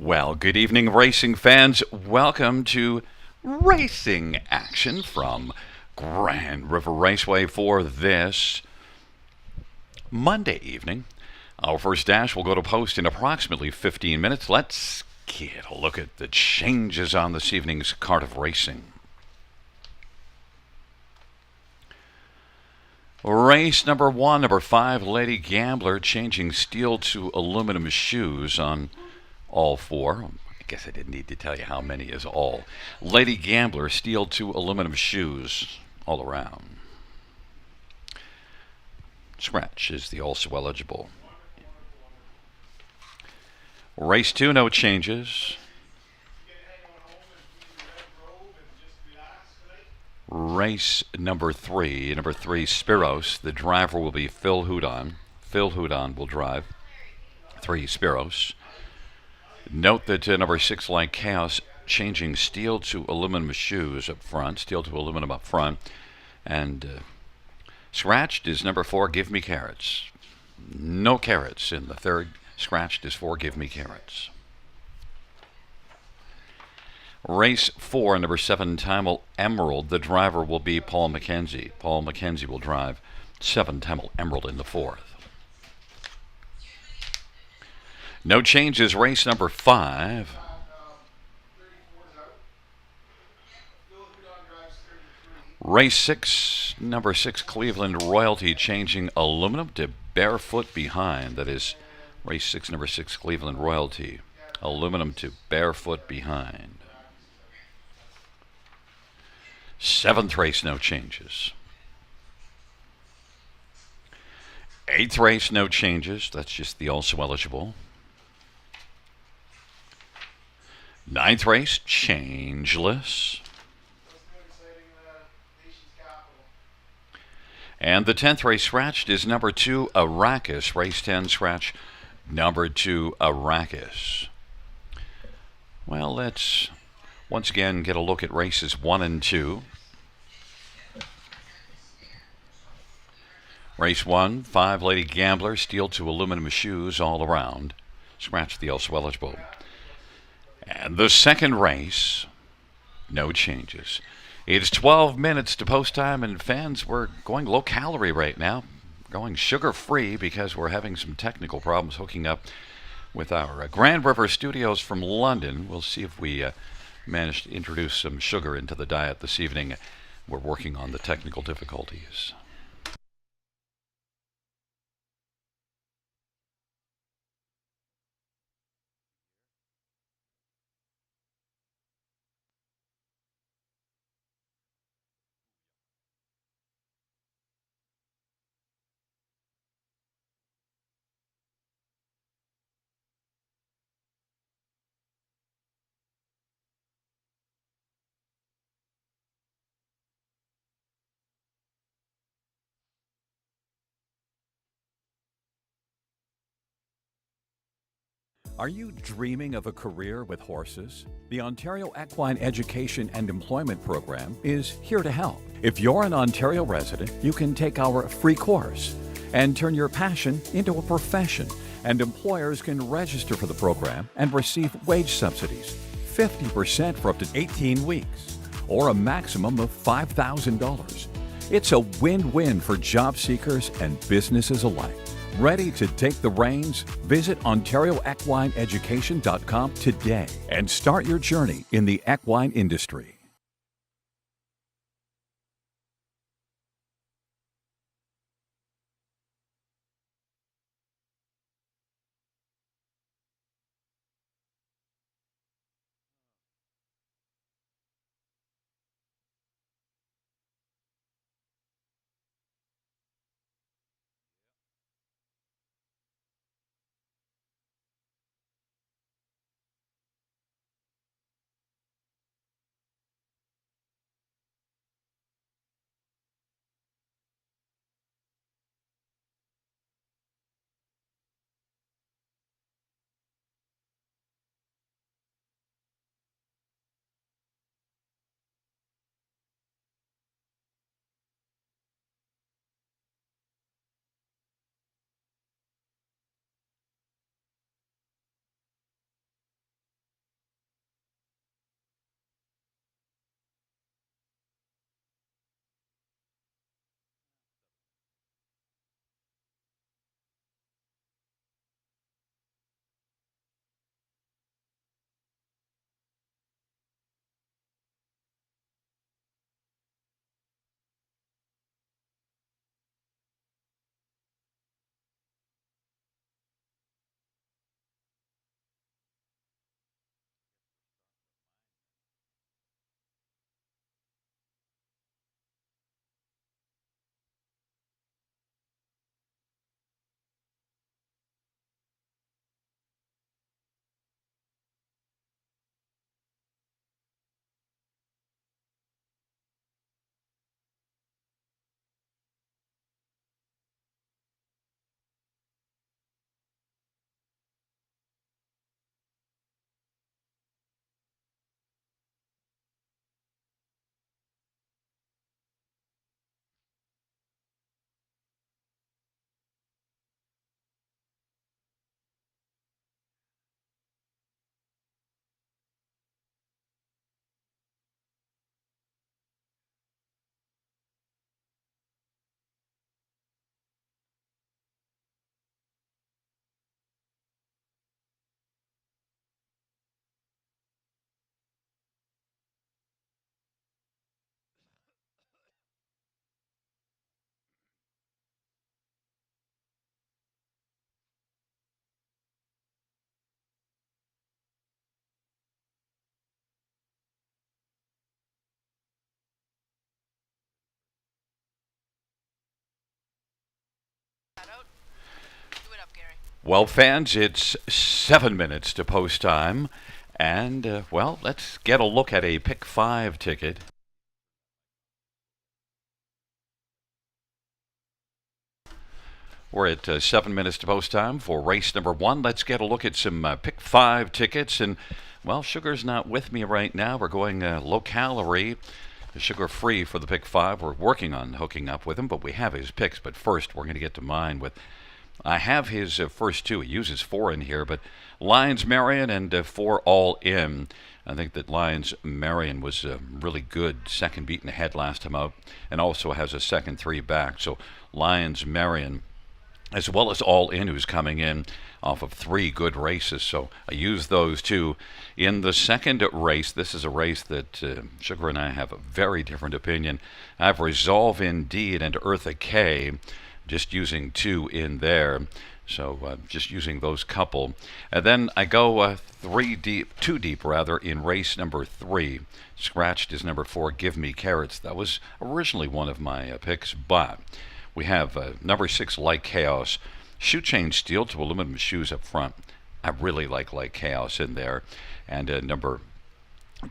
Well, good evening, racing fans. Welcome to racing action from Grand River Raceway for this Monday evening. Our first dash will go to post in approximately 15 minutes. Let's get a look at the changes on this evening's card of racing. Race number 1, number 5, Lady Gambler, changing steel to aluminum shoes on all 4. I guess I didn't need to tell you how many is all. Lady Gambler, steel to aluminum shoes all around. Scratch is the also eligible. Race 2, no changes. Race number 3, Spiros. The driver will be Phil Houdon. Phil Houdon will drive 3 Spiros. Note that number 6, Like Chaos, changing steel to aluminum shoes up front. Steel to aluminum up front. And scratched is number 4, Give Me Carrots. No carrots in the third. Scratched is 4, Give Me Carrots. Race 4, number 7, Tamil Emerald. The driver will be Paul McKenzie. Paul McKenzie will drive 7, Tamil Emerald in the 4th. No changes. Race number 5. Race 6, number 6, Cleveland Royalty, changing aluminum to barefoot behind. That is race 6, number 6, Cleveland Royalty. Aluminum to barefoot behind. 7th race, no changes. 8th race, no changes. That's just the also eligible. 9th race, changeless. And the 10th race scratched is number 2, Arrakis. Race 10 scratch, number 2, Arrakis. Well, let's once again get a look at races 1 and 2. Race 1, 5, Lady Gambler, steel to aluminum shoes all around. Scratch the also eligible. And the second race, no changes. It's 12 minutes to post time, and fans, we're going low calorie right now. Going sugar free because we're having some technical problems hooking up with our Grand River studios from London. We'll see if we manage to introduce some sugar into the diet this evening. We're working on the technical difficulties. Are you dreaming of a career with horses? The Ontario Equine Education and Employment Program is here to help. If you're an Ontario resident, you can take our free course and turn your passion into a profession. And employers can register for the program and receive wage subsidies, 50% for up to 18 weeks, or a maximum of $5,000. It's a win-win for job seekers and businesses alike. Ready to take the reins? Visit OntarioEquineEducation.com today and start your journey in the equine industry. Well, fans, it's 7 minutes to post time. And, well, let's get a look at a Pick 5 ticket. We're at 7 minutes to post time for race number 1. Let's get a look at some Pick 5 tickets. And, well, Sugar's not with me right now. We're going low calorie, sugar free for the Pick 5. We're working on hooking up with him, but we have his picks. But first, we're going to get to mine with. I have his first two. He uses 4 in here, but Lions Marion and 4 all in. I think that Lions Marion was really good, second beaten ahead last time out, and also has a second 3 back. So Lions Marion, as well as All In, who's coming in off of 3 good races. So I use those two. In the second race, this is a race that Sugar and I have a very different opinion. I have Resolve Indeed and Eartha K, just using 2 in there. So just using those couple. And then I go 2 deep rather, in race number 3. Scratched is number 4, Give Me Carrots. That was originally one of my picks, but we have number 6, Like Chaos. Shoe chain steel to aluminum shoes up front. I really like Chaos in there. And number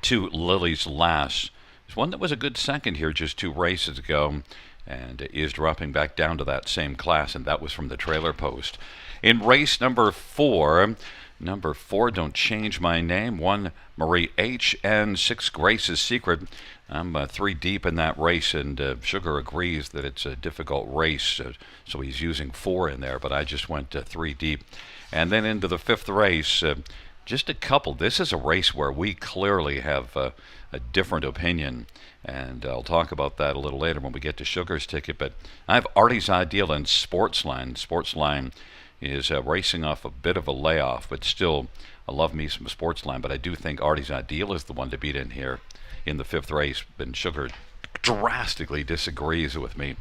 2, Lily's Lass. It's one that was a good second here just 2 races ago, and is dropping back down to that same class, and that was from the trailer post. In race number 4, Don't Change My Name, 1, Marie H, and 6, Grace's Secret. I'm 3 deep in that race, and Sugar agrees that it's a difficult race, so he's using 4 in there, but I just went 3 deep. And then into the 5th race, just a couple. This is a race where we clearly have a different opinion, and I'll talk about that a little later when we get to Sugar's ticket. But I have Artie's Ideal and Sportsline. Sportsline is racing off a bit of a layoff, but still, I love me some Sportsline, but I do think Artie's Ideal is the one to beat in here in the 5th race. And Sugar drastically disagrees with me.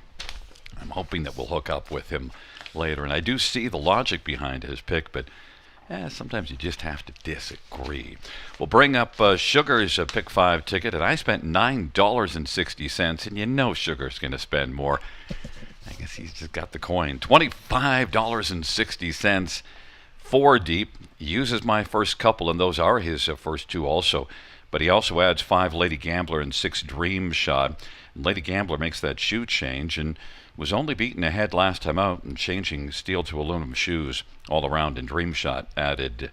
I'm hoping that we'll hook up with him later, and I do see the logic behind his pick, but sometimes you just have to disagree. We'll bring up Sugar's Pick 5 ticket, and I spent $9.60, and you know Sugar's going to spend more. I guess he's just got the coin. $25.60, 4 deep. He uses my first couple, and those are his first 2 also. But he also adds 5 Lady Gambler and 6 Dream Shot. And Lady Gambler makes that shoe change and was only beaten ahead last time out, and changing steel to aluminum shoes all around, and Dream Shot added.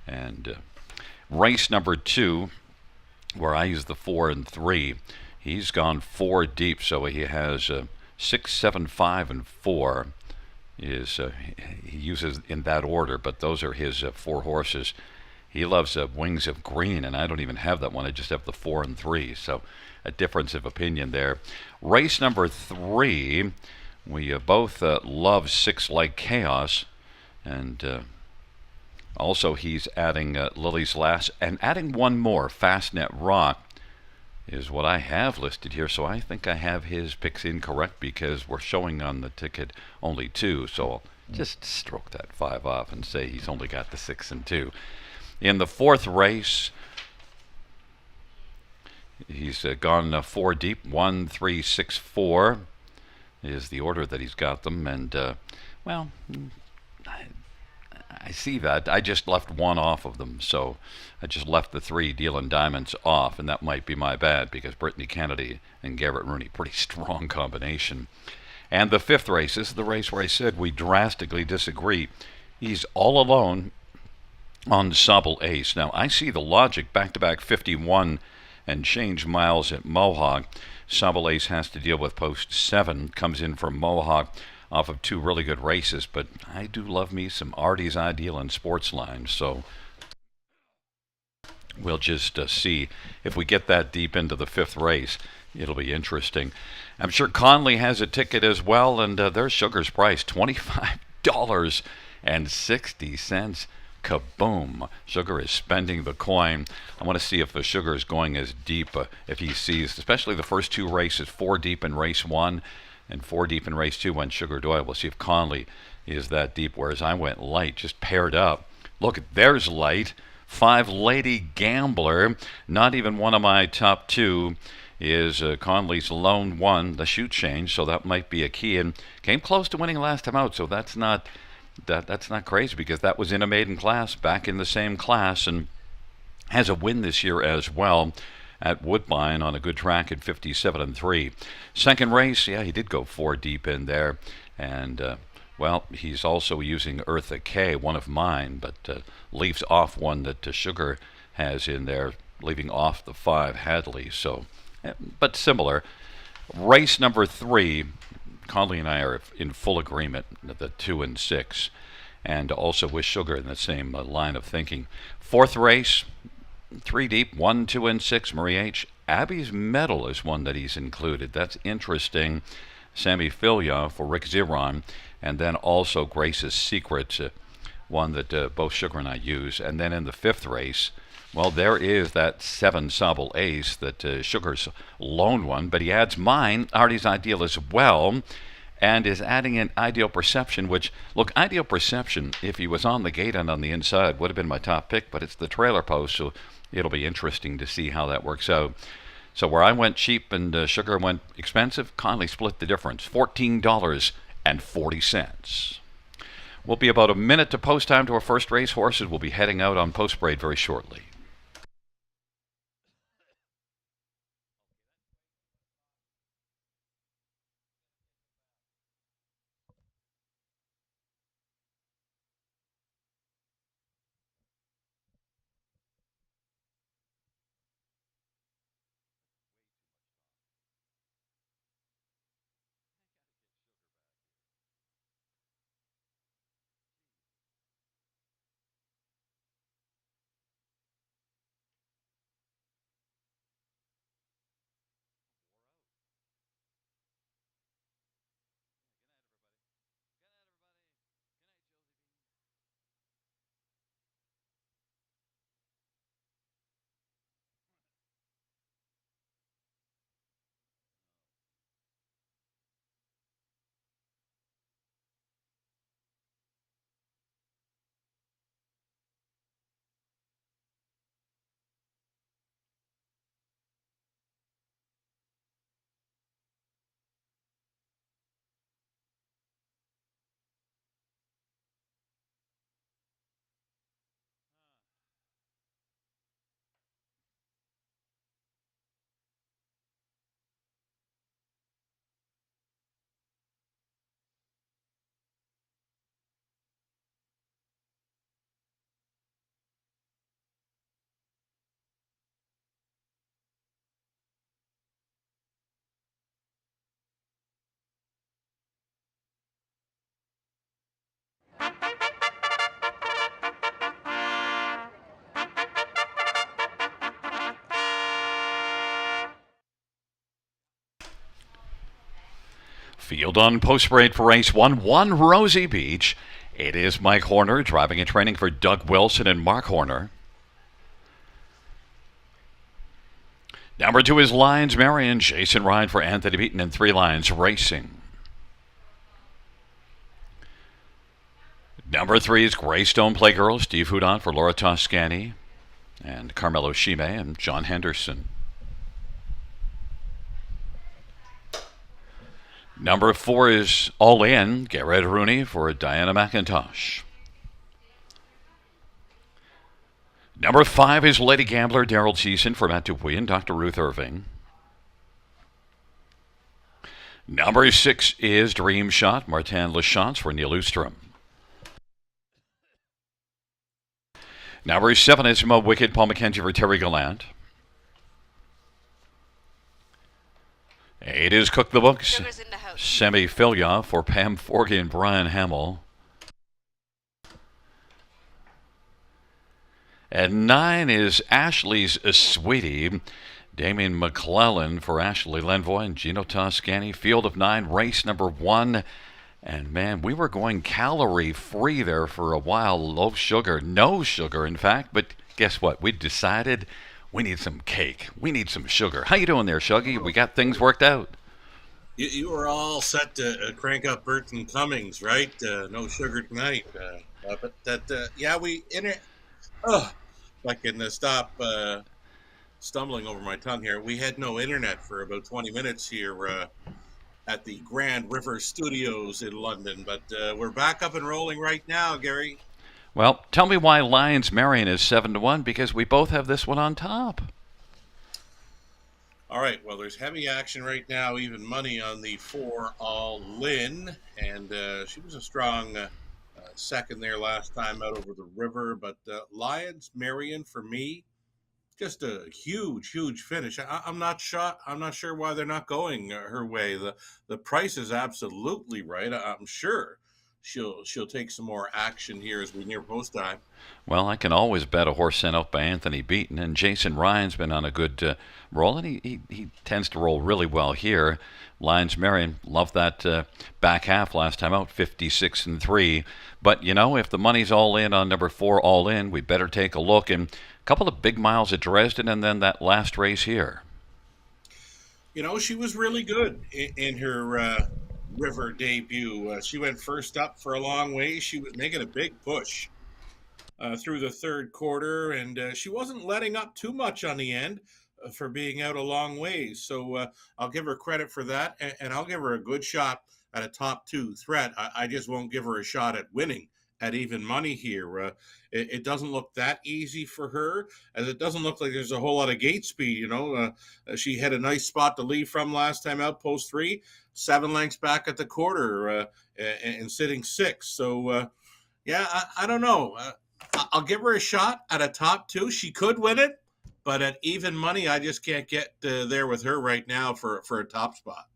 And race number 2, where I use the 4 and 3, he's gone 4 deep, so he has 6, 7, 5, and 4 is he uses in that order, but those are his 4 horses. He loves Wings of Green, and I don't even have that one. I just have the 4 and 3, so a difference of opinion there. Race number 3, we both love 6, Like Chaos, and also he's adding Lily's Lass, and adding one more, Fastnet Rock, is what I have listed here. So I think I have his picks incorrect, because we're showing on the ticket only 2, so I'll just stroke that 5 off and say he's only got the 6 and 2. In the 4th race, he's gone 4 deep. 1, 3, 6, 4 is the order that he's got them. And, well, I see that. I just left 1 off of them. So I just left the 3 Dealing Diamonds off. And that might be my bad, because Brittany Kennedy and Garrett Rooney, pretty strong combination. And the 5th race, this is the race where I said we drastically disagree. He's all alone on Sobble Ace. Now, I see the logic, back-to-back 51 and change miles at Mohawk. Sobble Ace has to deal with post 7, comes in from Mohawk off of 2 really good races, but I do love me some Artie's Ideal and Sportsline, so we'll just see if we get that deep into the 5th race. It'll be interesting. I'm sure Conley has a ticket as well, and there's Sugar's price, $25.60. Kaboom. Sugar is spending the coin. I want to see if the Sugar is going as deep if he sees, especially the first 2 races, 4 deep in race 1 and 4 deep in race 2 when Sugar Doyle. We'll see if Conley is that deep, whereas I went light, just paired up. Look, there's light. 5 Lady Gambler, not even one of my top 2, is Conley's lone 1, the shoe change, so that might be a key, and came close to winning last time out, so that's not That's not crazy because that was in a maiden class, back in the same class, and has a win this year as well at Woodbine on a good track at 57-3. Second race, yeah, he did go 4 deep in there, and well, he's also using Eartha K, one of mine, but leaves off one that Sugar has in there, leaving off the 5 Hadley. So, but similar. Race number 3, Conley and I are in full agreement, the 2 and 6, and also with Sugar in the same line of thinking. Fourth race, 3 deep, 1, 2, and 6, Marie H. Abby's Medal is one that he's included. That's interesting. Sammy Filia for Rick Ziron, and then also Grace's Secret, one that both Sugar and I use. And then in the 5th race, well, there is that 7 Sobel Ace that Sugar's lone one, but he adds mine, Artie's Ideal as well, and is adding an Ideal Perception, which, look, Ideal Perception, if he was on the gate and on the inside, would have been my top pick, but it's the trailer post, so it'll be interesting to see how that works out. So where I went cheap and Sugar went expensive, Conley split the difference, $14.40. We'll be about a minute to post time to our first race. Horses will be heading out on post parade very shortly. Field on post parade for race 1 Rosie Beach. It is Mike Horner driving and training for Doug Wilson and Mark Horner. Number 2 is Lions Marion. Jason Ryan for Anthony Beaton and 3 Lions Racing. Number 3 is Greystone Playgirl. Steve Houdon for Laura Toscani and Carmelo Shime and John Henderson. Number 4 is All In. Garrett Rooney for Diana McIntosh. Number 5 is Lady Gambler. Daryl Cheeson for Matt Dupuy and Dr. Ruth Irving. Number 6 is Dream Shot. Martin Lachance for Neil Ostrom. Number 7 is Mo Wicked. Paul McKenzie for Terry Gallant. 8 is Cook the Books. Semi Filia for Pam Forgy and Brian Hamill. And 9 is Ashley's Sweetie. Damien McClellan for Ashley Lenvoy and Gino Toscani. Field of 9, race number 1. And man, we were going calorie free there for a while. Low sugar, no sugar in fact. But guess what? We decided we need some cake. We need some sugar. How you doing there, Shuggy? We got things worked out. You were all set to crank up Burton Cummings, right? No sugar tonight. But that, yeah, if I can stop stumbling over my tongue here. We had no internet for about 20 minutes here at the Grand River Studios in London. But we're back up and rolling right now, Gary. Well, tell me why Lions Marion is 7-1, because we both have this one on top. All right, well, there's heavy action right now, even money on the 4 all in. And she was a strong second there last time out over the river. But Lions Marion, for me, just a huge, huge finish. I'm not sure. I'm not sure why they're not going her way. The price is absolutely right. I'm sure she'll take some more action here as we near post time. Well, I can always bet a horse sent out by Anthony Beaton, and Jason Ryan's been on a good roll, and he tends to roll really well here. Lions Marion, loved that back half last time out, 56-3. But, if the money's all in on number 4 all in, we better take a look. And a couple of big miles at Dresden, and then that last race here. She was really good in her river debut. She went first up for a long way. She was making a big push through the third quarter, and she wasn't letting up too much on the end for being out a long ways. So I'll give her credit for that, and I'll give her a good shot at a top 2 threat. I just won't give her a shot at winning at even money here. It doesn't look that easy for her, as it doesn't look like there's a whole lot of gate speed. She had a nice spot to leave from last time out, post 3, 7 lengths back at the quarter, and sitting 6. So, I don't know. I'll give her a shot at a top 2. She could win it, but at even money, I just can't get there with her right now for a top spot.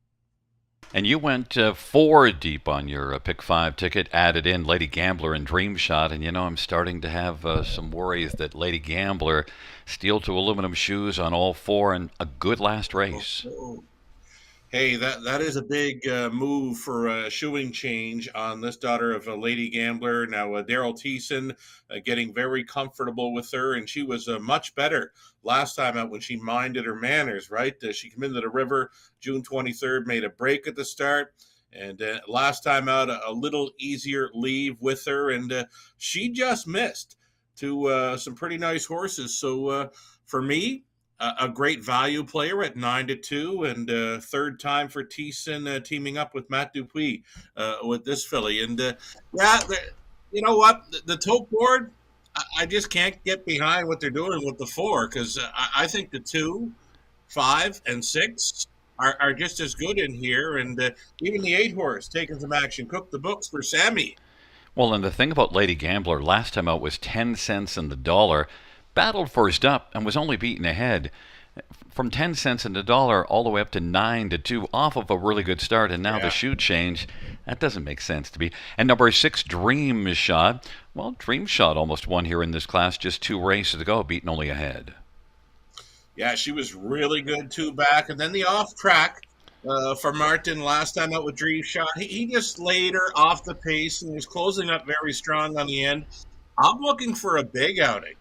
And you went 4 deep on your pick 5 ticket, added in Lady Gambler and Dream Shot, and I'm starting to have some worries that Lady Gambler steel to aluminum shoes on all 4 and a good last race. Hey, that is a big move for a shoeing change on this daughter of a Lady Gambler. Now, Daryl Thiessen getting very comfortable with her, and she was much better last time out when she minded her manners, right? She came into the river June 23rd, made a break at the start, and last time out, a little easier leave with her, and she just missed to some pretty nice horses. So for me, a great value player at 9-2, and third time for Thiessen teaming up with Matt Dupuis with this filly. And you know what? The tote board, I just can't get behind what they're doing with the 4, because I think the 2, 5, and 6 are just as good in here. And even the 8 horse taking some action. Cook the books for Sammy. Well, and the thing about Lady Gambler, last time out was 10 cents in the dollar. Battled first up and was only beaten ahead from 10 cents in the dollar all the way up to 9-2 off of a really good start. And now the shoe change, that doesn't make sense to me. And number 6, Dream Shot. Well, Dream Shot almost won here in this class just 2 races ago, beaten only ahead. Yeah, she was really good 2 back. And then the off track for Martin last time out with Dream Shot. He just laid her off the pace and was closing up very strong on the end. I'm looking for a big outing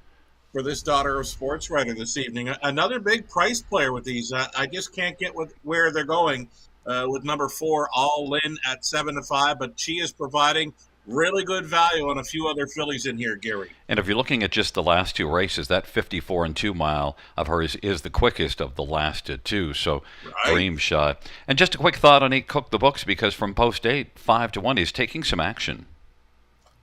for this daughter of sports writer this evening. Another big price player with these. I just can't get where they're going with number 4 all in at 7-5, but she is providing really good value on a few other fillies in here, Gary. And if you're looking at just the last 2 races, that 54-2 mile of hers is the quickest of the last 2. So right. Dream Shot. And just a quick thought on 8 Cook the Books, because from post 8, 5-1, he's taking some action.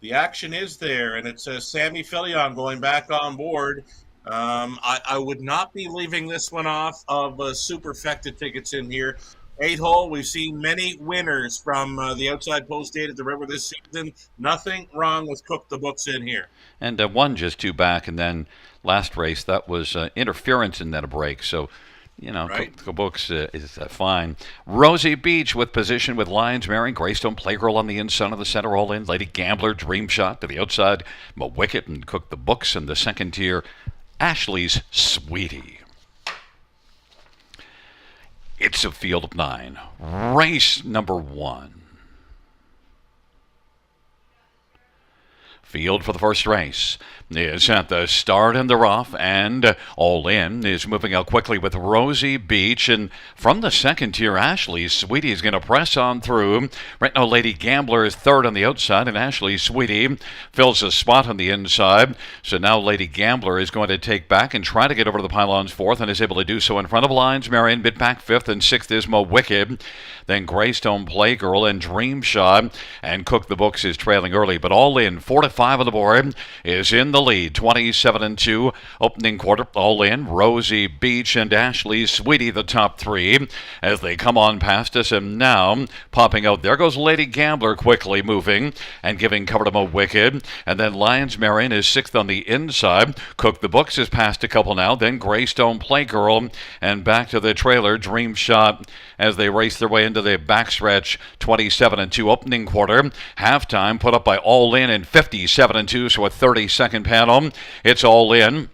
The action is there, and it says Sammy Fillion going back on board. I would not be leaving this one off of superfecta tickets in here. 8-hole, we've seen many winners from the outside post 8 at the river this season. Nothing wrong with Cook the Books in here. And one just 2 back, and then last race, that was interference and then a break. So, right. Cook the Books is fine. Rosie Beach with position with Lions Marion, Greystone Playgirl on the inside of the center, all in. Lady Gambler, Dream Shot to the outside. Wicket and Cook the Books in the second tier. Ashley's Sweetie. It's a field of 9. Race number 1. Field for the first race is at the start in the rough, and All In is moving out quickly with Rosie Beach. And from the second tier, Ashley Sweetie is going to press on through. Right now, Lady Gambler is third on the outside, and Ashley Sweetie fills a spot on the inside. So now Lady Gambler is going to take back and try to get over to the pylons fourth, and is able to do so in front of Lions Marion. Windbach fifth, and sixth is Mo Wicked. Then Greystone Playgirl and Dream Shot, and Cook the Books is trailing early. But All In, 4 to 5 on the board, is in the lead, 27-2. Opening quarter, All In, Rosie Beach, and Ashley Sweetie, the top three, as they come on past us. And now, popping out, there goes Lady Gambler quickly moving and giving cover to Mo Wicked. And then Lions Marion is sixth on the inside. Cook the Books is past a couple now. Then Greystone Playgirl, and back to the trailer, Dream Shot, as they race their way into the backstretch. 27-2 opening quarter. Halftime put up by All In and 57-2, so a 30-second panel. It's All In.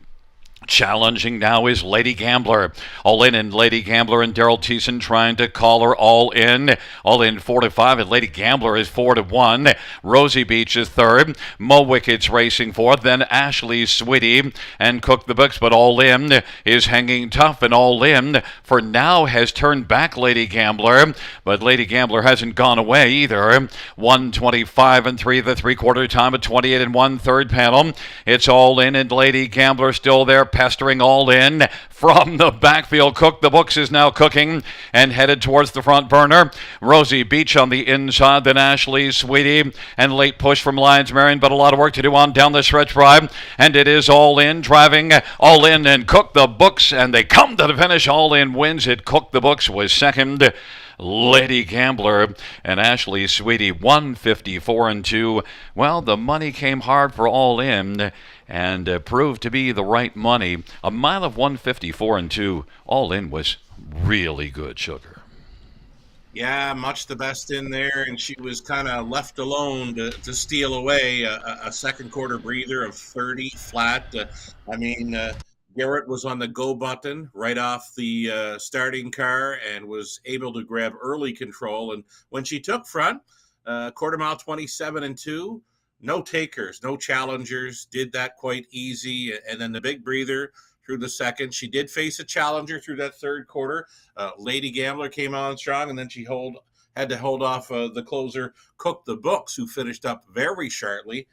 Challenging now is Lady Gambler. All In and Lady Gambler and Daryl Thiessen trying to call her All In. All In 4 to 5, and Lady Gambler is 4 to 1. Rosie Beach is third. Mo Wicked's racing fourth. Then Ashley Sweetie and Cook the Books, but All In is hanging tough, and All In for now has turned back Lady Gambler, but Lady Gambler hasn't gone away either. 1:25-3 the three-quarter time, at 28-1 third panel. It's All In and Lady Gambler still there, pestering All In from the backfield. Cook the Books is now cooking and headed towards the front burner. Rosie Beach on the inside, then Ashley Sweetie, and late push from Lions Marion, but a lot of work to do on down the stretch drive. And it is All In driving. All In and Cook the Books, and they come to the finish. All In wins it. Cook the Books was second. Lady Gambler and Ashley Sweetie 154-2. Well, the money came hard for All In, and proved to be the right money. A mile of 154-2. All In was really good, Sugar. Yeah, much the best in there, and she was kind of left alone to steal away a second quarter breather of 30 flat. I mean, Garrett was on the go button right off the starting car and was able to grab early control. And when she took front, quarter mile 27-2, no takers, no challengers, did that quite easy. And then the big breather through the second. She did face a challenger through that third quarter. Lady Gambler came on strong, and then she had to hold off the closer, Cook the Books, who finished up very sharply.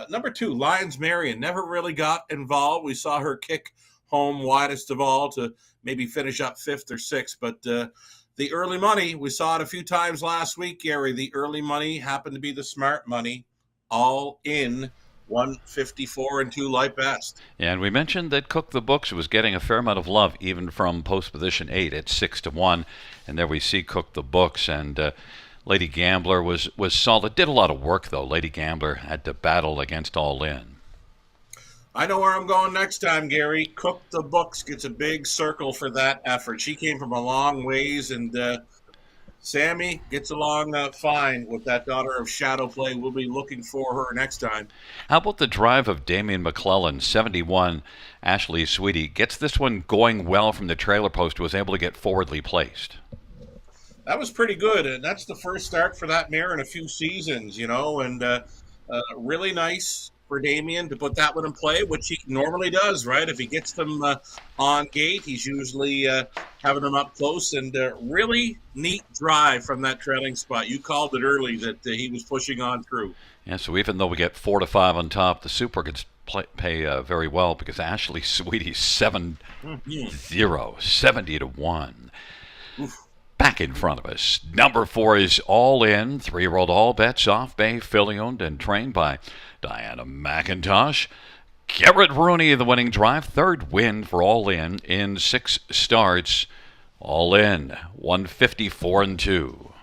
Number 2, Lions Marion, never really got involved. We saw her kick home widest of all to maybe finish up 5th or 6th, but the early money, we saw it a few times last week, Gary. The early money happened to be the smart money. All In 154-2 light best. And we mentioned that Cook the Books was getting a fair amount of love, even from post position 8 at 6 to 1. And there we see Cook the Books, and Lady Gambler was solid. Did a lot of work, though. Lady Gambler had to battle against All In. I know where I'm going next time, Gary. Cook the Books gets a big circle for that effort. She came from a long ways, and Sammy gets along fine with that daughter of Shadow Play. We'll be looking for her next time. How about the drive of Damian McClellan, 71? Ashley Sweetie gets this one going well from the trailer post, was able to get forwardly placed. That was pretty good, and that's the first start for that mare in a few seasons, and really nice for Damien to put that one in play, which he normally does, right? If he gets them on gate, he's usually having them up close, and really neat drive from that trailing spot. You called it early that he was pushing on through. Yeah, so even though we get 4 to 5 on top, the Super could pay very well, because Ashley Sweetie 7-0, 70 to 1. Oof. Back in front of us, number 4 is All In, 3-year-old All Bets Off Bay, filly-owned and trained by Diana McIntosh. Garrett Rooney, the winning drive, third win for All In 6 starts. All In, 154-2.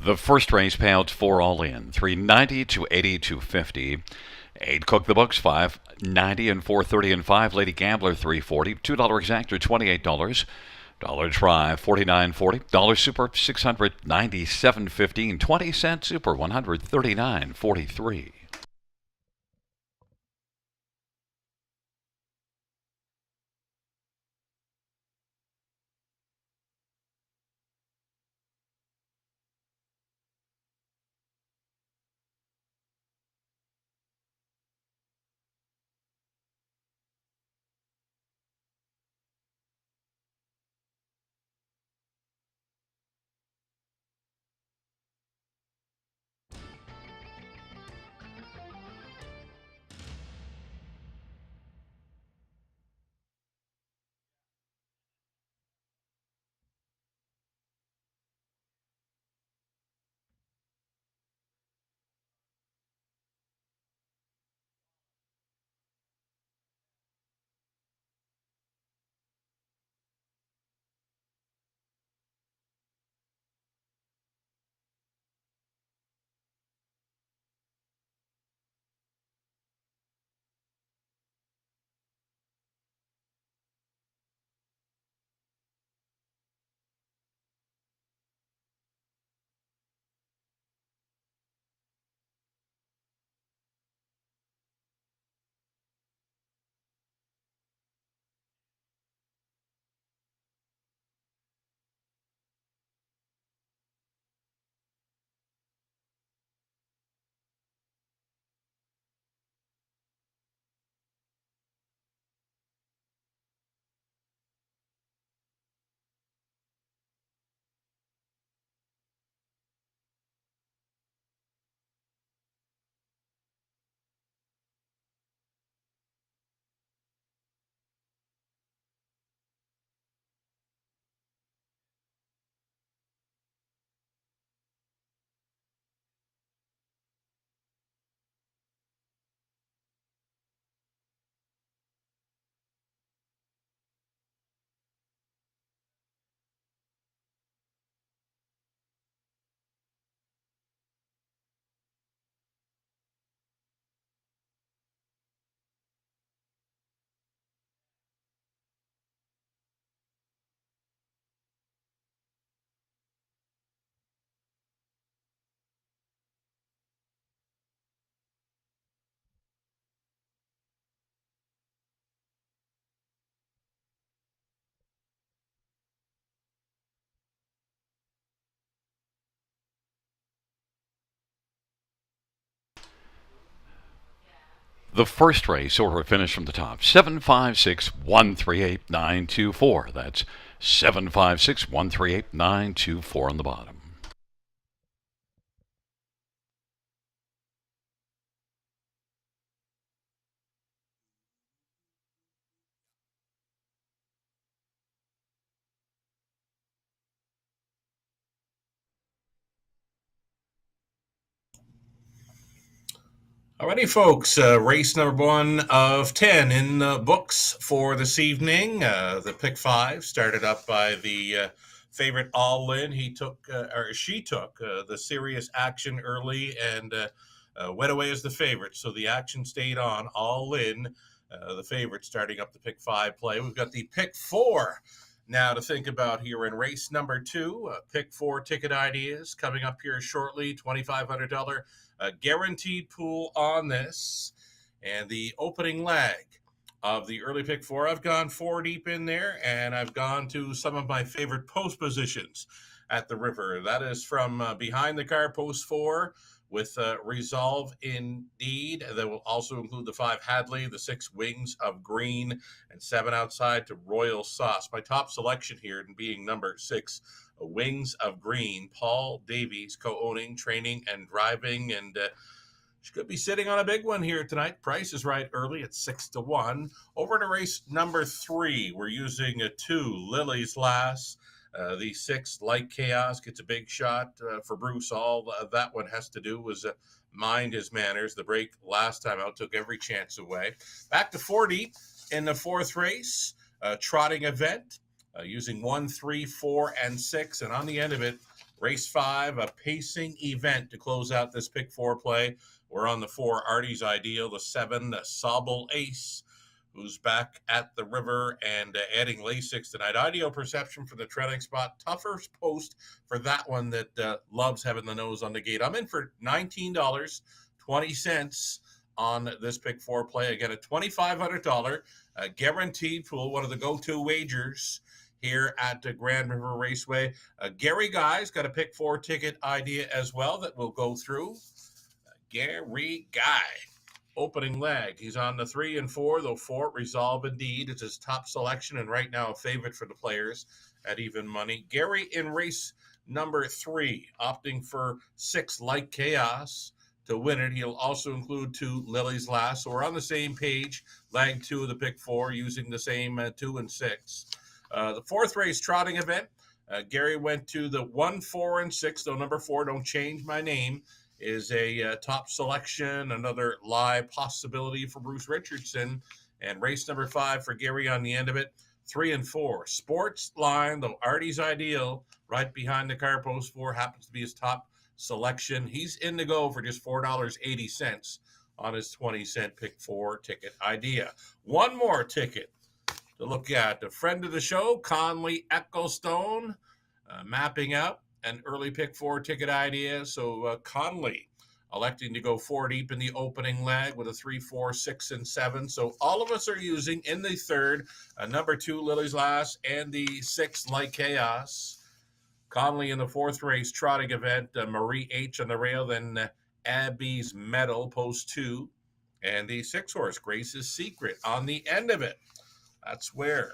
The first race payouts 4 all in, 390 to 8250. 8 Cook the Books, 590 and 430 and 5 Lady Gambler, 340. $2 exactor, $28. Dollar Try, $49.40. Dollar Super, $697.15. 20-cent Super, $139.43. The first race order finish from the top, 756-138-924. That's 756-138-924 on the bottom. Alrighty, folks. Race number 1 of 10 in the books for this evening. The pick 5 started up by the favorite All In. He took, or she took, the serious action early and went away as the favorite. So the action stayed on. All In, the favorite, starting up the pick 5 play. We've got the pick 4 now to think about here in race number 2. Pick 4 ticket ideas coming up here shortly. $2,500 guaranteed pool on this. And the opening leg of the early pick 4, I've gone 4 deep in there, and I've gone to some of my favorite post positions at the river. That is from behind the car, post 4, with Resolve Indeed. That will also include the 5 Hadley, the 6 Wings of Green, and 7 outside to Royal Sauce. My top selection here being number 6, Wings of Green. Paul Davies co-owning, training, and driving, and she could be sitting on a big one here tonight. Price is right early at 6-1. Over to race number 3, we're using a 2, Lily's Lass. The 6, Like Chaos, gets a big shot for Bruce. All that one has to do was mind his manners. The break last time out took every chance away. Back to 4 deep in the 4th race, trotting event. Using 1, 3, 4, and 6, and on the end of it, Race 5, a pacing event to close out this pick 4 play. We're on the 4, Artie's Ideal, the 7, the Sobble Ace, who's back at the river, and adding Lasix tonight. Ideal Perception for the trailing spot. Tougher post for that one that loves having the nose on the gate. I'm in for $19.20 on this pick 4 play. Again, a $2,500 guaranteed pool, one of the go-to wagers here at the Grand River Raceway. Gary Guy's got a pick 4 ticket idea as well that we'll go through. Gary Guy, opening leg. He's on the 3 and 4, though 4, Resolve Indeed. It's his top selection and right now a favorite for the players at even money. Gary in race number 3, opting for 6, Like Chaos, to win it. He'll also include 2, Lily's Last. So we're on the same page, leg 2 of the pick 4, using the same 2 and 6. The 4th race trotting event, Gary went to the 1, 4, and 6, though number 4, Don't Change My Name, is a top selection, another live possibility for Bruce Richardson. And race number 5 for Gary on the end of it, 3 and 4. Sports Line, though Artie's Ideal, right behind the car post 4, happens to be his top selection. He's in to go for just $4.80 on his 20-cent pick 4 ticket idea. One more ticket to look at. A friend of the show, Conley Ecclestone, mapping out an early pick 4 ticket idea. So Conley electing to go 4 deep in the opening leg with a 3, 4, 6, and 7. So all of us are using in the 3rd, number 2, Lily's Last, and the 6, Like Chaos. Conley in the 4th race trotting event, Marie H on the rail, then Abby's Medal, post 2, and the 6 horse, Grace's Secret, on the end of it. That's where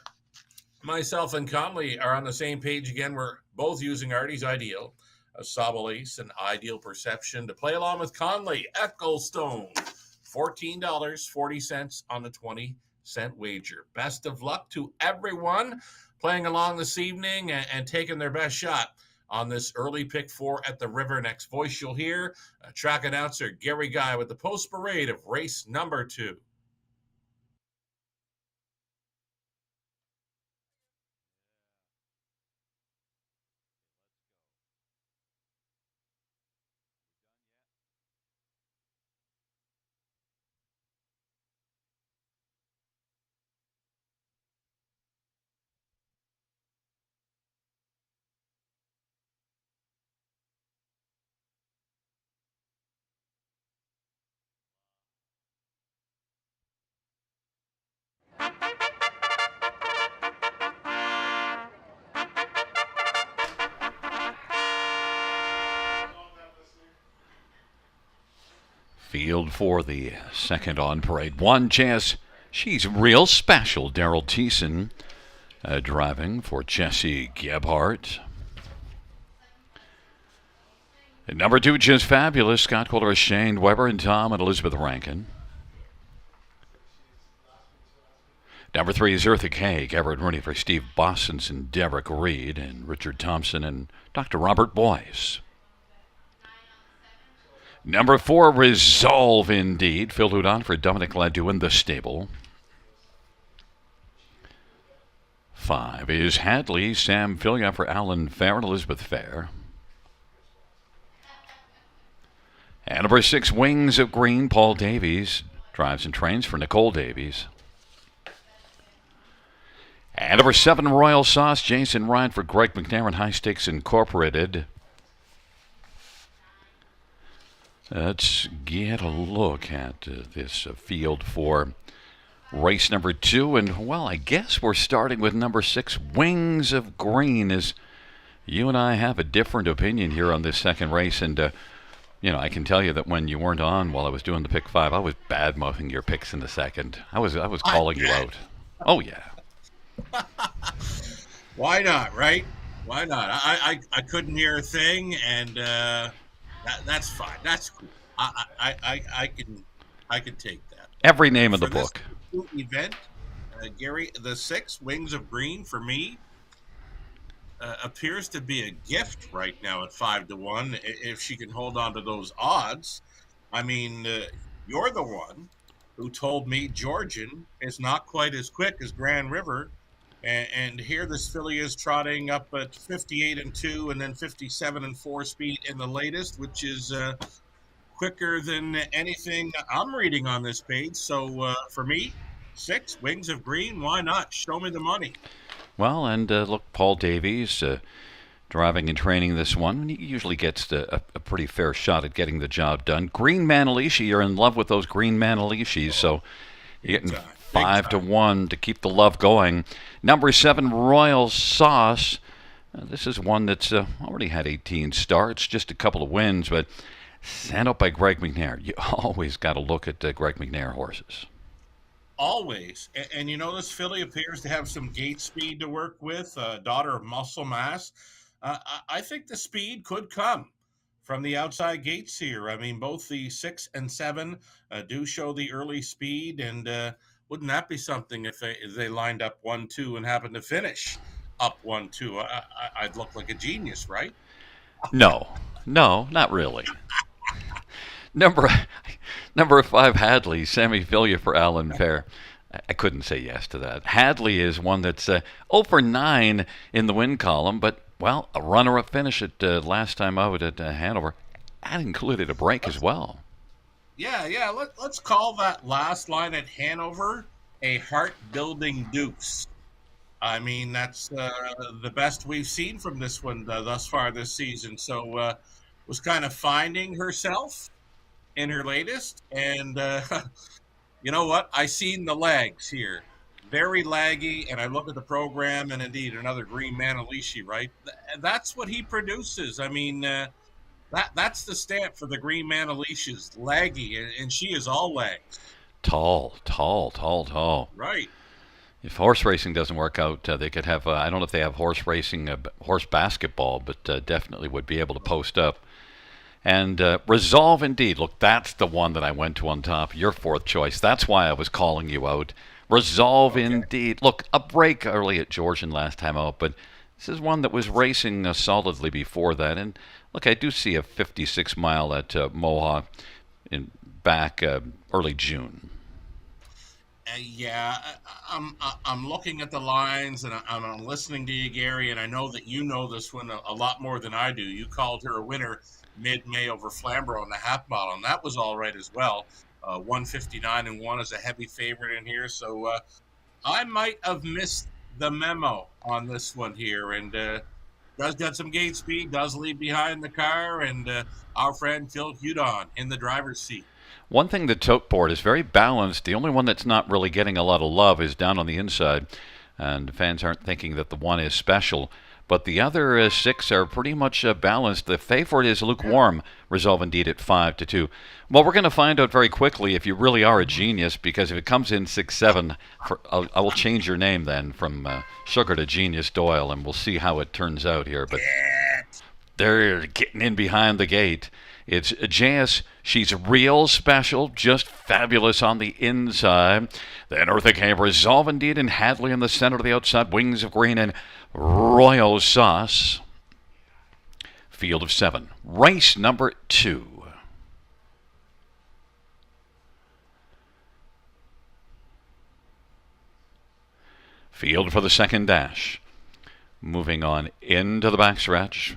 myself and Conley are on the same page again. We're both using Artie's Ideal, a Sobble Ace, and Ideal Perception to play along with Conley Ecclestone. $14.40 on the 20-cent wager. Best of luck to everyone playing along this evening and taking their best shot on this early pick 4 at the river. Next voice you'll hear, track announcer Gary Guy with the post parade of race number 2. Field for the second on parade. 1, Jess. She's real special. Daryl Thiessen driving for Jesse Gebhardt. And number 2, Just Fabulous. Scott Quiller, Shane Weber, and Tom and Elizabeth Rankin. Number 3 is Eartha K. Everett Rooney for Steve Bossons and Derek Reed, and Richard Thompson and Dr. Robert Boyce. Number 4, Resolve Indeed. Phil Houdon for Dominic Ladew in the stable. 5 is Hadley. Sam Filia for Alan Fair and Elizabeth Fair. And number 6, Wings of Green. Paul Davies drives and trains for Nicole Davies. And number 7, Royal Sauce. Jason Ryan for Greg McNair and High Stakes Incorporated. Let's get a look at this field for race number 2. And, well, I guess we're starting with number 6, Wings of Green, as you and I have a different opinion here on this second race. And, I can tell you that when you weren't on while I was doing the pick 5, I was bad-mouthing your picks in the second. I was calling you out. Oh, yeah. Why not, right? Why not? I couldn't hear a thing, and that's fine. That's cool. I can take that. Every name in the book. Event, Gary, the 6, Wings of Green, for me, appears to be a gift right now at 5-1. If she can hold on to those odds, I mean, you're the one who told me Georgian is not quite as quick as Grand River, And here this filly is trotting up at 58-2 and then 57-4 speed in the latest, which is quicker than anything I'm reading on this page. So for me, 6 Wings of Green, why not? Show me the money. Well, and look, Paul Davies driving and training this one. He usually gets a pretty fair shot at getting the job done. Green Manalishi, you're in love with those Green Manalishis, so you're getting 5-1 to keep the love going. Number 7, Royal Sauce. This is one that's already had 18 starts, just a couple of wins, but sent up by Greg McNair. You always got to look at Greg McNair horses. Always. And you know, this filly appears to have some gate speed to work with, daughter of muscle mass. I think the speed could come from the outside gates here. I mean, both the 6 and 7 do show the early speed, and wouldn't that be something if they lined up 1-2 and happened to finish up 1-2? I'd look like a genius, right? No, not really. Number 5, Hadley, Sammy Filia for Alan Fair. I couldn't say yes to that. Hadley is one that's 0 for 9 in the win column, but, well, a runner-up finish at last time out at Hanover. That included a break as well. Yeah. Let's call that last line at Hanover a heart-building deuce. I mean, that's the best we've seen from this one thus far this season. So was kind of finding herself in her latest, and you know what? I seen the legs here, very laggy, and I look at the program, and indeed another Green Manalishi, right? That's what he produces. I mean, that's the stamp for the Green Manalishis, laggy, and she is all legs. Tall. Right. If horse racing doesn't work out, they could have, I don't know if they have horse racing, horse basketball, but definitely would be able to post up. And Resolve Indeed. Look, that's the one that I went to on top. Your 4th choice. That's why I was calling you out. Resolve Indeed. Look, a break early at Georgian last time out, but this is one that was racing solidly before that. And look, I do see a 56-mile at Mohawk in back early June. Yeah, I'm looking at the lines, and I'm listening to you, Gary, and I know that you know this one a lot more than I do. You called her a winner mid-May over Flamborough in the half mile, and that was all right as well. 159-1 is a heavy favorite in here, so I might have missed the memo on this one here, and does got some gate speed, does leave behind the car, and our friend Phil Hudon in the driver's seat. One thing, the tote board is very balanced. The only one that's not really getting a lot of love is down on the inside, and fans aren't thinking that the one is special. But the other 6 are pretty much balanced. The favorite is lukewarm, Resolve Indeed at 5-2. Well, we're going to find out very quickly if you really are a genius, because if it comes in 6-7, I will change your name then from Sugar to Genius Doyle, and we'll see how it turns out here. But they're getting in behind the gate. It's JS. She's real special, just fabulous on the inside. Then Eartha K, Resolve Indeed, and Hadley in the center of the outside. Wings of Green and Royal Sauce. Field of 7. Race number 2. Field for the second dash. Moving on into the backstretch.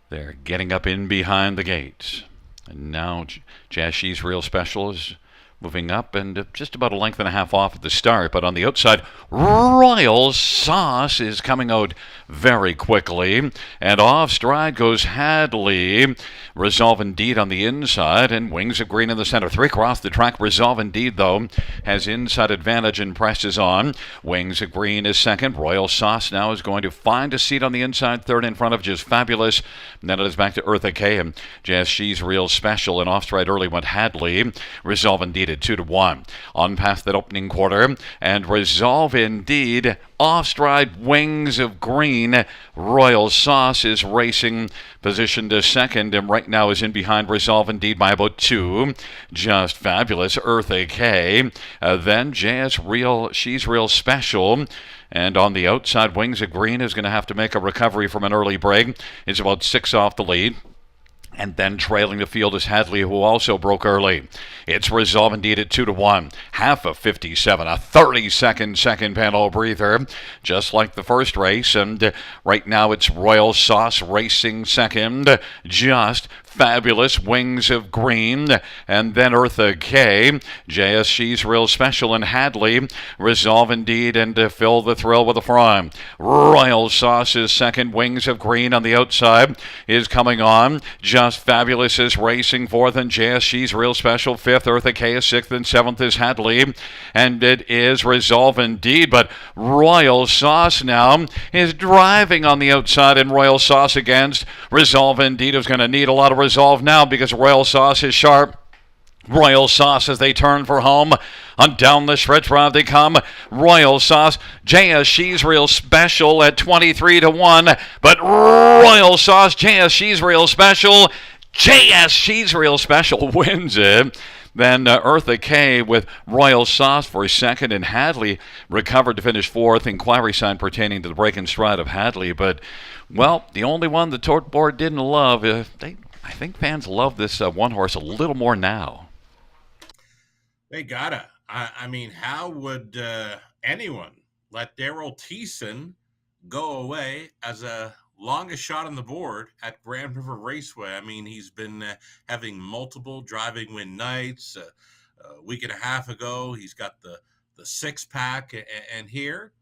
They're getting up in behind the gates. And now Jazz She's Real Special is moving up and just about a length and a half off at the start. But on the outside, Royal Sauce is coming out very quickly. And off stride goes Hadley. Resolve Indeed on the inside, and Wings of Green in the center. 3 across the track. Resolve Indeed, though, has inside advantage and presses on. Wings of Green is second. Royal Sauce now is going to find a seat on the inside, third in front of Just Fabulous. And then it is back to Eartha K and Jazz She's Real Special. And off stride early went Hadley. Resolve Indeed at 2-1. On past that opening quarter, and Resolve Indeed off stride. Wings of Green. Royal Sauce is racing, positioned to second, and right now is in behind Resolve Indeed by about 2. Just Fabulous, Eartha K. Then She's Real Special. And on the outside, Wings of Green is going to have to make a recovery from an early break. It's about 6 off the lead. And then trailing the field is Hadley, who also broke early. It's Resolve Indeed at 2-1. Half of 57, a 30-second second panel breather, just like the first race. And right now it's Royal Sauce racing second. Just Fabulous Wings of Green, and then Eartha K. JSG's Real Special and Hadley. Resolve Indeed and Fill the Thrill with a Fry. Royal Sauce is second. Wings of Green on the outside is coming on. Just Fabulous is racing fourth, and JSG's Real Special fifth. Eartha K is sixth, and seventh is Hadley. And it is Resolve Indeed, but Royal Sauce now is driving on the outside, and Royal Sauce against Resolve Indeed is going to need a lot of resolve now because Royal Sauce is sharp. Royal Sauce as they turn for home. On down the stretch route they come. Royal Sauce, JSG's Real Special at 23-1. But Royal Sauce, JSG's Real Special, JSG's Real Special wins it. Then Eartha K with Royal Sauce for second, and Hadley recovered to finish fourth. Inquiry sign pertaining to the break and stride of Hadley. But, well, the only one the Tort Board didn't love, I think fans love this one horse a little more now. They gotta. I mean, how would anyone let Daryl Thiessen go away as a longest shot on the board at Grand River Raceway? I mean, he's been having multiple driving win nights. A week and a half ago, he's got the six pack, and here,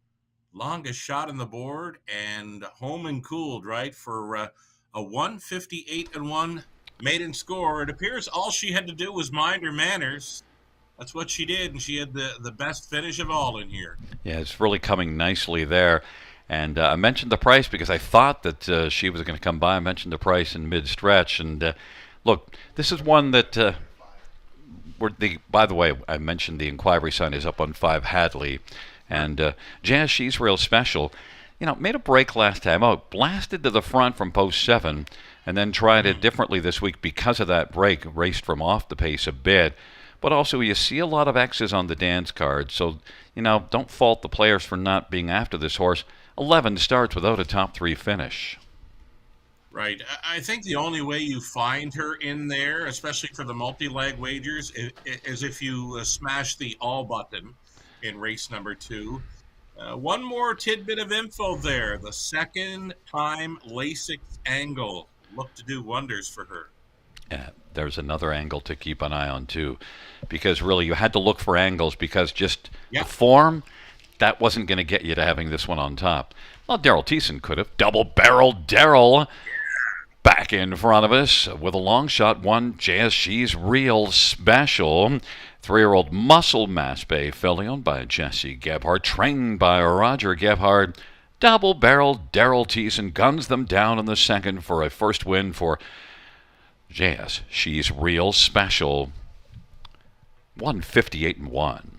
longest shot on the board and home and cooled, right, for a 158-1 maiden score. It appears all she had to do was mind her manners. That's what she did, and she had the best finish of all in here. Yeah, it's really coming nicely there. And I mentioned the price because I thought that she was going to come by. I mentioned the price in mid-stretch. And look, this is one that, by the way, I mentioned the inquiry sign is up on 5 Hadley. And JSG's Real Special, made a break last time out, blasted to the front from post 7, and then tried it differently this week because of that break, raced from off the pace a bit. But also, you see a lot of X's on the dance card, so, don't fault the players for not being after this horse. 11 starts without a top 3 finish. Right. I think the only way you find her in there, especially for the multi-leg wagers, is if you smash the all button in race number 2. One more tidbit of info there. The second time LASIK angle looked to do wonders for her. Yeah, there's another angle to keep an eye on, too. Because really, you had to look for angles because just the form, that wasn't going to get you to having this one on top. Well, Daryl Thiessen could have. Double-barreled Daryl back in front of us with a long shot. One JSG's Real Special. 3-year-old Muscle Mass Bay filly owned by Jesse Gebhardt, trained by Roger Gebhardt. Double-barreled Daryl Thiessen guns them down in the second for a first win for JSG's Real Special. 158-1.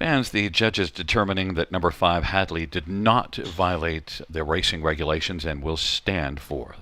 Fans, the judges determining that number 5 Hadley did not violate the racing regulations and will stand fourth.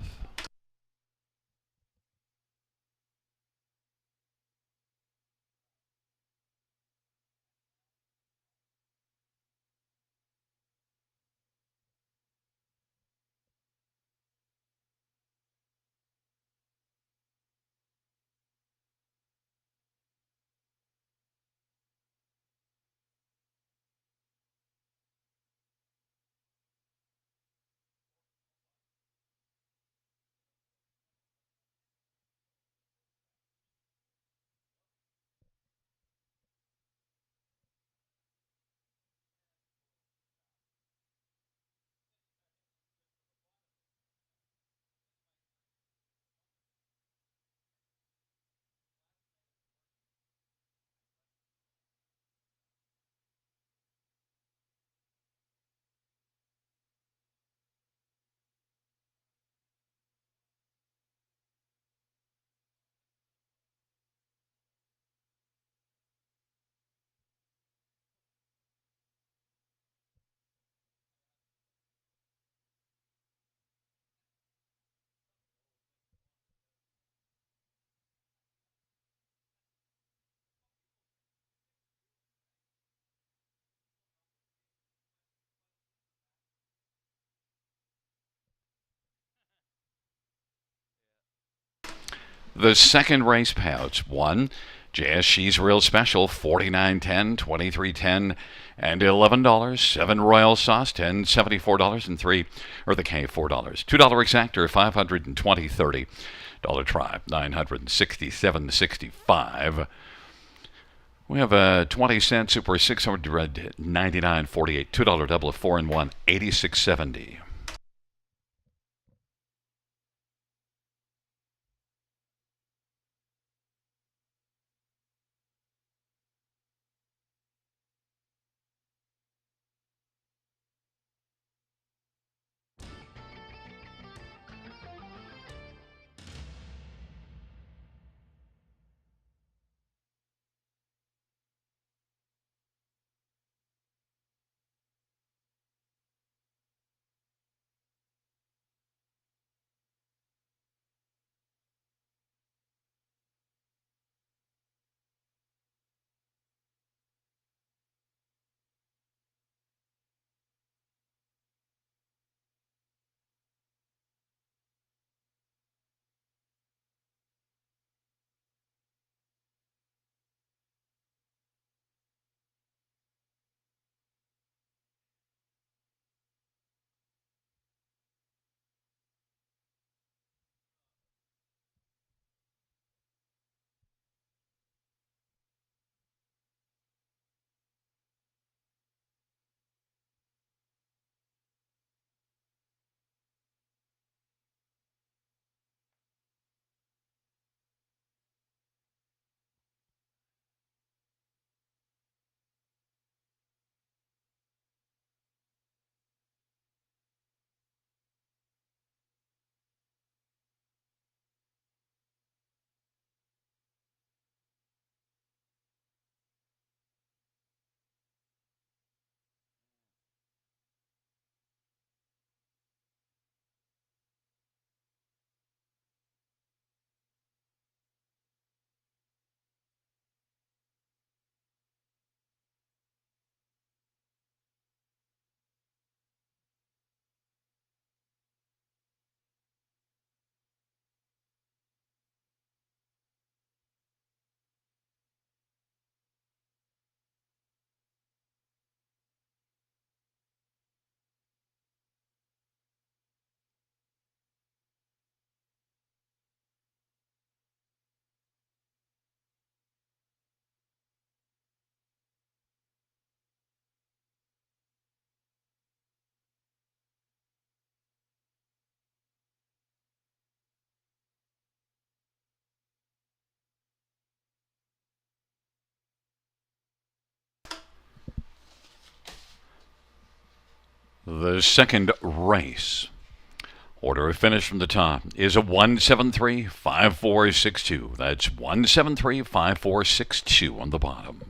The second race payouts: 1, JSG's Real Special, $49.10, $23.10, and $11. 7, Royal Sauce, $10.74, and 3, or the K, $4. $2 Exactor, $520.30. Dollar Tribe, $967.65. We have a 20-cent Super 699.48. $2 double of 4 and 1, $86.70. The second race, order of finish from the top, is a 173-5462. That's 173-5462 on the bottom.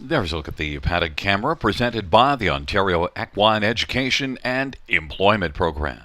There's a look at the paddock camera presented by the Ontario Equine Education and Employment Program.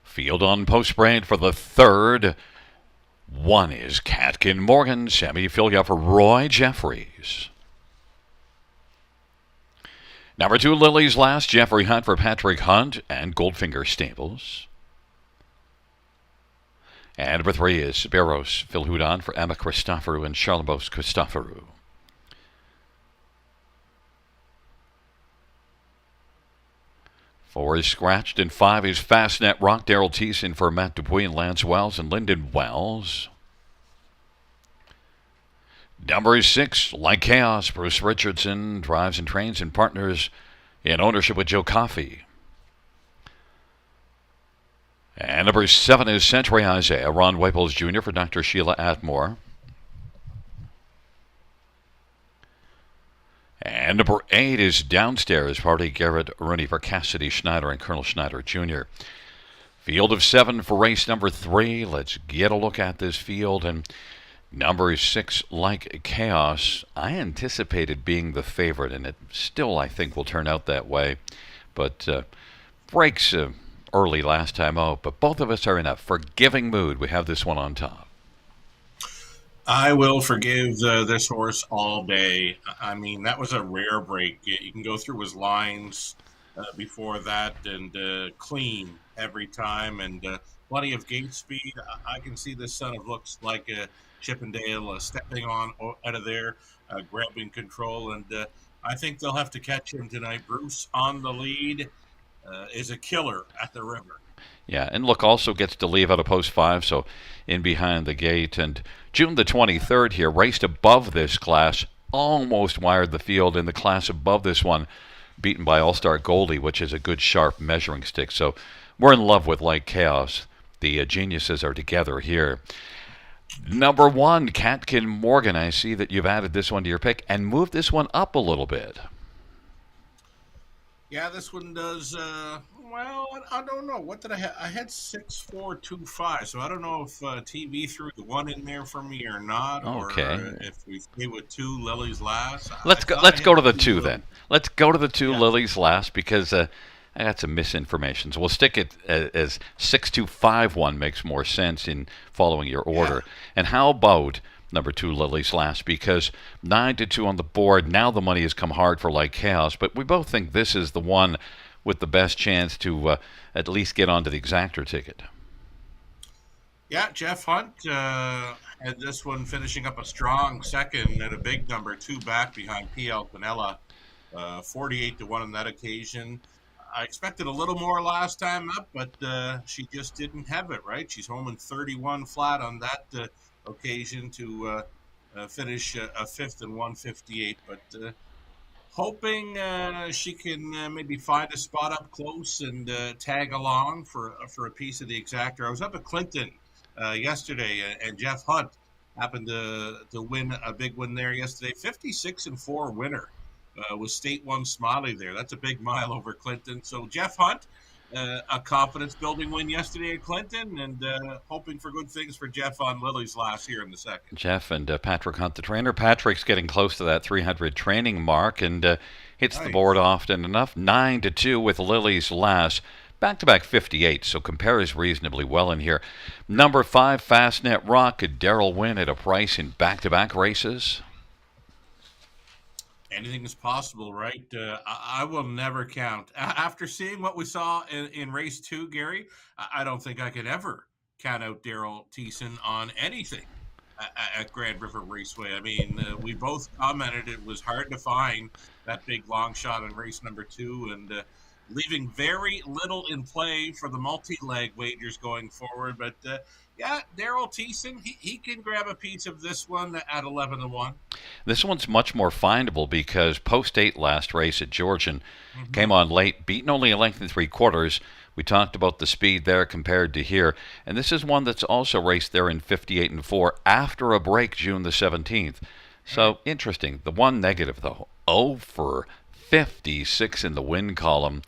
Field on post braid for the third. One is Catkin Morgan, semi-filia for Roy Jeffries. Number 2, Lily's Last, Jeffrey Hunt for Patrick Hunt and Goldfinger Stables. And number 3 is Barros Phil Hudon for Emma Christoforou and Charlebos Christoforou. Four is Scratched, and 5 is Fastnet Rock, Daryl Thiessen for Matt Dupuis and Lance Wells and Lyndon Wells. Number 6, Like Chaos, Bruce Richardson, drives and trains and partners in ownership with Joe Coffey. And number 7 is Century Isaiah, Ron Waples Jr. for Dr. Sheila Atmore. And number 8 is Downstairs, Party Garrett Rooney for Cassidy Schneider and Colonel Schneider Jr. Field of 7 for race number 3. Let's get a look at this field. And number 6, Like Chaos, I anticipated being the favorite, and it still, I think, will turn out that way. But breaks early last time out. But both of us are in a forgiving mood. We have this one on top. I will forgive this horse all day. I mean, that was a rare break. You can go through his lines before that and clean every time, and plenty of gate speed. I can see this son of looks like Chippendale stepping on out of there, grabbing control, and I think they'll have to catch him tonight. Bruce on the lead is a killer at the river. Yeah, and look, also gets to leave out of post 5, so in behind the gate. And June the 23rd here, raced above this class, almost wired the field in the class above this one, beaten by All-Star Goldie, which is a good, sharp measuring stick. So we're in love with Like Chaos. The geniuses are together here. Number 1, Catkin Morgan. I see that you've added this one to your pick and moved this one up a little bit. Yeah, this one does. Well, I don't know. What did I have? I had 6425, so I don't know if TV threw the one in there for me or not, Okay. or if we stay with 2 Lily's Last. Let's go to the 2 then. Let's go to the 2 Yeah. Lily's Last, because I got some misinformation. So we'll stick it as 6251 makes more sense in following your order. Yeah. And how about number 2 Lily's Last? Because 9-2 on the board. Now the money has come hard for Like Chaos, but we both think this is the one with the best chance to at least get onto the exactor ticket. Yeah, Jeff Hunt had this one finishing up a strong second at a big number 2 back behind PL Pinella, 48-1 on that occasion. I expected a little more last time up, but she just didn't have it, right? She's home in 31 flat on that occasion to finish a 5th and 158, but hoping she can maybe find a spot up close and tag along for a piece of the exactor. I was up at Clinton yesterday, and Jeff Hunt happened to win a big win there yesterday. 56-4 winner with State 1 Smiley there. That's a big mile over Clinton. So Jeff Hunt, a confidence-building win yesterday at Clinton, and hoping for good things for Jeff on Lily's Last here in the second. Jeff and Patrick Hunt, the trainer. Patrick's getting close to that 300 training mark and hits the board often enough. 9-2 with Lily's Last. Back-to-back 58, so compares reasonably well in here. Number 5, Fastnet Rock. Could Daryl win at a price in back-to-back races? Anything is possible, right? I will never count. After seeing what we saw in race 2, Gary, I don't think I could ever count out Daryl Thiessen on anything at Grand River Raceway. I mean, we both commented it was hard to find that big long shot in race number 2, and leaving very little in play for the multi-leg wagers going forward. But yeah, Daryl Thiessen, he can grab a piece of this one at 11-1. This one's much more findable because post 8 last race at Georgian Mm-hmm. came on late, beaten only a length and 3/4. We talked about the speed there compared to here. And this is one that's also raced there in 58-4 after a break June the 17th. So interesting. The one negative, though, 0 for 56 in the win column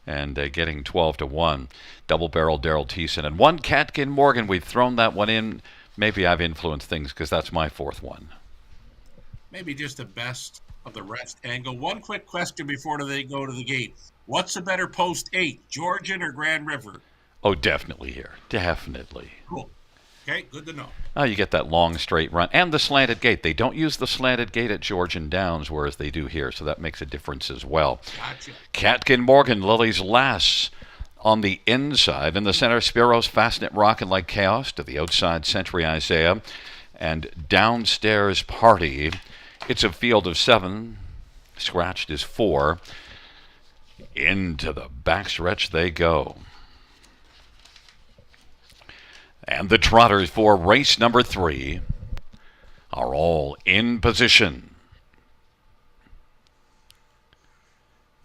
and getting 12-1. Double barrel Daryl Thiessen. And one Catkin Morgan. We've thrown that one in. Maybe I've influenced things because that's my fourth one. Maybe just the best of the rest angle. One quick question before they go to the gate. What's a better post 8, Georgian or Grand River? Oh, definitely here. Definitely. Cool. Okay, good to know. Oh, you get that long straight run and the slanted gate. They don't use the slanted gate at Georgian Downs, whereas they do here, so that makes a difference as well. Gotcha. Catkin Morgan, Lily's Lass on the inside. In the center, Spiros, Fastnet Rockin' Like Chaos. To the outside, Century Isaiah. And downstairs, Party. It's a field of 7. Scratched is 4. Into the backstretch they go. And the trotters for race number 3 are all in position.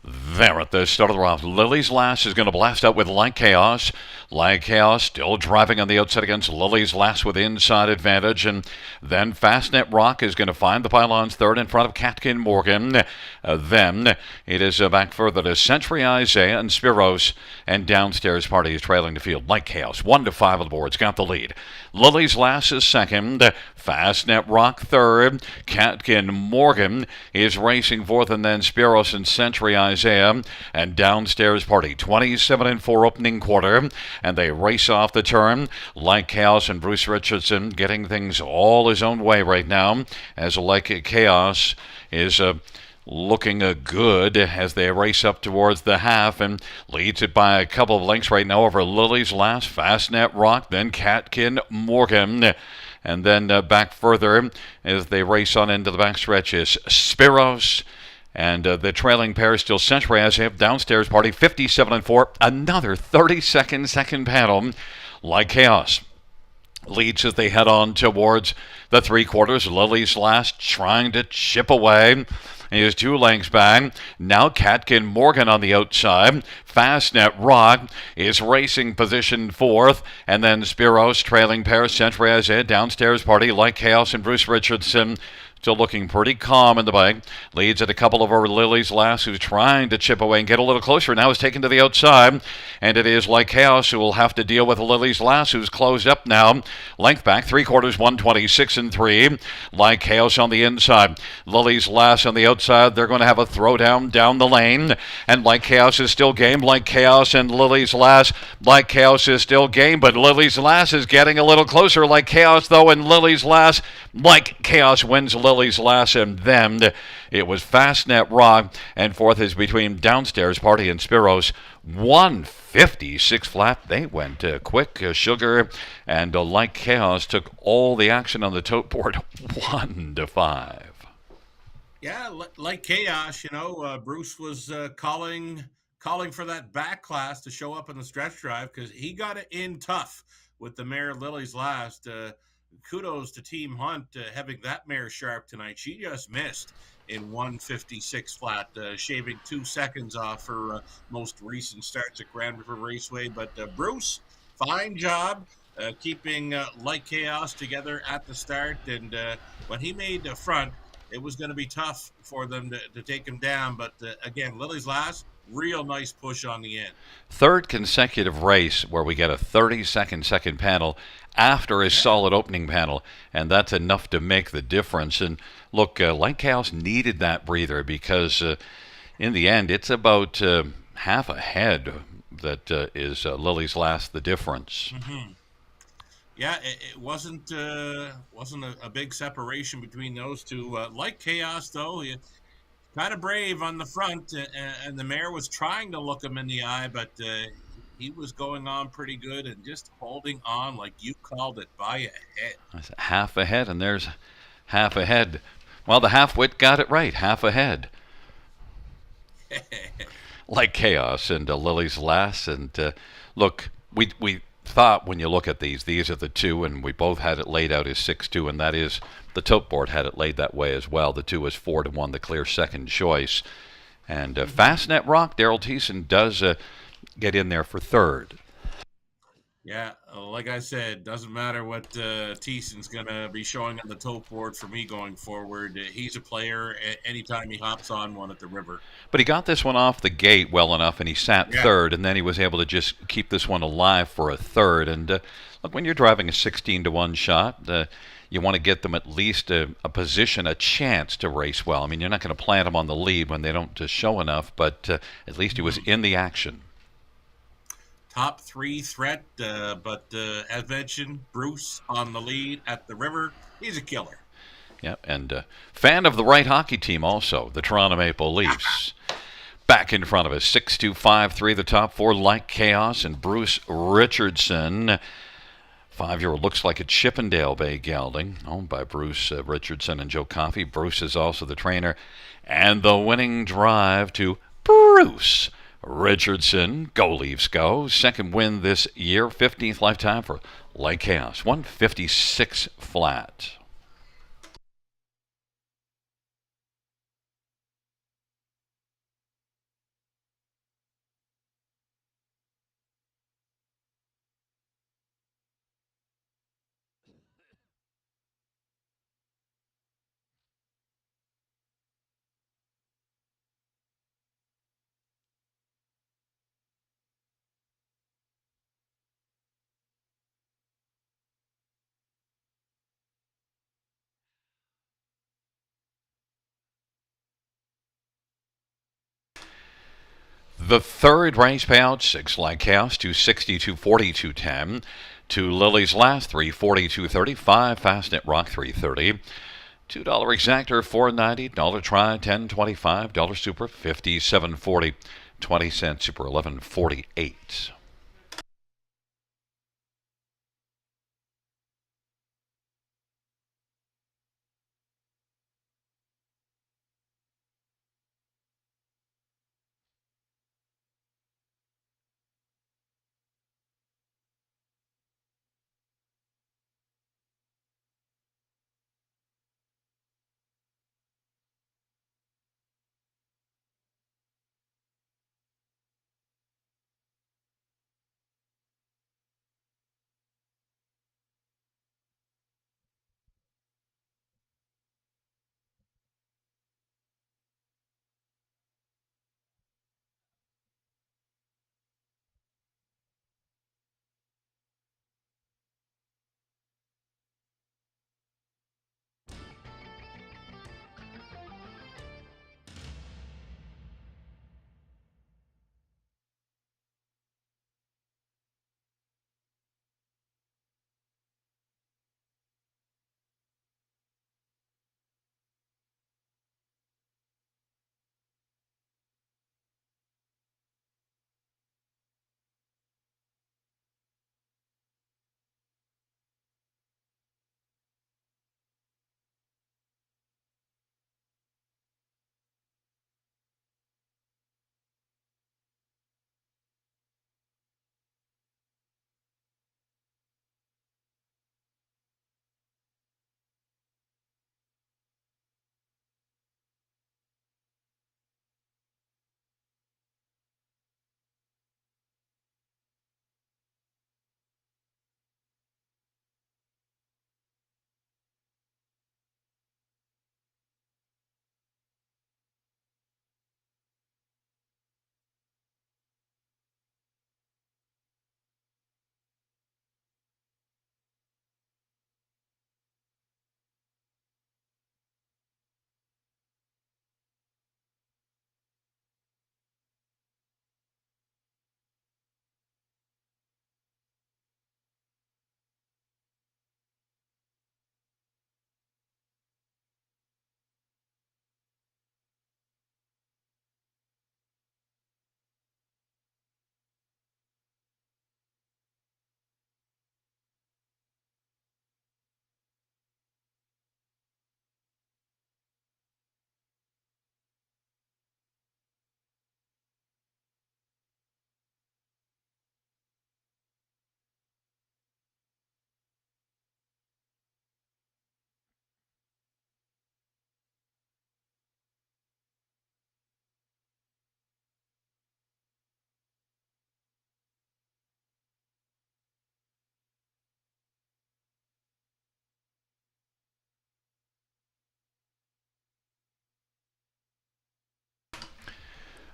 There at the start of the round, Lily's Lass is going to blast out with Like Chaos. Like Chaos still driving on the outside against Lily's Lass with inside advantage. And then Fastnet Rock is going to find the pylons third in front of Catkin Morgan. Then it is back further to Century Isaiah and Spiros. And downstairs Party is trailing the field. Like Chaos, 1-5 on the boards, got the lead. Lily's Lass is second. Fastnet Rock third. Catkin Morgan is racing fourth, and then Spiros and Century Isaiah. And downstairs Party, 27-4 opening quarter. And they race off the turn. Like Chaos and Bruce Richardson getting things all his own way right now, as Like Chaos is looking good as they race up towards the half and leads it by a couple of lengths right now over Lily's Lass, Fastnet Rock, then Catkin Morgan. And then back further as they race on into the backstretch is Spiros. And the trailing pair is still Century Isaiah. Downstairs Party, 57-4. Another 30-second second panel. Like Chaos leads as they head on towards the 3/4. Lily's Lass trying to chip away. He is 2 lengths back. Now Catkin Morgan on the outside. Fastnet Rock is racing position 4th. And then Spiros trailing pair, Century Isaiah. Downstairs Party, Like Chaos and Bruce Richardson. Still looking pretty calm in the bike. Leads at a couple over Lily's Lass, who's trying to chip away and get a little closer. Now is taken to the outside. And it is Like Chaos who will have to deal with Lily's Lass, who's closed up now. Length back, 3/4, 126-3. Like Chaos on the inside. Lily's Lass on the outside. They're going to have a throwdown down the lane. And Like Chaos is still game. Like Chaos and Lily's Lass. Like Chaos is still game, but Lily's Lass is getting a little closer. Like Chaos, though, and Lily's Lass. Like Chaos wins Lily's Lass, and then it was Fastnet Rock, and fourth is between downstairs Party and Spiros. 156 flat. They went quick. Sugar and Like Chaos took all the action on the tote board. 1-5. Yeah, like Chaos, Bruce was calling for that back class to show up in the stretch drive because he got it in tough with the mare Lily's Last. Kudos to Team Hunt having that mare sharp tonight. She just missed in 156 flat, shaving 2 seconds off her most recent starts at Grand River Raceway. But Bruce, fine job keeping Like Chaos together at the start. And when he made the front, it was going to be tough for them to take him down. But again, Lily's Last, real nice push on the end. Third consecutive race where we get a 30-second second panel after a solid opening panel, and that's enough to make the difference. And look, Like Chaos needed that breather because in the end, it's about half ahead that is Lily's Last the difference. Mm-hmm. Yeah, it wasn't a big separation between those two. Like Chaos, though, he kind of brave on the front, and the mare was trying to look him in the eye, but he was going on pretty good and just holding on, like you called it, by a head. That's half ahead, and there's half ahead. Well, the half-wit got it right, half ahead. like chaos and Lily's last. And look, we thought when you look at these are the two, and we both had it laid out as 6-2, and that is the tote board had it laid that way as well. The two is 4-1, the clear second choice. And Fastnet Rock, Daryl Thiessen does get in there for third. Yeah, like I said, doesn't matter what Thiessen's going to be showing on the tote board for me going forward. He's a player anytime he hops on one at the river. But he got this one off the gate well enough, and he sat Yeah. third, and then he was able to just keep this one alive for a third. And look, when you're driving a 16-1 shot, you want to get them at least a position, a chance to race well. I mean, you're not going to plant them on the lead when they don't show enough, but at least he was in the action. Top three threat, but as mentioned, Bruce on the lead at the river. He's a killer. Yeah, and fan of the right hockey team also, the Toronto Maple Leafs. Back in front of us, 6-2, 5-3, the top four like chaos, and Bruce Richardson. 5-year-old looks like a Chippendale Bay gelding, owned by Bruce Richardson and Joe Coffey. Bruce is also the trainer. And the winning drive to Bruce Richardson. Go Leafs, go. Second win this year, 15th lifetime for Lake Chaos. 156 flat. The third race payout, 6 like chaos, 260, 240, 210. To Lily's last, 340, 230. 5 Fastnet Rock, 330. $2 exactor, $4.90. Dollar try, $10.25. Dollar super, $57.40. 20-cent super, $11.48.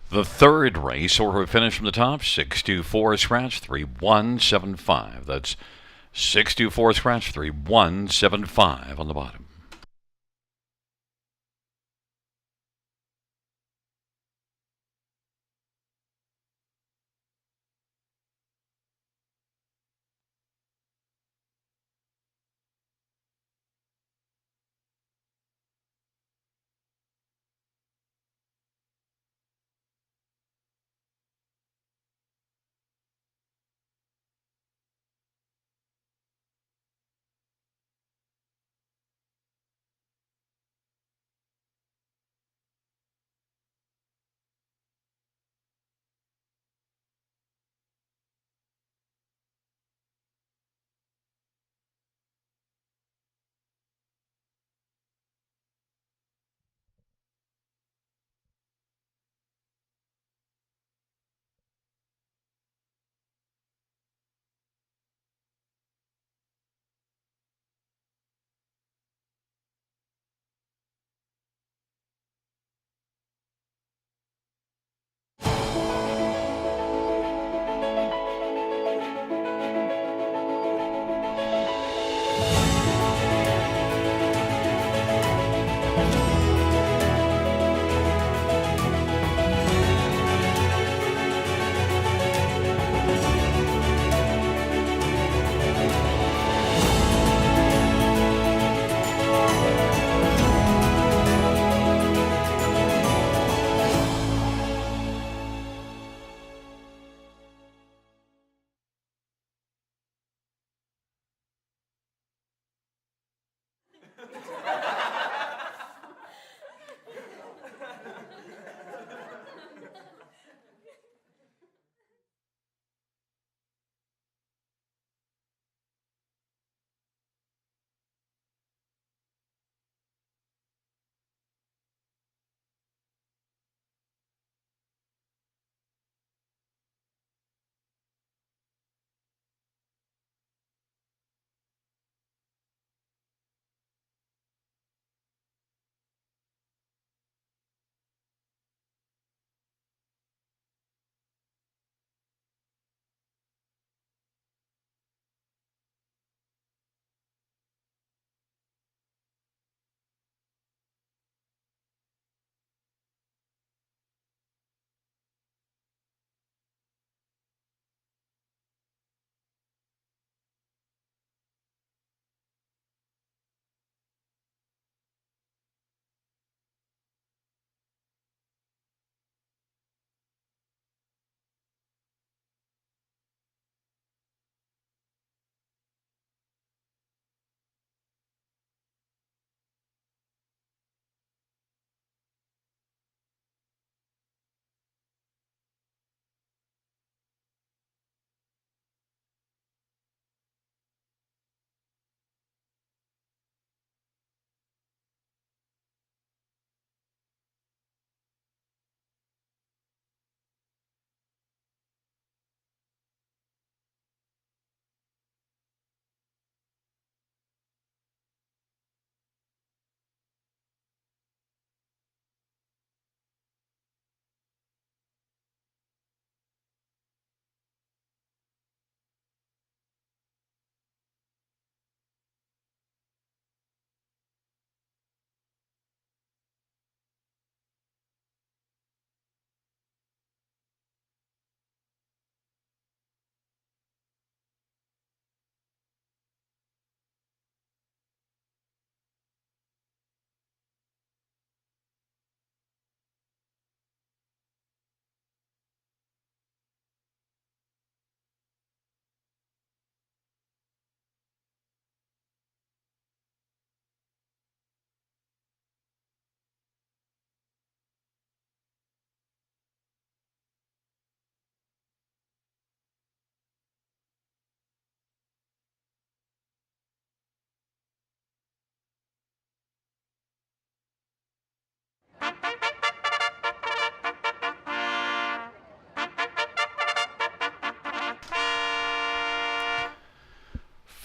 The third race, order of finish from the top, 624 scratch 3175. That's 624 scratch 3175 on the bottom.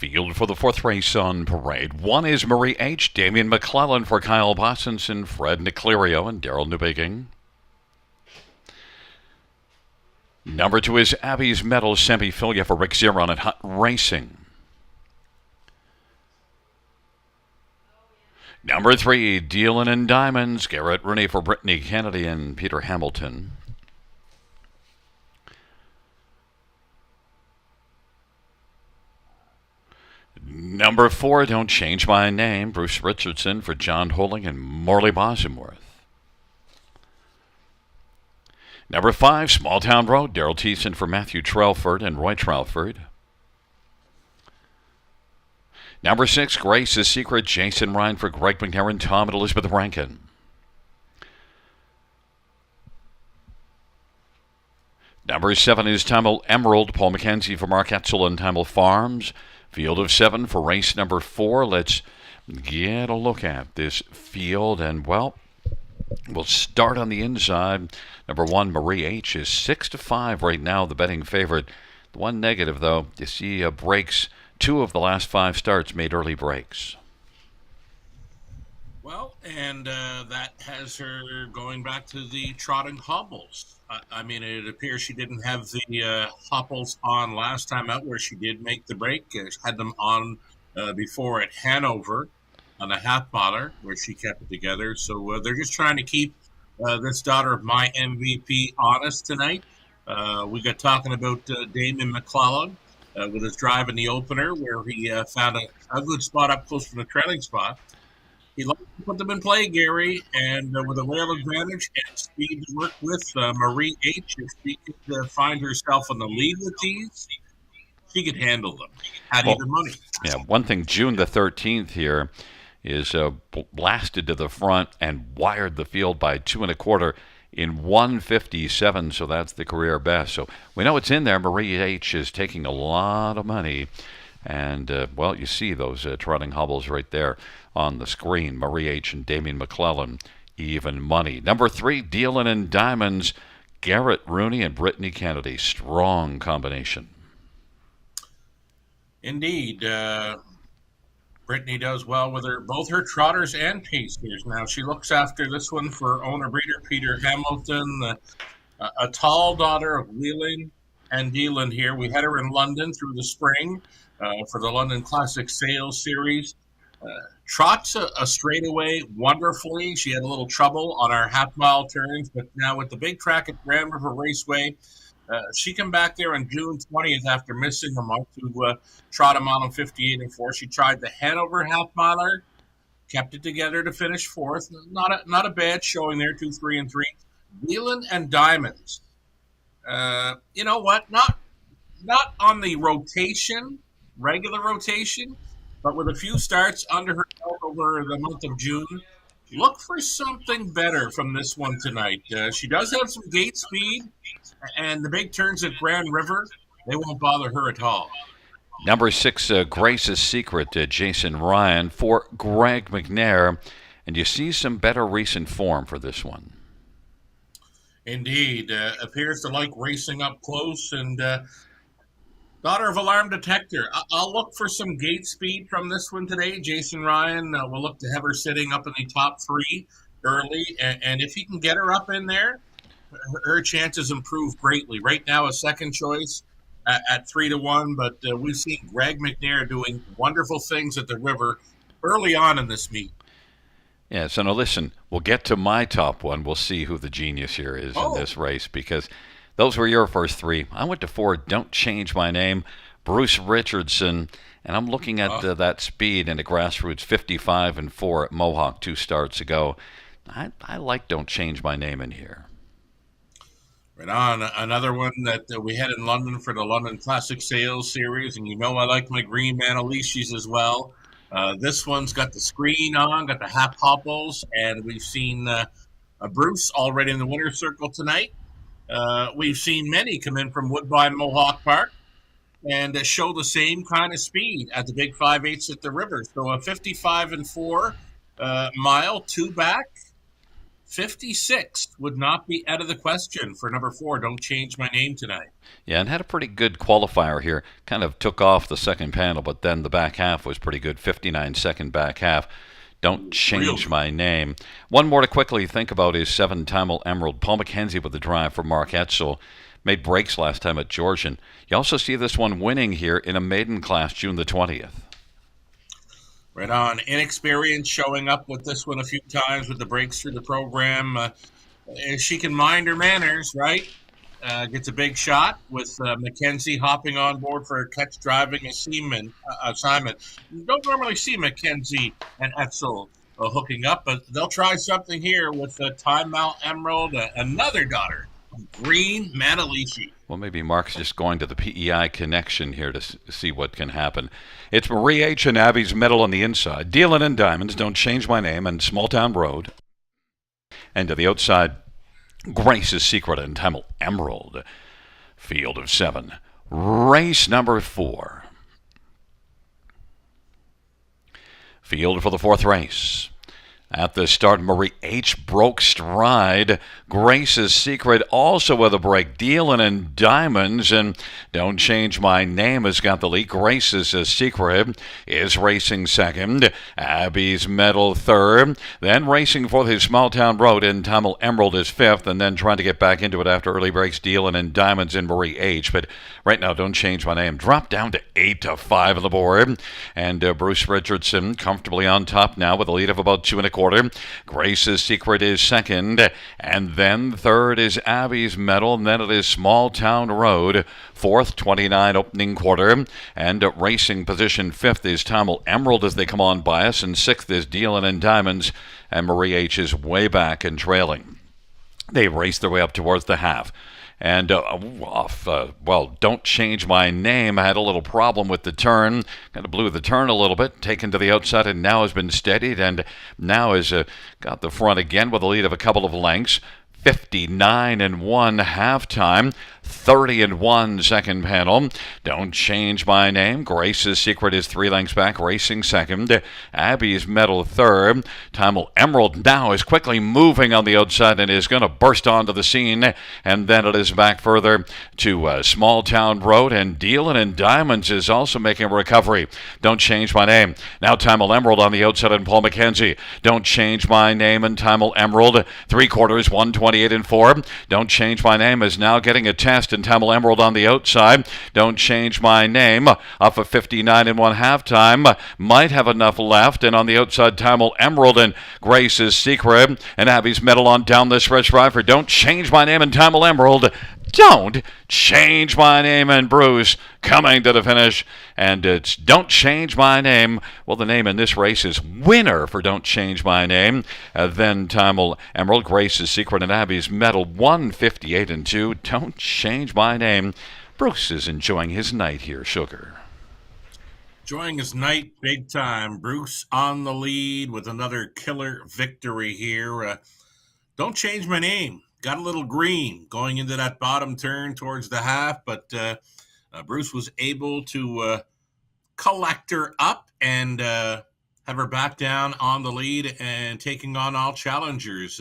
Field for the fourth race on parade. One is Marie H., Damian McClellan for Kyle Bossinson, Fred Niclerio, and Daryl Newbiging. Number 2 is Abby's Medal Semifilia for Rick Zeron at Hunt Racing. Number 3, Dealin' in Diamonds, Garrett Rooney for Brittany Kennedy and Peter Hamilton. Number 4, Don't Change My Name, Bruce Richardson for John Holing and Morley Bosworth. Number 5, Small Town Road, Daryl Thiessen for Matthew Trelford and Roy Trelford. Number 6, Grace's Secret, Jason Ryan for Greg McNair and Tom and Elizabeth Rankin. Number 7 is Tamil Emerald, Paul McKenzie for Mark Etzel and Tamil Farms. Field of 7 for race number 4. Let's get a look at this field, and well, we'll start on the inside. Number 1, Marie H. is 6-5 right now, the betting favorite. The one negative, though, you see breaks. 2 of the last 5 starts made early breaks. Well, and that has her going back to the trotting hobbles. I mean, it appears she didn't have the hobbles on last time out where she did make the break. Had them on before at Hanover on a half miler where she kept it together. So they're just trying to keep this daughter of my MVP honest tonight. We got talking about Damon McClellan with his drive in the opener where he found a good spot up close from the trailing spot. He likes to put them in play, Gary, and with a rail advantage and speed to work with, Marie H., if she could find herself on the lead with these, she could handle them at either money. Yeah, one thing, June the 13th here is blasted to the front and wired the field by 2 1/4 in 1:57, so that's the career best. So we know it's in there. Marie H. is taking a lot of money. And, well, you see those trotting hobbles right there on the screen. Marie H. and Damien McClellan, even money. Number 3, Dealin' in Diamonds, Garrett Rooney and Brittany Kennedy. Strong combination. Indeed. Brittany does well with both her trotters and pacers. Now, she looks after this one for owner-breeder Peter Hamilton, a tall daughter of Wheeling and Dealin' here. We had her in London through the spring. For the London Classic Sales Series. Trots a straightaway wonderfully. She had a little trouble on our half-mile turns, but now with the big track at Grand River Raceway, she came back there on June 20th after missing a month to trot a mile in 58-4. She tried the Hanover half-miler, kept it together to finish 4th. Not a bad showing there, 2, 3, and 3. Wheeling and Diamonds. You know what? Not on the regular rotation, but with a few starts under her belt over the month of June. Look for something better from this one tonight. She does have some gate speed, and the big turns at Grand River, they won't bother her at all. Number 6, Grace's Secret, Jason Ryan for Greg McNair, and you see some better recent form for this one. Indeed. Appears to like racing up close, and daughter of Alarm Detector. I'll look for some gate speed from this one today. Jason Ryan will look to have her sitting up in the top 3 early. And if he can get her up in there, her chances improve greatly. Right now, a second choice at 3-1. But we've seen Greg McNair doing wonderful things at the river early on in this meet. Yeah, so now listen, we'll get to my top one. We'll see who the genius here is in this race, because those were your first 3. I went to 4, Don't Change My Name, Bruce Richardson, and I'm looking at that speed in the grassroots, 55-4 at Mohawk 2 starts ago. I like Don't Change My Name in here. Right on. Another one that we had in London for the London Classic Sales Series, and you know I like my green Manalishis as well. This one's got the screen on, got the half hobbles, and we've seen Bruce already in the winner's circle tonight. We've seen many come in from Woodbine Mohawk Park and show the same kind of speed at the big 5/8 at the river. So a 55-4 mile, 2 back, 56 would not be out of the question for number 4. Don't Change My Name tonight. Yeah, and had a pretty good qualifier here. Kind of took off the second panel, but then the back half was pretty good. 59-second back half. Don't Change Really? My Name. One more to quickly think about is 7 Tamil Emerald. Paul McKenzie with the drive for Mark Etzel. Made breaks last time at Georgian. You also see this one winning here in a maiden class June the 20th. Right on. Inexperience showing up with this one a few times with the breaks through the program. She can mind her manners, right? Gets a big shot with McKenzie hopping on board for a catch driving assignment. You don't normally see McKenzie and Etzel hooking up, but they'll try something here with Time Mount Emerald, another daughter of Green Manalishi. Well, maybe Mark's just going to the PEI connection here to see what can happen. It's Marie H. and Abby's Medal on the inside. Dealin' in Diamonds, Don't Change My Name, and Small Town Road. And to the outside, Grace's Secret and Tamil Emerald. Field of 7. Race number 4. Field for the 4th race. At the start, Marie H. broke stride. Grace's Secret also with a break. Dealin' in Diamonds and Don't Change My Name has got the lead. Grace's Secret is racing second. Abby's Medal third. Then racing for his Small Town Road in Tamil Emerald is fifth. And then trying to get back into it after early breaks. Dealin' in Diamonds in Marie H. But right now, Don't Change My Name dropped down to 8-5 on the board. And Bruce Richardson comfortably on top now with a lead of about 2 1/4. Grace's Secret is second, and then third is Abby's Medal, and then it is Small Town Road, fourth, 29 opening quarter, and racing position fifth is Tamil Emerald as they come on by us, and sixth is Dealin' in Diamonds, and Marie H. is way back and trailing. They race their way up towards the half. And, Don't Change My Name had a little problem with the turn. Kind of blew the turn a little bit, taken to the outside, and now has been steadied, and now has got the front again with a lead of a couple of lengths. 59-1 halftime, 30-1 second panel. Don't Change My Name. Grace's Secret is 3 lengths back, racing second. Abby's Medal third. Tamil Emerald now is quickly moving on the outside and is going to burst onto the scene. And then it is back further to Small Town Road, and Dealin' in Diamonds is also making a recovery. Don't Change My Name. Now Tamil Emerald on the outside and Paul McKenzie. Don't Change My Name and Tamil Emerald. 3/4, 128-4. Don't Change My Name is now getting a test, and Tamil Emerald on the outside. Don't Change My Name off of 59-1 halftime. Might have enough left, and on the outside, Tamil Emerald and Grace's Secret and Abby's Medal on down the stretch drive for Don't Change My Name and Tamil Emerald. Don't Change My Name and Bruce coming to the finish, and it's Don't Change My Name. Well, the name in this race is winner for Don't Change My Name. Then Tamil Emerald, Grace's Secret, and Abby's Medal, 158-2. Don't Change My Name. Bruce is enjoying his night here, Sugar. Enjoying his night big time. Bruce on the lead with another killer victory here. Don't Change My Name. Got a little green going into that bottom turn towards the half, but Bruce was able to collect her up and have her back down on the lead and taking on all challengers.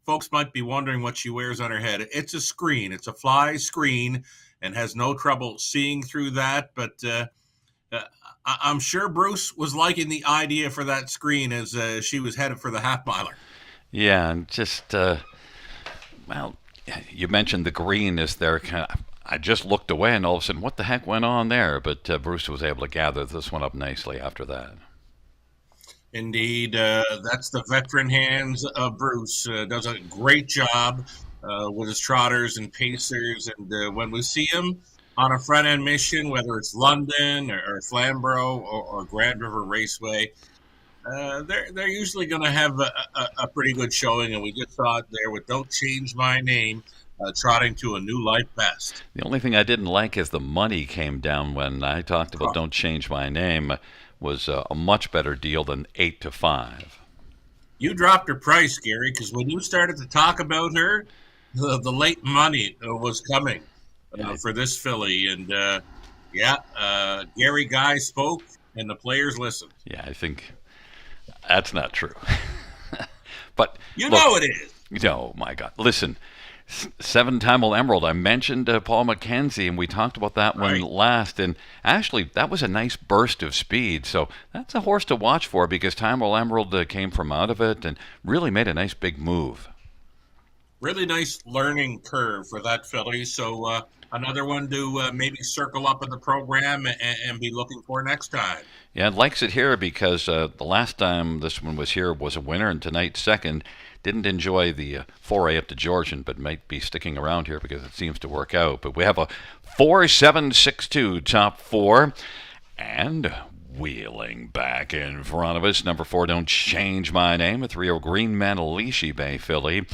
Folks might be wondering what she wears on her head. It's a screen. It's a fly screen and has no trouble seeing through that, but I'm sure Bruce was liking the idea for that screen as she was headed for the half-miler. Yeah, and just... Well, you mentioned the green is there. I just looked away, and all of a sudden, what the heck went on there? But Bruce was able to gather this one up nicely after that. Indeed, that's the veteran hands of Bruce. Does a great job with his trotters and pacers. And when we see him on a front-end mission, whether it's London or Flamborough or Grand River Raceway, they're usually going to have a pretty good showing, and we just saw it there with Don't Change My Name, trotting to a new life best. The only thing I didn't like is the money came down when I talked about Don't Change My Name was a much better deal than 8-5. You dropped her price, Gary, because when you started to talk about her, the late money was coming for this filly, and Gary Guy spoke, and the players listened. Yeah, I think. That's not true. But you know it is. No, my God. Listen, Seven-time Emerald. I mentioned Paul McKenzie, and we talked about that one Right. last. And actually, that was a nice burst of speed. So that's a horse to watch for because Time Emerald came from out of it and really made a nice big move. Really nice learning curve for that filly. So another one to maybe circle up in the program and be looking for next time. Yeah, it likes it here because the last time this one was here was a winner, and tonight second. Didn't enjoy the foray up to Georgian, but might be sticking around here because it seems to work out. But we have a 4-7-6-2 top four, and wheeling back in front of us, number 4, Don't Change My Name, a 3-year Green Manalishi Bay filly,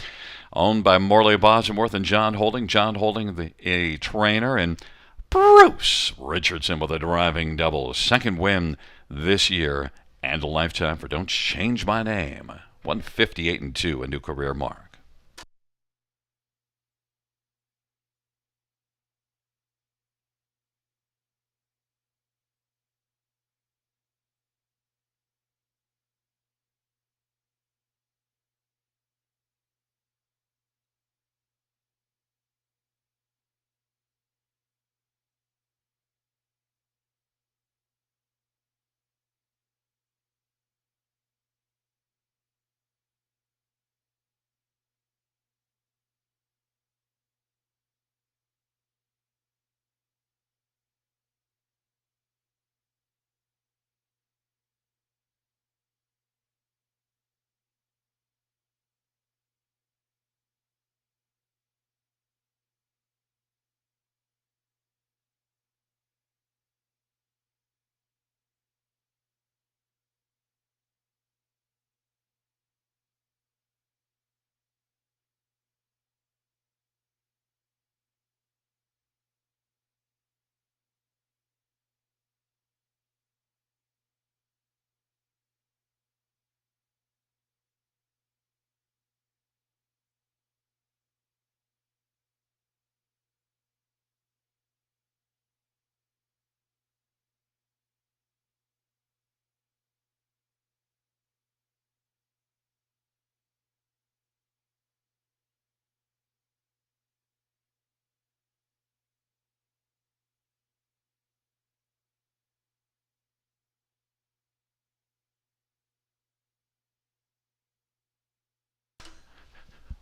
owned by Morley Bosworth and John Holding. John Holding, a trainer, and Bruce Richardson with a driving double. Second win this year and a lifetime for Don't Change My Name. 158-2, a new career mark.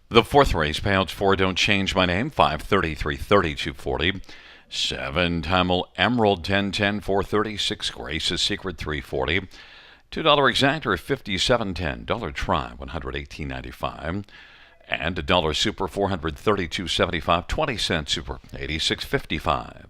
The fourth race, payouts for Don't Change My Name, 533 3240. 7-time Emerald, 1010 430. 6 Grace's Secret, 340. $2 exactor, 57.10. Dollar Try, 118.95. And a dollar Super, 432.75. 20-cent Super, 86.55.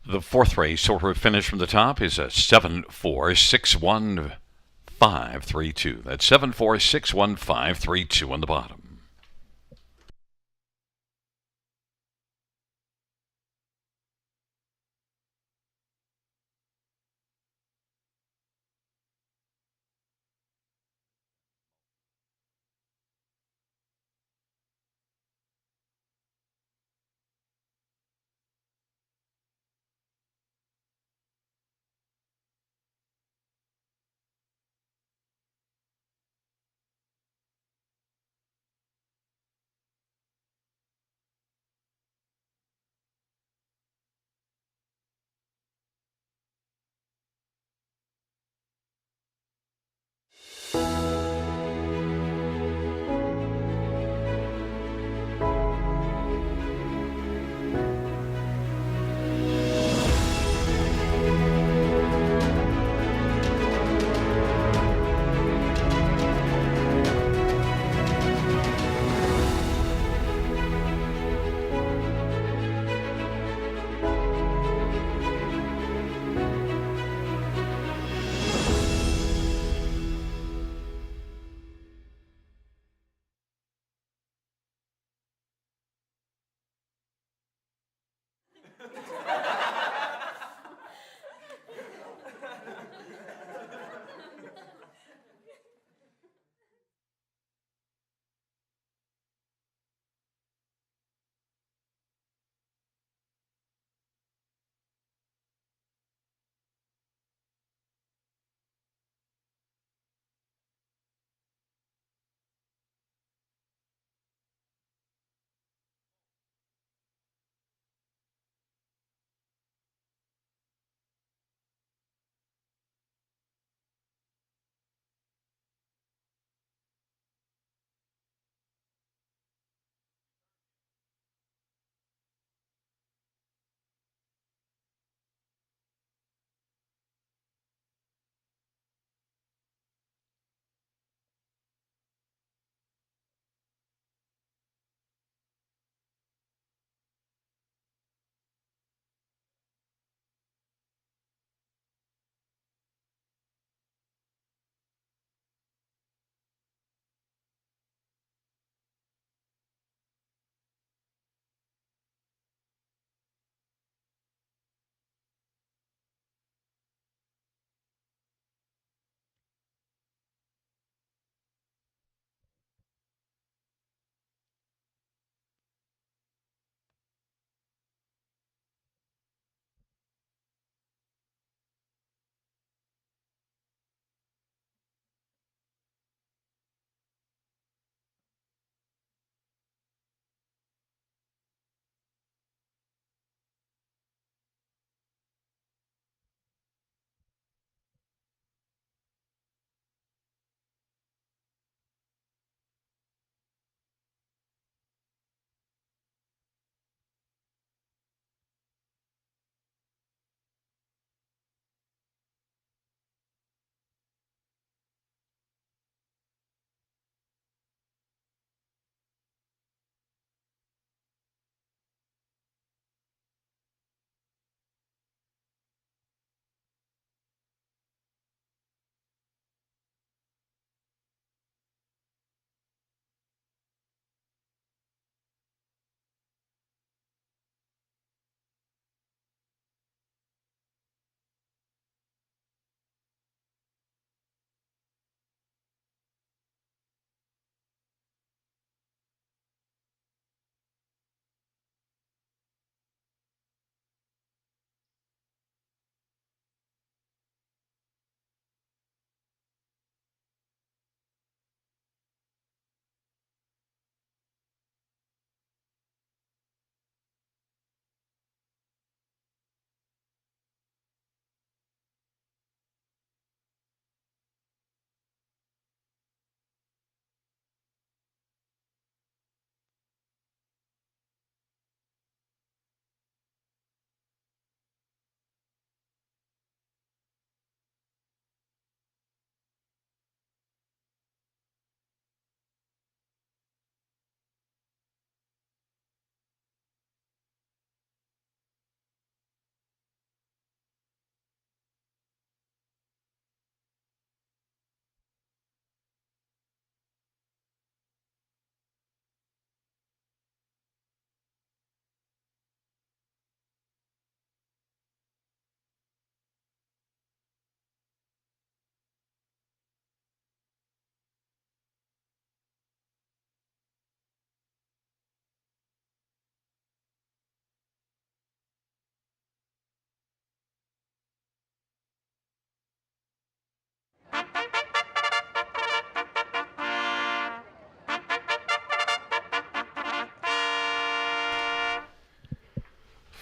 The fourth race order of finish from the top is a 7-4-6-1-5-3-2. That's 7-4-6-1-5-3-2 on the bottom.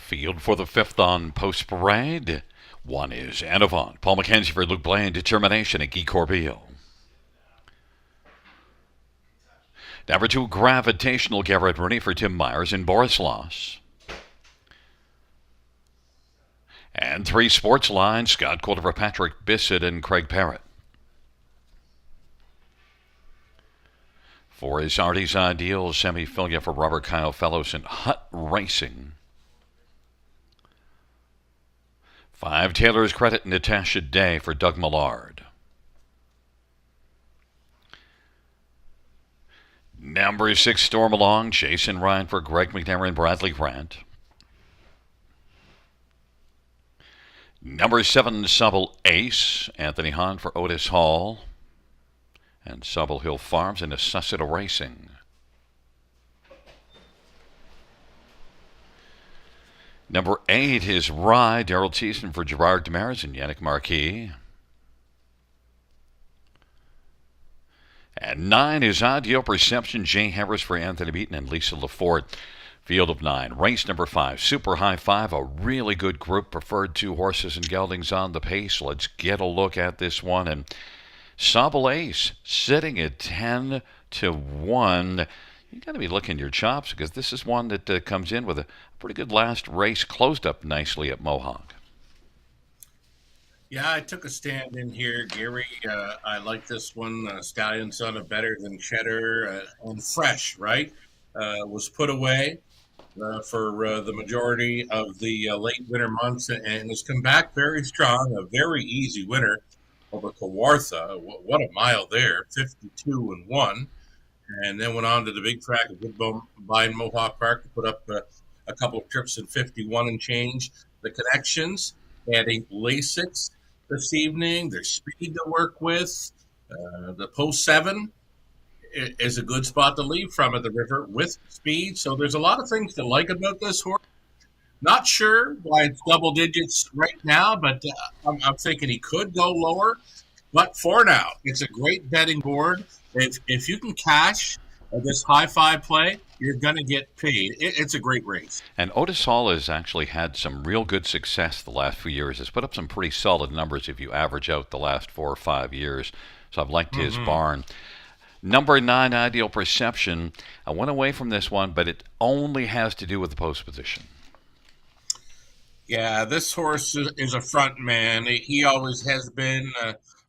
Field for the fifth on Post Parade. 1 is Anavon. Paul McKenzie for Luke Blaine. Determination at Guy Corbeil. Number 2, Gravitational, Garrett Rooney for Tim Myers and Boris Loss. And 3, Sportsline, Scott Calder for Patrick Bissett and Craig Parrott. 4 is Artie's Ideal, Semi-Filia for Robert Kyle Fellows and Hut Racing. 5, Taylor's Credit, Natasha Day for Doug Millard. Number 6, Storm Along, Jason Ryan for Greg McNair and Bradley Grant. Number 7, Subble Ace, Anthony Hahn for Otis Hall. And Subble Hill Farms and Necessita Racing. Number 8 is Rye, Daryl Thiessen for Gerard Demers and Yannick Marquis. And 9 is Ideal Perception, Jay Harris for Anthony Beaton and Lisa LaForte. Field of 9. Race number 5, Super High 5, a really good group. Preferred 2 horses and geldings on the pace. Let's get a look at this one. And Subble Ace sitting at 10 to 1. You got to be licking your chops because this is one that comes in with a pretty good last race. Closed up nicely at Mohawk. Yeah, I took a stand in here, Gary. I like this one. Stallion Son of Better Than Cheddar and Fresh, right? Was put away for the majority of the late winter months and has come back very strong. A very easy winner over Kawartha. What a mile there, 52 and 1. And then went on to the big track at Woodbine Mohawk Park to put up a couple of trips in 51 and change. The connections, adding Lasix this evening. There's speed to work with. The post 7 is a good spot to leave from at the river with speed. So there's a lot of things to like about this horse. Not sure why it's double digits right now, but I'm thinking he could go lower. But for now, it's a great betting board. If you can cash this high 5 play, you're going to get paid. It's a great race. And Otis Hall has actually had some real good success the last few years. Has put up some pretty solid numbers if you average out the last 4 or 5 years. So I've liked his barn. Number 9, Ideal Perception. I went away from this one, but it only has to do with the post position. Yeah, this horse is a front man. He always has been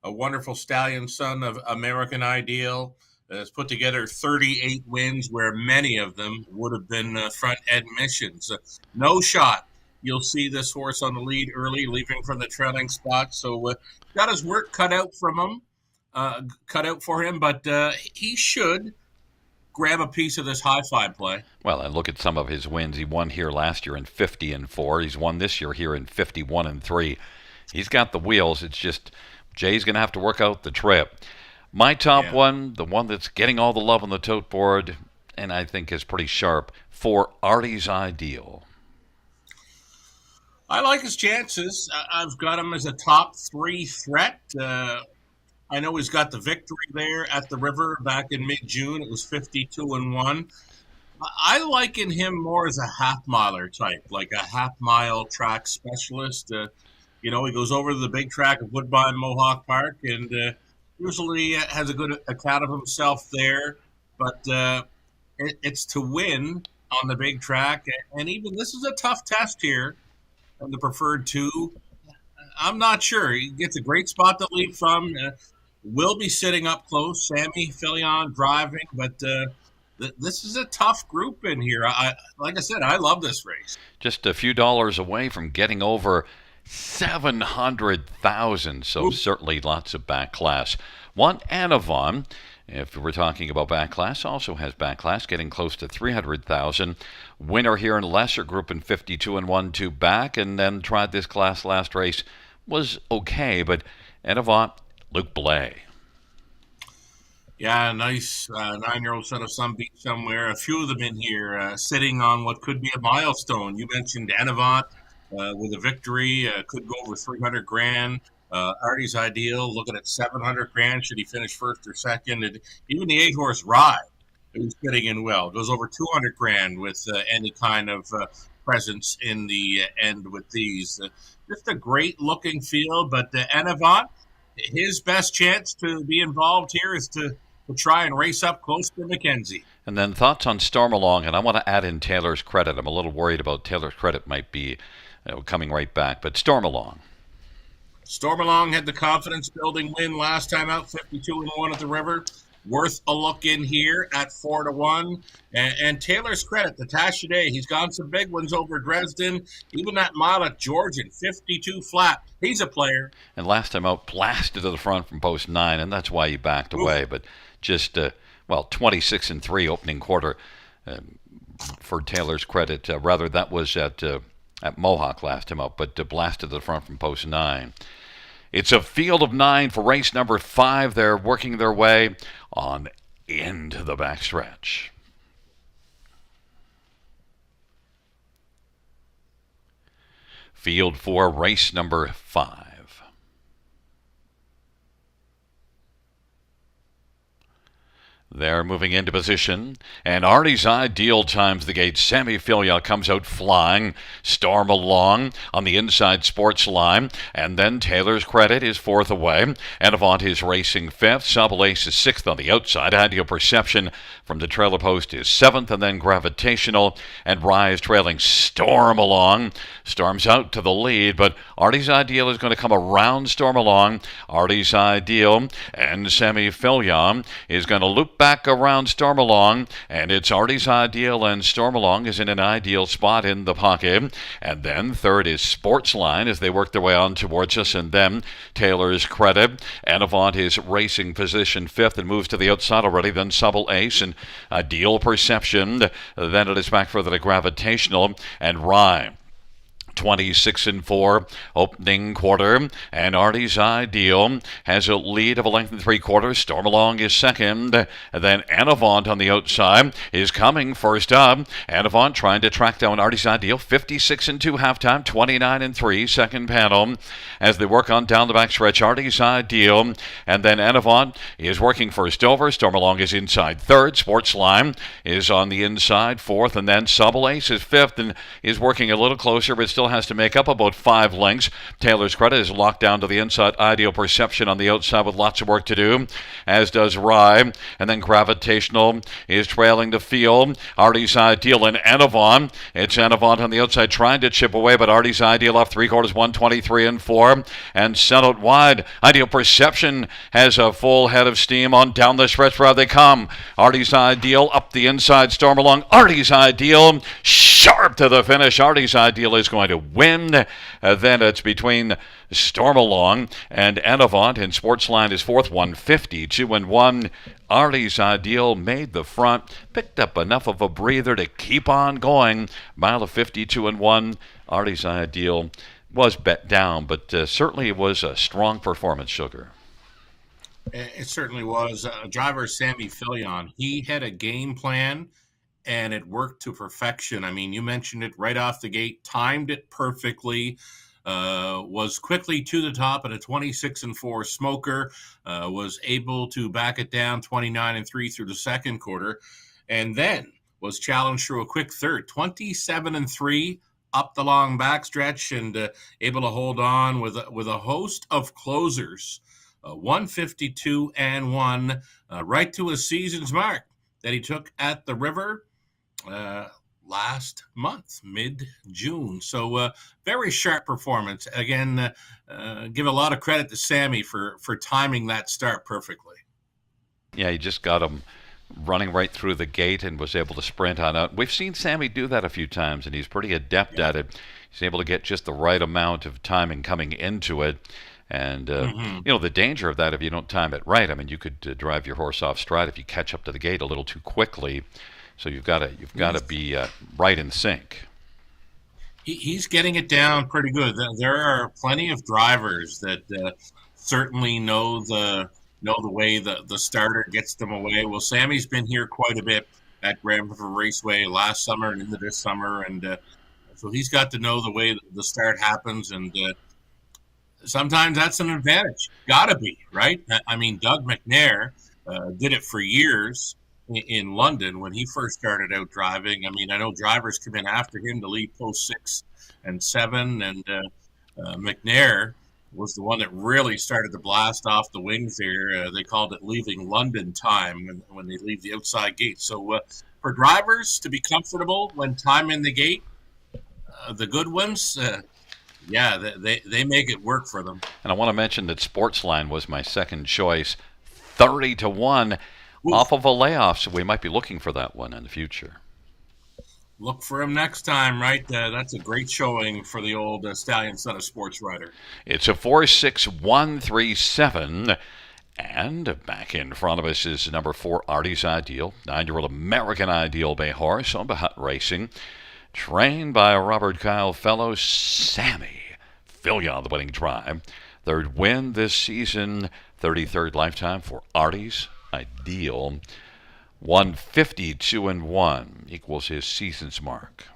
a wonderful stallion son of American Ideal. Has put together 38 wins, where many of them would have been front admissions. No shot. You'll see this horse on the lead early, leaving from the trailing spot. So got his work cut out for him, but he should grab a piece of this high 5 play. Well, and look at some of his wins. He won here last year in 50 and 4. He's won this year here in 51 and 3. He's got the wheels. It's just Jay's going to have to work out the trip. My top one, the one that's getting all the love on the tote board, and I think is pretty sharp, for Artie's Ideal. I like his chances. I've got him as a top 3 threat. I know he's got the victory there at the river back in mid-June. It was 52 and 1. I liken him more as a half-miler type, like a half-mile track specialist. He goes over to the big track of Woodbine Mohawk Park and usually has a good account of himself there. But it's to win on the big track. And even this is a tough test here on the preferred 2. I'm not sure. He gets a great spot to lead from. Will be sitting up close. Sammy Filion driving, but this is a tough group in here. Like I said, I love this race. Just a few dollars away from getting over 700,000, so certainly lots of back class. One Anavon, if we're talking about back class, also has back class, getting close to 300,000. Winner here in lesser group in 52 and 1, 2 back, and then tried this class last race. Was okay, but Anavon, Luke Blay. Yeah, nice 9-year-old son of some beat somewhere. A few of them in here sitting on what could be a milestone. You mentioned Anavon with a victory, could go over 300 grand. Artie's Ideal looking at 700 grand. Should he finish first or second? And even the 8-horse Rye, who's fitting in well, goes over 200 grand with any kind of presence in the end with these. Just a great looking field, but Anavant, his best chance to be involved here is to try and race up close to Mackenzie. And then thoughts on Stormalong, and I want to add in Taylor's Credit. I'm a little worried about Taylor's Credit might be coming right back, but Stormalong. Stormalong had the confidence building win last time out, 52-1 at the River. Worth a look in here at 4-1. And Taylor's Credit, the Tachiday, he's gone some big ones over Dresden. Even that mile at Georgian, 52 flat. He's a player. And last time out, blasted to the front from post 9, and that's why he backed away. But just, 26-3 opening quarter for Taylor's Credit. Rather, that was at Mohawk last time out, but blasted to the front from post 9. It's a field of 9 for race number 5. They're working their way on into the backstretch. Field 4, race number 5. They're moving into position, and Artie's Ideal times the gate. Sammy Filia comes out flying. Storm along on the inside sports line, and then Taylor's Credit is 4th away. Anavant is racing 5th. Subtle Ace is 6th on the outside. Ideal Perception from the trailer post is 7th, and then Gravitational and Rise trailing. Storm along. Storm's out to the lead, but Artie's Ideal is going to come around Storm along. Artie's Ideal and Sammy Filia is going to loop back around Stormalong, and it's Artie's Ideal, and Stormalong is in an ideal spot in the pocket. And then 3rd is Sportsline as they work their way on towards us, and then Taylor's Credit. Anavant is racing position 5th and moves to the outside already. Then Subtle Ace and Ideal Perception. Then it is back further to Gravitational and Rye. 26-4 opening quarter, and Artie's Ideal has a lead of a length and 3/4. Stormalong is 2nd, and then Anavant on the outside is coming first up. Anavant trying to track down Artie's Ideal. 56-2 halftime, 29-3 second panel as they work on down the backstretch. Artie's Ideal, and then Anavant is working first over. Stormalong is inside 3rd. Sportsline is on the inside 4th, and then Subtle Ace is 5th and is working a little closer, but still has to make up about 5 lengths. Taylor's Credit is locked down to the inside. Ideal Perception on the outside with lots of work to do, as does Rye. And then Gravitational is trailing the field. Artie's Ideal and Anavant. It's Anavant on the outside trying to chip away, but Artie's Ideal off 3/4, 123-4, and sent out wide. Ideal Perception has a full head of steam on down the stretch where they come. Artie's Ideal up the inside. Stormalong. Artie's Ideal sharp to the finish. Artie's Ideal is going to win. Then it's between Stormalong and Anavant, and Sportsline is 4th, 152-1. Artie's Ideal made the front, picked up enough of a breather to keep on going. Mile of 52-1. Artie's Ideal was bet down, but certainly it was a strong performance, Sugar. It certainly was. Driver Sammy Filion, he had a game plan, and it worked to perfection. I mean, you mentioned it right off the gate, timed it perfectly, was quickly to the top at a 26-4 smoker, was able to back it down 29-3 through the second quarter, and then was challenged through a quick third, 27-3 up the long backstretch, and able to hold on with a host of closers, 152-1, right to a season's mark that he took at the River last month, mid-June. So very sharp performance. Again, give a lot of credit to Sammy for timing that start perfectly. Yeah, he just got him running right through the gate and was able to sprint on out. We've seen Sammy do that a few times, and he's pretty adept at it. He's able to get just the right amount of timing coming into it. And, the danger of that, if you don't time it right, I mean, you could drive your horse off stride if you catch up to the gate a little too quickly. So you've got to be right in sync. He's getting it down pretty good. There are plenty of drivers that certainly know the way the starter gets them away. Well, Sammy's been here quite a bit at Grand River Raceway last summer and into this summer, and so he's got to know the way the start happens, and sometimes that's an advantage. Got to be, right? I mean, Doug McNair did it for years. in London when he first started out driving. I mean, I know drivers come in after him to lead post 6 and 7, and McNair was the one that really started to blast off the wings there. They called it leaving London time when they leave the outside gate. So for drivers to be comfortable when time in the gate, the good ones, yeah, they make it work for them. And I want to mention that Sportsline was my second choice, 30-1 Oof. off of a layoff, so we might be looking for that one in the future. Look for him next time, right? That's a great showing for the old Stallion Son of Sports Writer. It's a 4-6-1-3-7. And back in front of us is number 4, Artie's Ideal, 9-year-old American Ideal Bay horse on Bahut Racing, trained by Robert Kyle Fellows. Sammy Fillion, the winning drive. Third win this season, 33rd lifetime for Artie's Ideal. 152-1 equals his season's mark.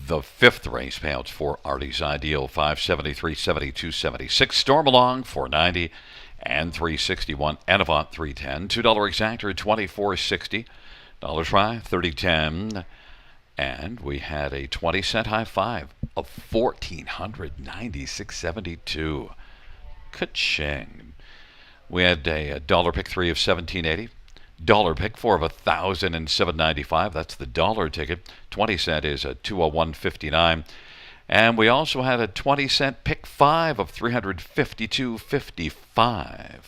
The fifth race payouts for Artie's Ideal, 573, 72, 76. Storm Along, 490 and 361. Anavant, 310. $2 exactor, 24.60. Dollars Fry, 30.10. And we had a 20-cent high five of 1,496.72. Ka-ching. We had a dollar pick 3 of 17.80. Dollar pick 4 of 1,007.95. That's the dollar ticket. 20-cent is a 201.59. And we also had a 20-cent pick 5 of 352.55.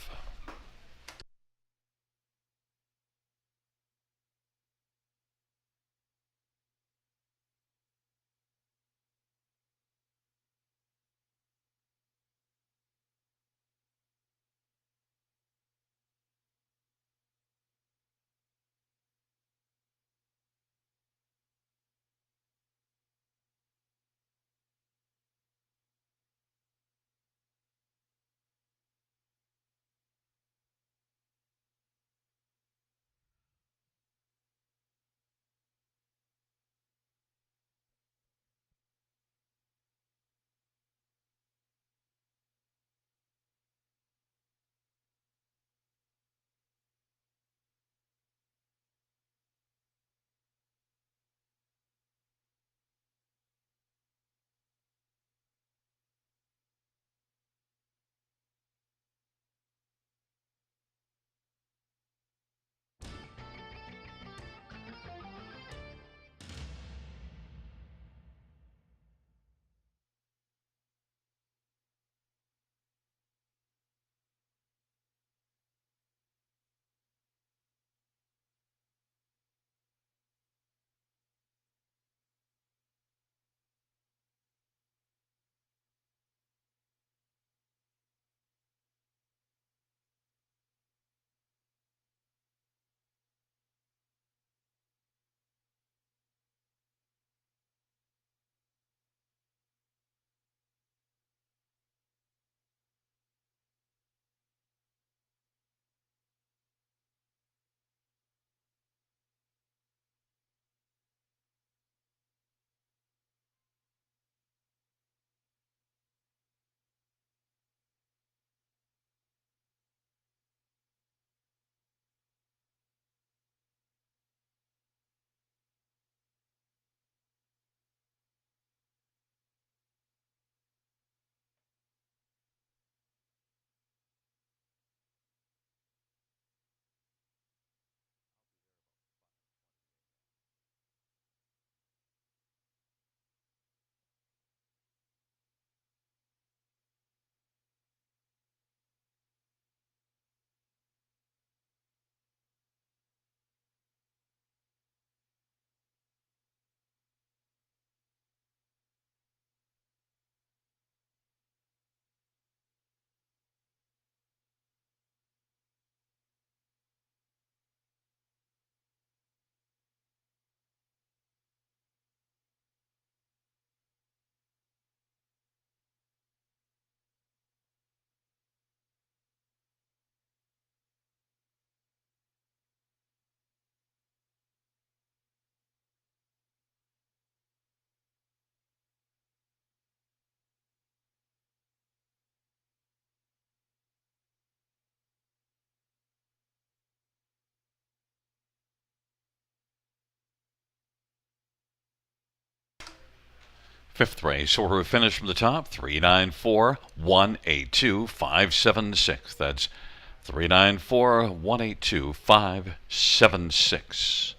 Fifth race, order of finish from the top, 394-182-576. That's 394-182-576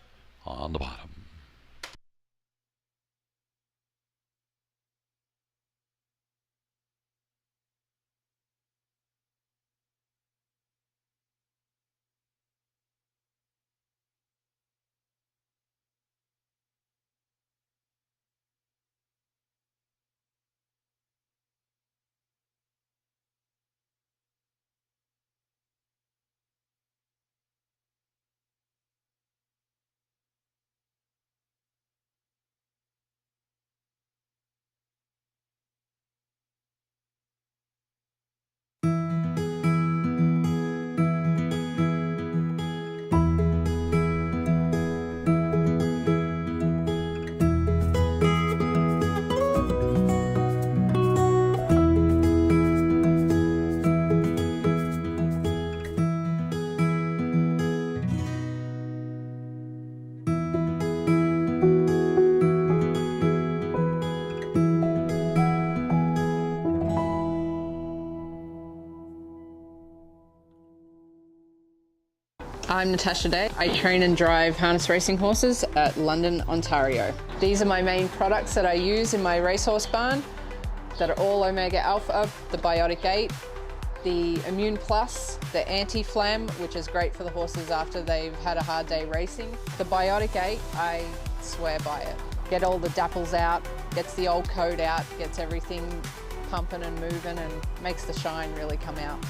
on the bottom. I'm Natasha Day. I train and drive harness racing horses at London, Ontario. These are my main products that I use in my racehorse barn that are all Omega Alpha, the Biotic 8, the Immune Plus, the Anti-Flam, which is great for the horses after they've had a hard day racing. The Biotic 8, I swear by it. Get all the dapples out, gets the old coat out, gets everything pumping and moving and makes the shine really come out.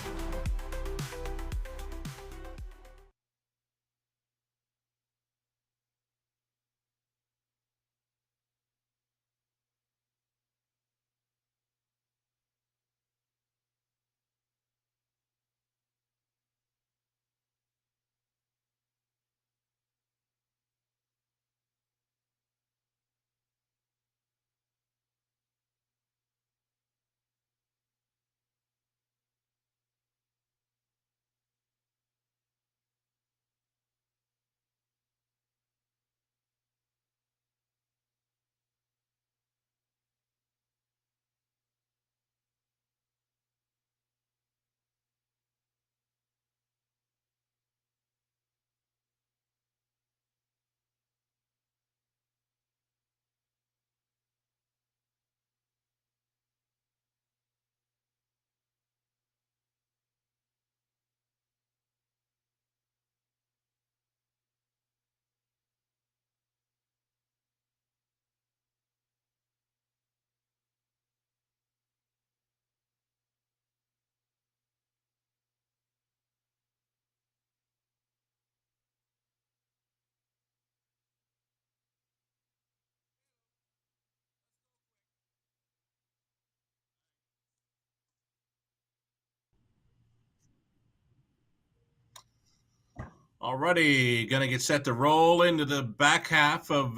Alrighty, gonna get set to roll into the back half of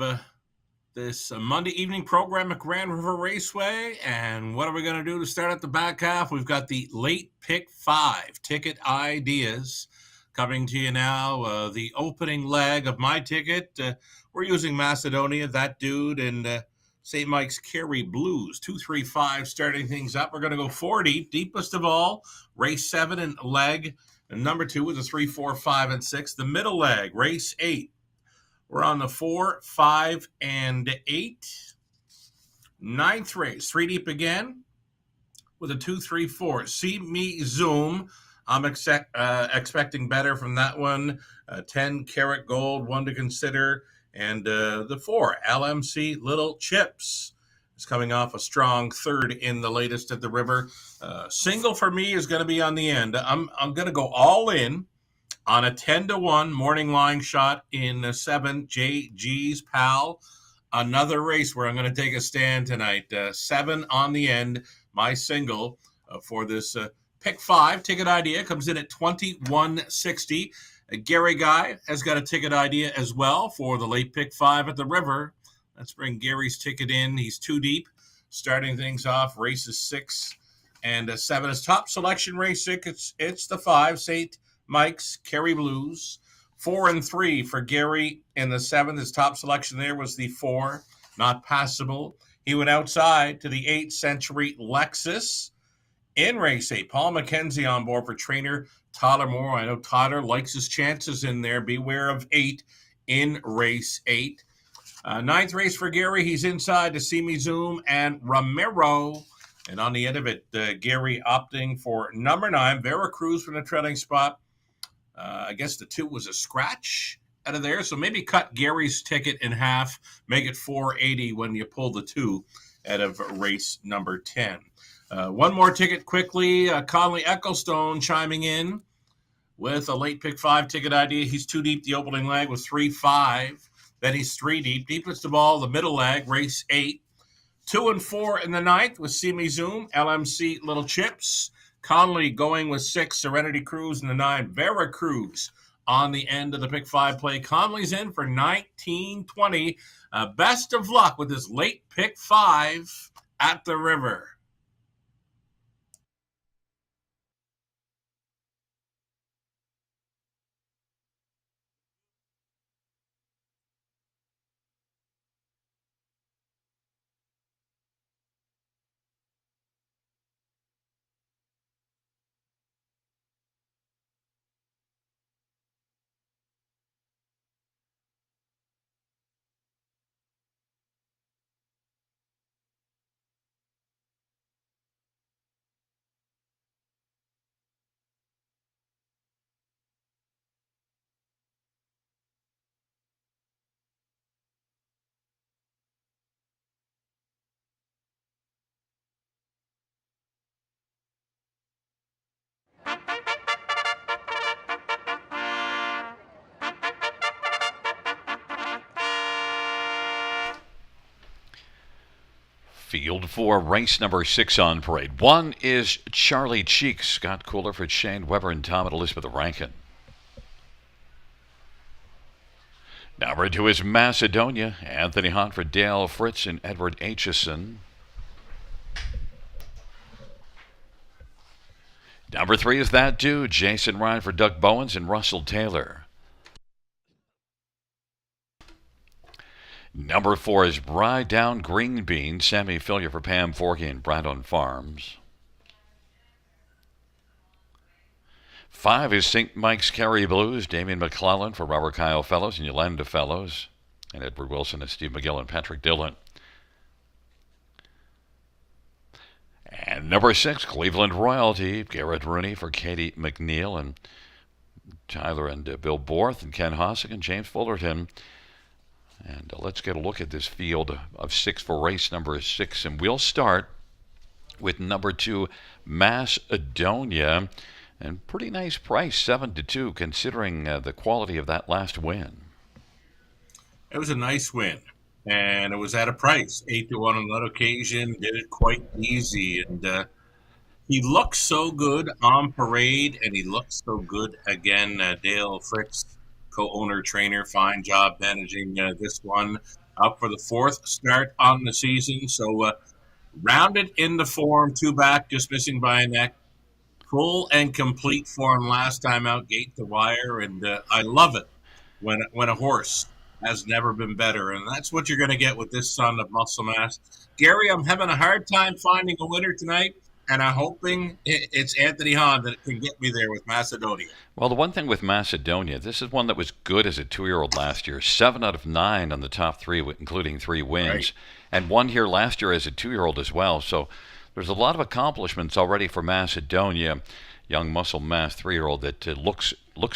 this Monday evening program at Grand River Raceway. And what are we going to do to start at the back half? We've got the late pick 5 ticket ideas coming to you now. The opening leg of my ticket. We're using Macedonia, that dude, and St. Mike's Kerry Blues. 235 starting things up. We're going to go 4 deep, deepest of all. Race 7 and leg. And number 2 with a 3, 4, 5, and 6. The middle leg, race 8. We're on the 4, 5, and 8. Ninth race, 3 deep again with a 2, 3, 4. See me zoom. I'm expecting better from that one. 10 Karat Gold, one to consider. And the 4, LMC Little Chips, is coming off a strong third in the latest at the River. Single for me is going to be on the end. I'm going to go all in on a 10-1 morning line shot in 7, JG's Pal. Another race where I'm going to take a stand tonight. 7 on the end, my single for this pick 5 ticket idea comes in at $21.60. Gary Guy has got a ticket idea as well for the late pick 5 at the River. Let's bring Gary's ticket in. He's 2 deep, starting things off. Races 6 and 7. His top selection race, it's the 5, St. Mike's Kerry Blues. 4 and 3 for Gary in the 7th. His top selection there was the 4, Not Passable. He went outside to the 8th Century Lexus in race 8. Paul McKenzie on board for trainer Tyler Moore. I know Tyler likes his chances in there. Beware of 8 in race 8. Ninth race for Gary. He's inside to See Me Zoom and Ramiro. And on the end of it, Gary opting for number 9, Veracruz from the treading spot. I guess the 2 was a scratch out of there. So maybe cut Gary's ticket in half, make it $4.80 when you pull the 2 out of race number 10. One more ticket quickly. Conley Ecclestone chiming in with a late pick 5 ticket idea. He's 2 deep the opening leg with 3-5. Then he's 3 deep. Deepest of all, the middle leg, race 8. 2 and 4 in the 9th with See Me Zoom, LMC Little Chips. Conley going with 6, Serenity Cruise in the 9, Veracruz on the end of the pick 5 play. Conley's in for 1920. Best of luck with his late pick 5 at the river. Field 4, race number 6 on parade. 1 is Charlie Cheek, Scott Cooler for Shane Weber and Tom and Elizabeth Rankin. Number 2 is Macedonia, Anthony Hahn for Dale Fritz and Edward Aitchison. Number 3 is That Dude, Jason Ryan for Doug Bowens and Russell Taylor. Number 4 is Bride Down Green Bean, Sammy Fillier for Pam Forkey and Brandon Farms. 5 is St. Mike's Kerry Blues, Damian McClellan for Robert Kyle Fellows and Yolanda Fellows, and Edward Wilson and Steve McGill and Patrick Dillon. And number 6, Cleveland Royalty, Garrett Rooney for Katie McNeil and Tyler and Bill Borth and Ken Hossick and James Fullerton. And let's get a look at this field of 6 for race number 6. And we'll start with number 2, Macedonia. And pretty nice price, 7-2, considering the quality of that last win. It was a nice win. And it was at a price, 8-1 on that occasion. Did it quite easy. And he looks so good on parade, and he looks so good again. Dale Fritz, co-owner, trainer, fine job managing this one. Up for the 4th start on the season. So rounded in the form, 2 back, just missing by a neck. Full and complete form last time out, gate to wire. And I love it when a horse has never been better. And that's what you're going to get with this son of Muscle Mass. Gary, I'm having a hard time finding a winner tonight, and I'm hoping it's Anthony Hahn that can get me there with Macedonia. Well, the one thing with Macedonia, this is one that was good as a 2-year-old last year. 7 out of 9 on the top 3, including 3 wins. Right. And 1 here last year as a 2-year-old as well. So there's a lot of accomplishments already for Macedonia. Young muscle mass 3-year-old that looks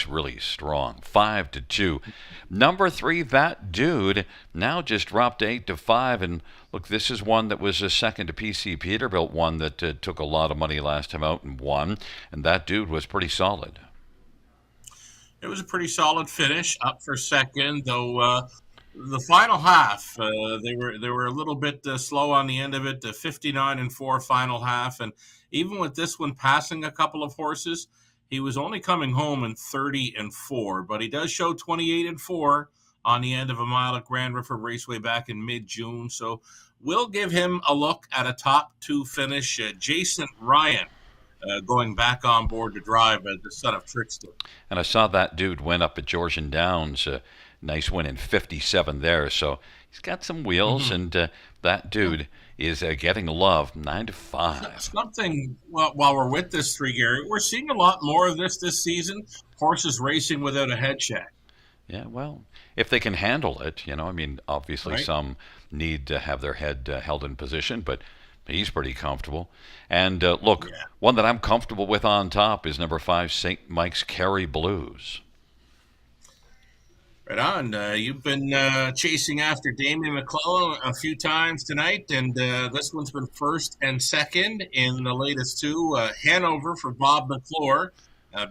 really strong. 5-2. Number 3, That Dude, now just dropped 8-5. And look, this is one that was a second to PC Peterbilt, one that took a lot of money last time out and won. And That Dude was pretty solid. It was a pretty solid finish, up for second, though. The final half, they were a little bit slow on the end of it. 59-4 final half, and even with this one passing a couple of horses, he was only coming home in 30-4. But he does show 28-4 on the end of a mile at Grand River Raceway back in mid-June. So we'll give him a look at a top 2 finish. Jason Ryan going back on board to drive the son of Trixton. And I saw That Dude went up at Georgian Downs Nice win in 57 there. So he's got some wheels, and that dude is getting love 9-5. Something, well, while we're with this three, Gary, we're seeing a lot more of this season. Horses racing without a head check. Yeah, well, if they can handle it, I mean, obviously Right. some need to have their head held in position, but he's pretty comfortable. And look, Yeah. one that I'm comfortable with on top is number 5, St. Mike's Kerry Blues. Right on. You've been chasing after Damien McClellan a few times tonight, and this one's been first and second in the latest two. Hanover for Bob McClure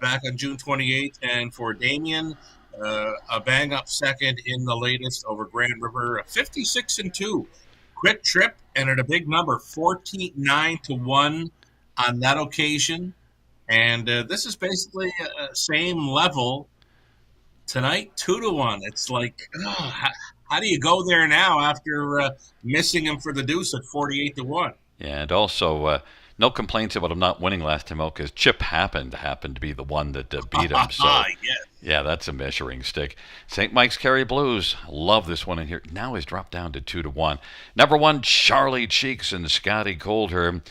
back on June 28th, and for Damien, a bang-up second in the latest over Grand River, 56-2. Quick trip, and at a big number, 49-1 on that occasion. And this is basically same level tonight, 2-1. It's like, how do you go there now after missing him for the deuce at 48-1? Yeah, and also no complaints about him not winning last time out because Chip happened to be the one that beat him. So Yes. yeah, that's a measuring stick. St. Mike's Kerry Blues, love this one in here. Now he's dropped down to 2-1. Number 1, Charlie Cheeks and Scotty Coulter.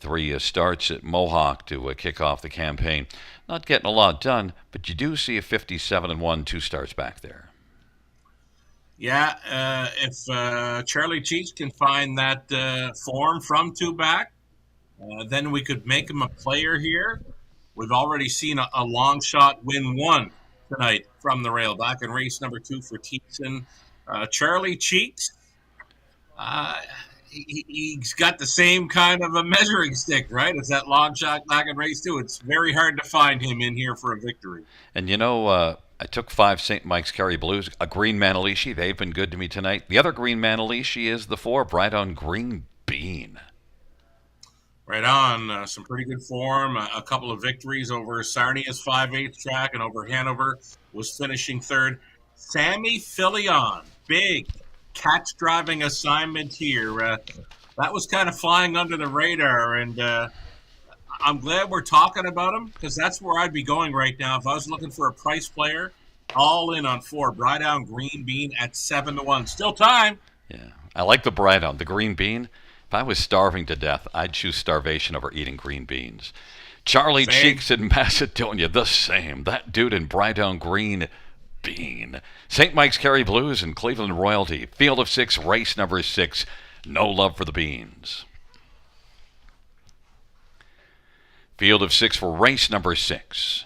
3 starts at Mohawk to kick off the campaign. Not getting a lot done, but you do see a 57-1, 2 starts back there. Yeah, if Charlie Cheeks can find that form from 2 back, then we could make him a player here. We've already seen a long shot win 1 tonight from the rail. Back in race number 2 for Teeson. Charlie Cheeks, he's got the same kind of a measuring stick, right? As that long shot back in race 2. It's very hard to find him in here for a victory. And I took 5 St. Mike's Kerry Blues, a green Manalishi. They've been good to me tonight. The other green Manalishi is the 4, Bright on Green Bean. Right on. Some pretty good form. A couple of victories over Sarnia's 5/8 track and over Hanover was finishing third. Sammy Filion, big catch driving assignment here. That was kind of flying under the radar, and I'm glad we're talking about him because that's where I'd be going right now. If I was looking for a price player, all in on 4, Bright on Green Bean at 7-1. Still time. Yeah, I like the Bright on. The green bean, if I was starving to death, I'd choose starvation over eating green beans. Charlie Same. Cheeks in Macedonia, the same. That dude in Bright on Green Bean. St. Mike's Kerry Blues and Cleveland Royalty. Field of 6, race number 6. No love for the beans. Field of 6 for race number 6.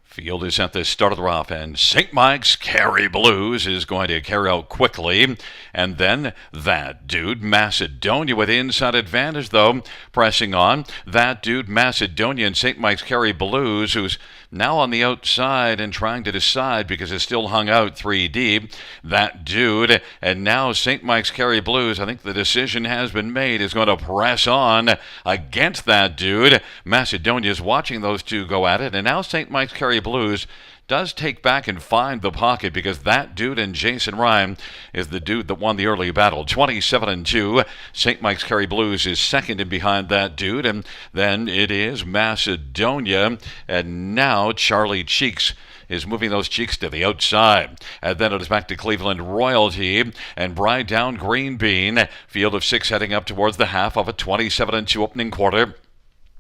Field is at the start of the rough, and St. Mike's Kerry Blues is going to carry out quickly. And then that dude, Macedonia, with inside advantage, though, pressing on. That dude, Macedonia, and St. Mike's Kerry Blues, who's now on the outside and trying to decide because it's still hung out 3 deep. That dude, and now St. Mike's Kerry Blues, I think the decision has been made, is going to press on against that dude. Macedonia's watching those two go at it, and now St. Mike's Kerry Blues does take back and find the pocket because that dude and Jason Ryan is the dude that won the early battle. 27-2. St. Mike's Kerry Blues is second in behind that dude, and then it is Macedonia, and now Charlie Cheeks is moving those cheeks to the outside. And then it is back to Cleveland Royalty and Bright Down Green Bean. Field of 6 heading up towards the half of a 27-2 opening quarter.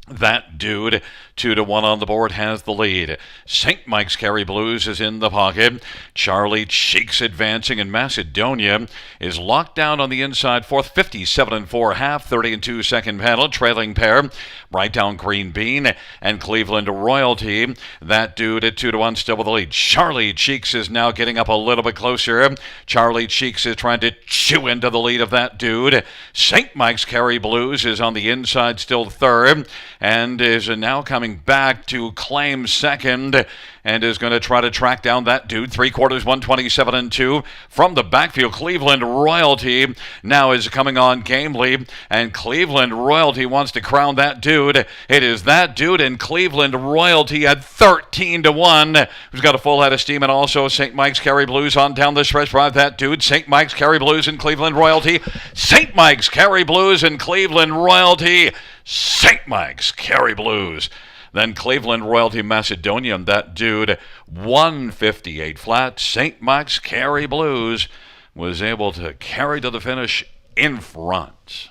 That dude, 2-1 on the board, has the lead. St. Mike's Kerry Blues is in the pocket. Charlie Cheeks advancing, and Macedonia is locked down on the inside fourth. 57-4 half, 30-2 second panel. Trailing pair, Bright Down Green Bean and Cleveland Royalty. That dude at 2-1 still with the lead. Charlie Cheeks is now getting up a little bit closer. Charlie Cheeks is trying to chew into the lead of that dude. St. Mike's Kerry Blues is on the inside still third, and is now coming back to claim second, and is going to try to track down that dude. 3/4, 127-2 from the backfield. Cleveland Royalty now is coming on gamely, and Cleveland Royalty wants to crown that dude. It is that dude in Cleveland Royalty at 13-1 who's got a full head of steam, and also St. Mike's Kerry Blues on down the stretch by that dude. St. Mike's Kerry Blues and Cleveland Royalty. St. Mike's Kerry Blues and Cleveland Royalty. St. Mike's Kerry Blues. Then Cleveland Royalty Macedonian, that dude, 158 flat. St. Mike's Carey Blues was able to carry to the finish in front.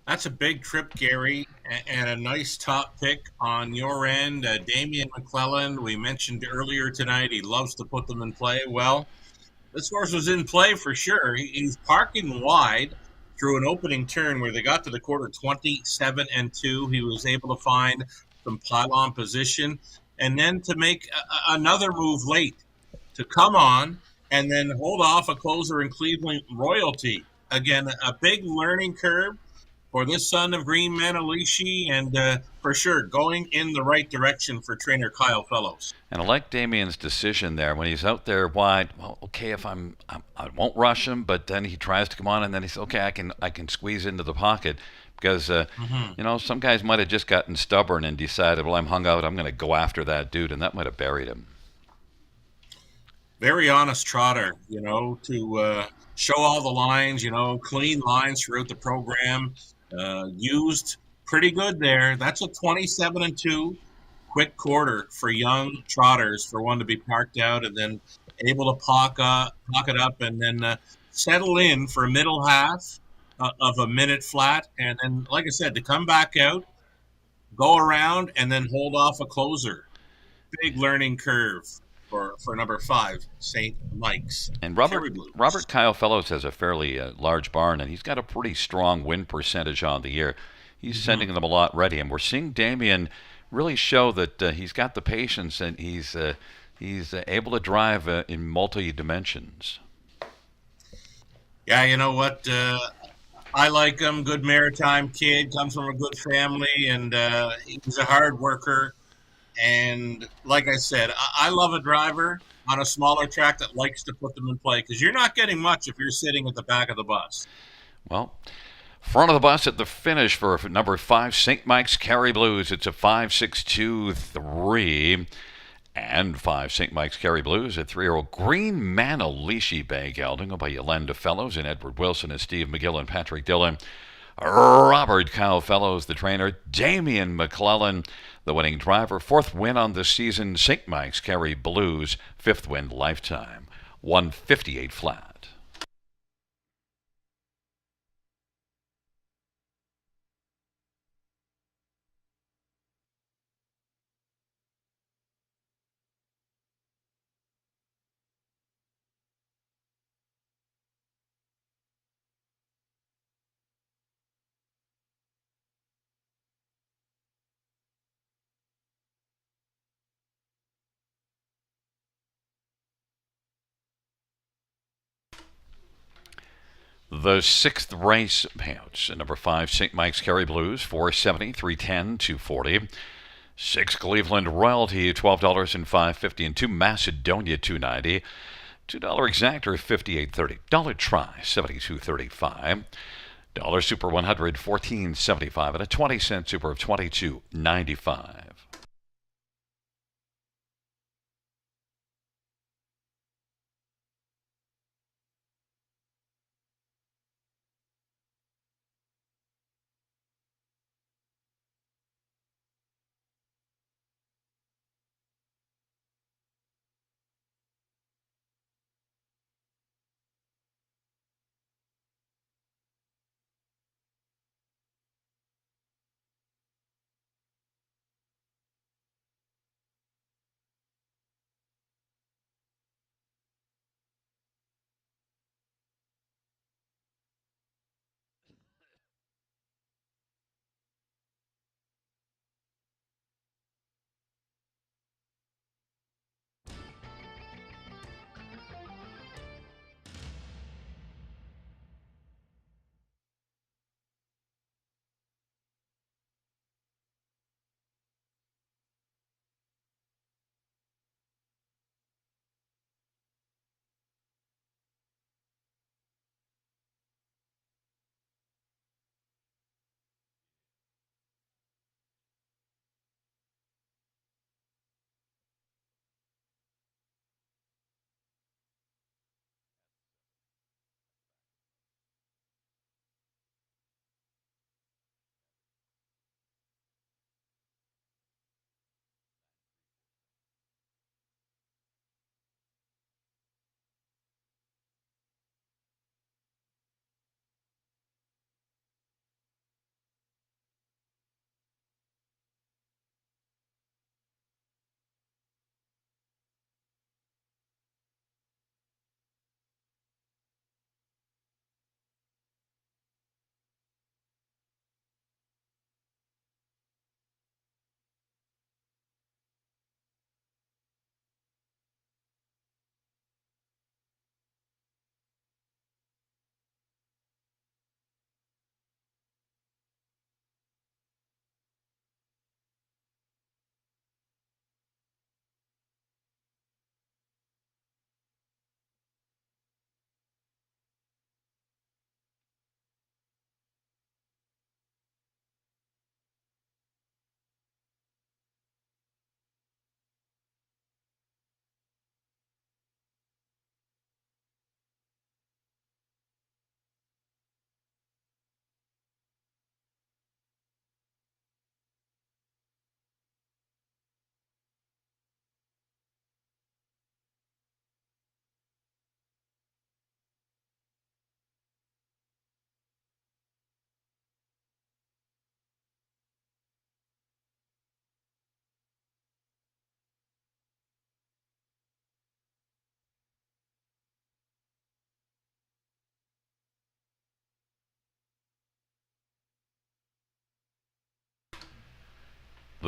That's a big trip, Gary, and a nice top pick on your end. Damian McClellan, we mentioned earlier tonight, he loves to put them in play. Well, this horse was in play for sure. He's parking wide through an opening turn where they got to the quarter 27-2. He was able to find some pylon position and then to make another move late to come on and then hold off a closer in Cleveland Royalty. Again, a big learning curve for this son of Green Manalishi, and for sure going in the right direction for trainer Kyle Fellows. And I like Damien's decision there when he's out there wide. Well, okay, if I won't rush him, but then he tries to come on, and then he says, okay, I can squeeze into the pocket because some guys might have just gotten stubborn and decided, well, I'm hung out, I'm going to go after that dude, and that might have buried him. Very honest trotter, to show all the lines, clean lines throughout the program. Used pretty good there. That's a 27-2 quick quarter for young trotters for one to be parked out and then able to pocket up and then settle in for a middle half of a minute flat. And then, like I said, to come back out, go around, and then hold off a closer. Big learning curve for number 5, St. Mike's. And Robert Kyle Fellows has a fairly large barn, and he's got a pretty strong win percentage on the year. He's sending them a lot ready, and we're seeing Damien really show that he's got the patience and he's able to drive in multi-dimensions. Yeah, you know what? I like him. Good maritime kid, comes from a good family, and he's a hard worker. And like I said, I love a driver on a smaller track that likes to put them in play because you're not getting much if you're sitting at the back of the bus. Well, front of the bus at the finish for number 5, St. Mike's Carey Blues. It's a 5-6-2-3. And 5, St. Mike's Carey Blues at 3-year-old Green Manalishi Bay gelding by Yolanda Fellows and Edward Wilson and Steve McGill and Patrick Dillon. Robert Kyle Fellows, the trainer. Damian McClellan, the winning driver. 4th win on the season. St. Mike's Carey Blues, 5th win lifetime. 158 flat. The 6th race payouts. Number 5, St. Mike's Carey Blues, $470, $310, $240. 6 Cleveland Royalty, $12 and $5.50, and 2 Macedonia, $2.90. $2 exactor, $58.30. Dollar try, $72.35. Dollar Super 100, $14.75, and a 20-cent Super of $22.95.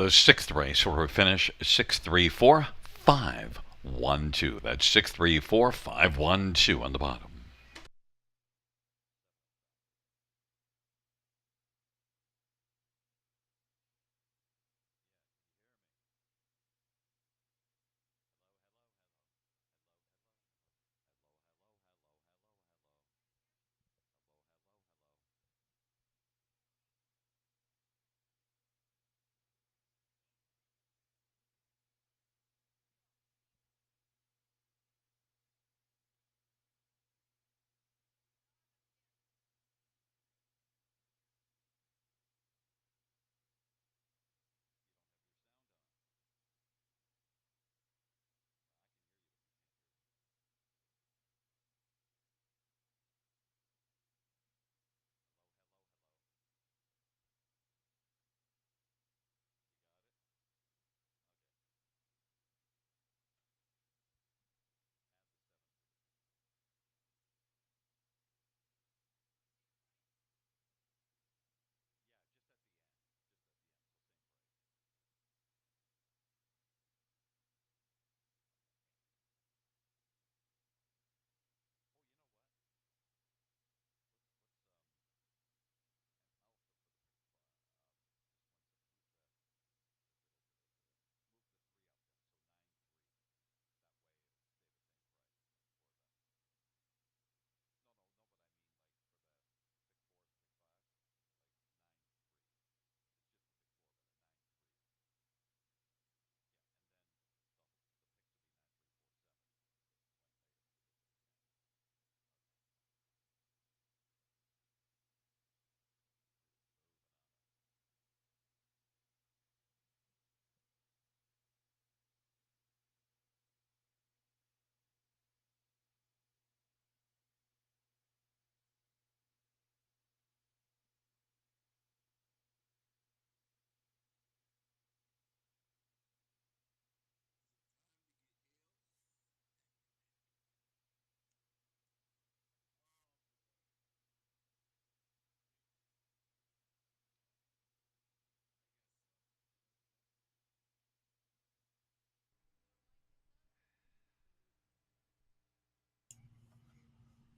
The sixth race where we finish 6-3-4-5-1-2. That's 6-3-4-5-1-2 on the bottom.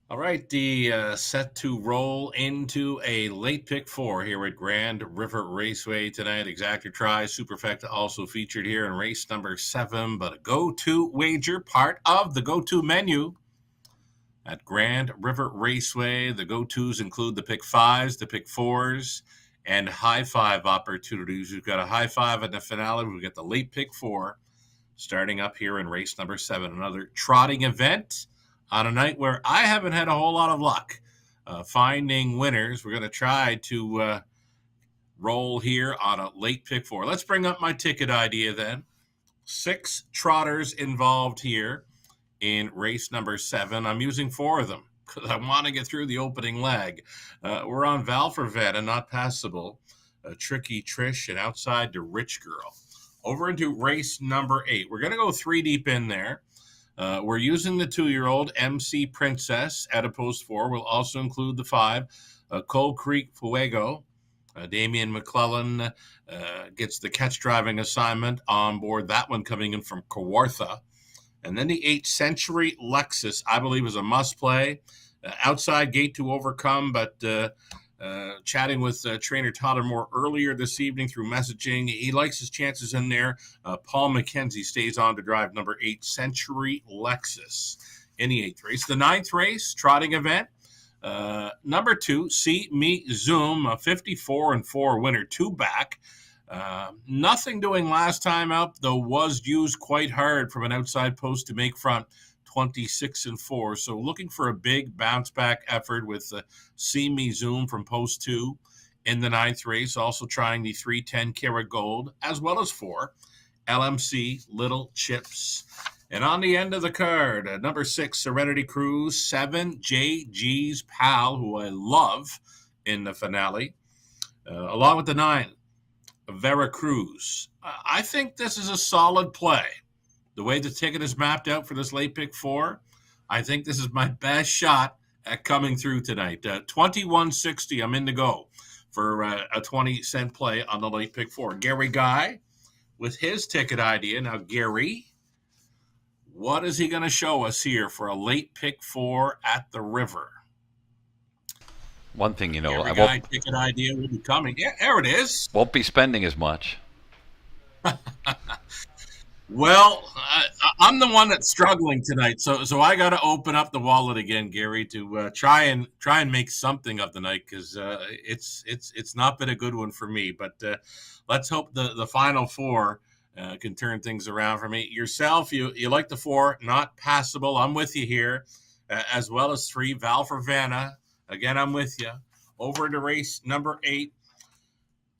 All right, the set to roll into a late pick four here at Grand River Raceway tonight. Exactor Try, Superfecta also featured here in race number 7, but a go-to wager, part of the go-to menu at Grand River Raceway. The go-tos include the pick 5s, the pick 4s, and high five opportunities. We've got a high five in the finale. We've got the late pick 4 starting up here in race number 7, another trotting event on a night where I haven't had a whole lot of luck finding winners. We're going to try to roll here on a late pick 4. Let's bring up my ticket idea then. 6 trotters involved here in race number 7. I'm using 4 of them because I want to get through the opening leg. We're on Val for Vet and Not Passable, Tricky Trish, and Outside the Rich Girl. Over into race number 8. We're going to go 3 deep in there. We're using the 2-year-old MC Princess at a post 4. We'll also include the 5, Cold Creek Fuego. Damian McClellan gets the catch driving assignment on board. That one coming in from Kawartha. And then the 8 Century Lexus, I believe, is a must play. Outside gate to overcome, but chatting with trainer Tyler Moore earlier this evening through messaging, he likes his chances in there. Paul McKenzie stays on to drive number 8 Century Lexus in the 8th race. The 9th race, trotting event. Number 2, See Me Zoom, a 54-4 winner, 2 back. Nothing doing last time up, though was used quite hard from an outside post to make front, 26-4. So looking for a big bounce back effort with See Me Zoom from post 2 in the 9th race. Also trying the 310 Karat Gold, as well as 4 LMC Little Chips. And on the end of the card, number 6 Serenity Cruise, 7 JG's Pal, who I love in the finale, along with the 9 Veracruz. I think this is a solid play. The way the ticket is mapped out for this late pick 4, I think this is my best shot at coming through tonight. 21.60, I'm in to go for a 20-cent play on the late pick 4. Gary Guy with his ticket idea. Now, Gary, what is he going to show us here for a late pick 4 at the river? One thing, Gary I Guy ticket idea will be coming. Yeah, there it is. won't be spending as much. Well, I'm the one that's struggling tonight, so I got to open up the wallet again, Gary, to try and make something of the night, because it's not been a good one for me. But let's hope the final 4 can turn things around for me. Yourself, you like the 4, not passable. I'm with you here, as well as 3, Val for Vanna. Again, I'm with you. Over to race number 8.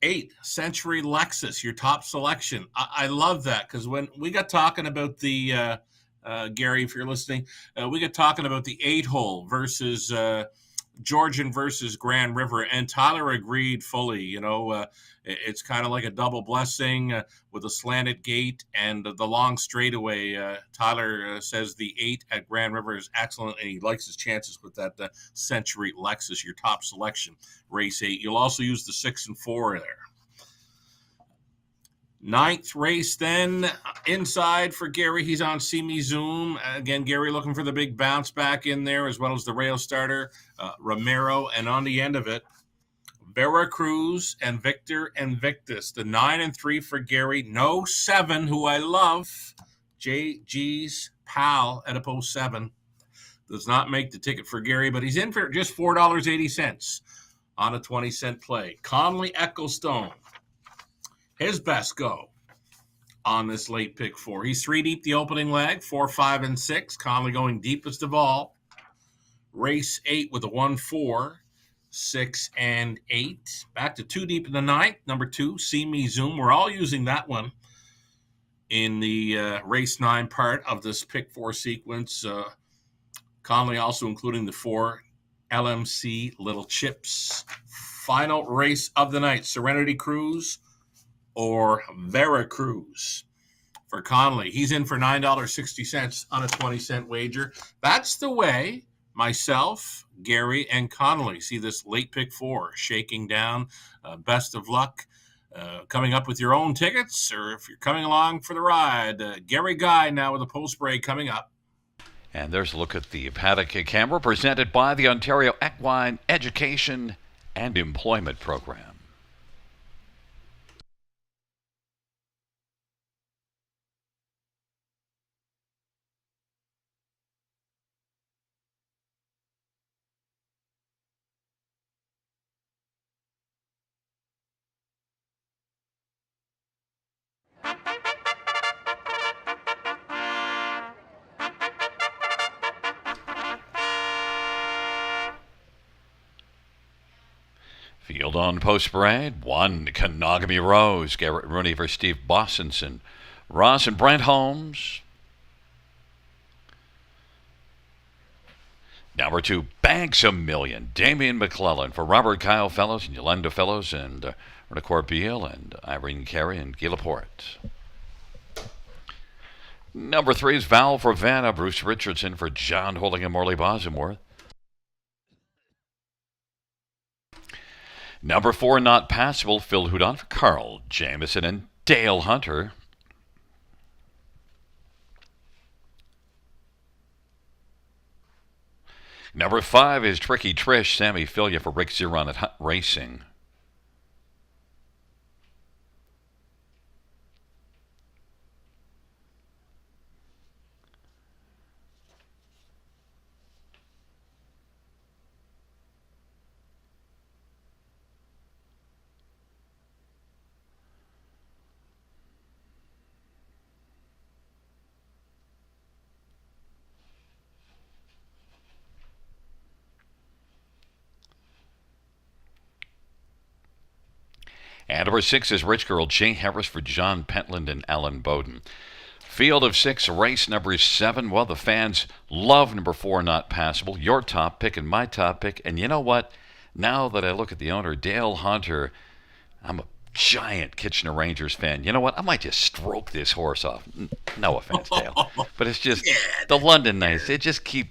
8, Century Lexus, your top selection. I love that, because when we got talking about the, Gary, if you're listening, we got talking about the 8-hole versus Georgian versus Grand River, and Tyler agreed fully. It's kind of like a double blessing with a slanted gate and the long straightaway. Tyler says the 8 at Grand River is excellent, and he likes his chances with that Century Lexus, your top selection, race 8. You'll also use the 6 and 4 there. 9th race then, inside for Gary. He's on See Me Zoom. Again, Gary looking for the big bounce back in there, as well as the rail starter, Romero. And on the end of it, Veracruz and Victor Invictus. The 9 and 3 for Gary. No 7, who I love. JG's pal at a 7. Does not make the ticket for Gary, but he's in for just $4.80 on a 20-cent play. Conley Ecclestone. His best go on this late pick 4. He's 3 deep the opening leg, 4, 5, and 6. Conley going deepest of all. Race 8 with a 1, 4, 6, and 8. Back to 2 deep in the 9th. Number 2, See Me Zoom. We're all using that one in the race 9 part of this pick 4 sequence. Conley also including the 4 LMC Little Chips. Final race of the night, Serenity Cruise or Veracruz for Conley. He's in for $9.60 on a 20-cent wager. That's the way myself, Gary, and Connolly see this late pick 4 shaking down. Best of luck coming up with your own tickets, or if you're coming along for the ride. Gary Guy now with a post break coming up. And there's a look at the paddock camera presented by the Ontario Equine Education and Employment Program. Field on post parade. 1, Kanagami Rose. Garrett Rooney versus Steve Bossenson. Ross and Brent Holmes. Number 2, Banks a Million. Damian McClellan for Robert Kyle Fellows and Yolanda Fellows and Rena Corbeil and Irene Carey and Guy Laporte. Number 3 is Val for Vanna. Bruce Richardson for John Holding and Morley Bosworth. Number 4, Not Passable, Phil Houdon for Carl Jameson and Dale Hunter. Number 5 is Tricky Trish, Sammy Filia for Rick Ziron at Hunt Racing. And number 6 is Rich Girl, Jay Harris for John Pentland and Alan Bowden. Field of 6, race number 7. Well, the fans love number 4, Not Passable. Your top pick and my top pick. And you know what? Now that I look at the owner, Dale Hunter, I'm a giant Kitchener Rangers fan. You know what? I might just stroke this horse off. No offense, Dale. But it's just the London Knights. They just keep,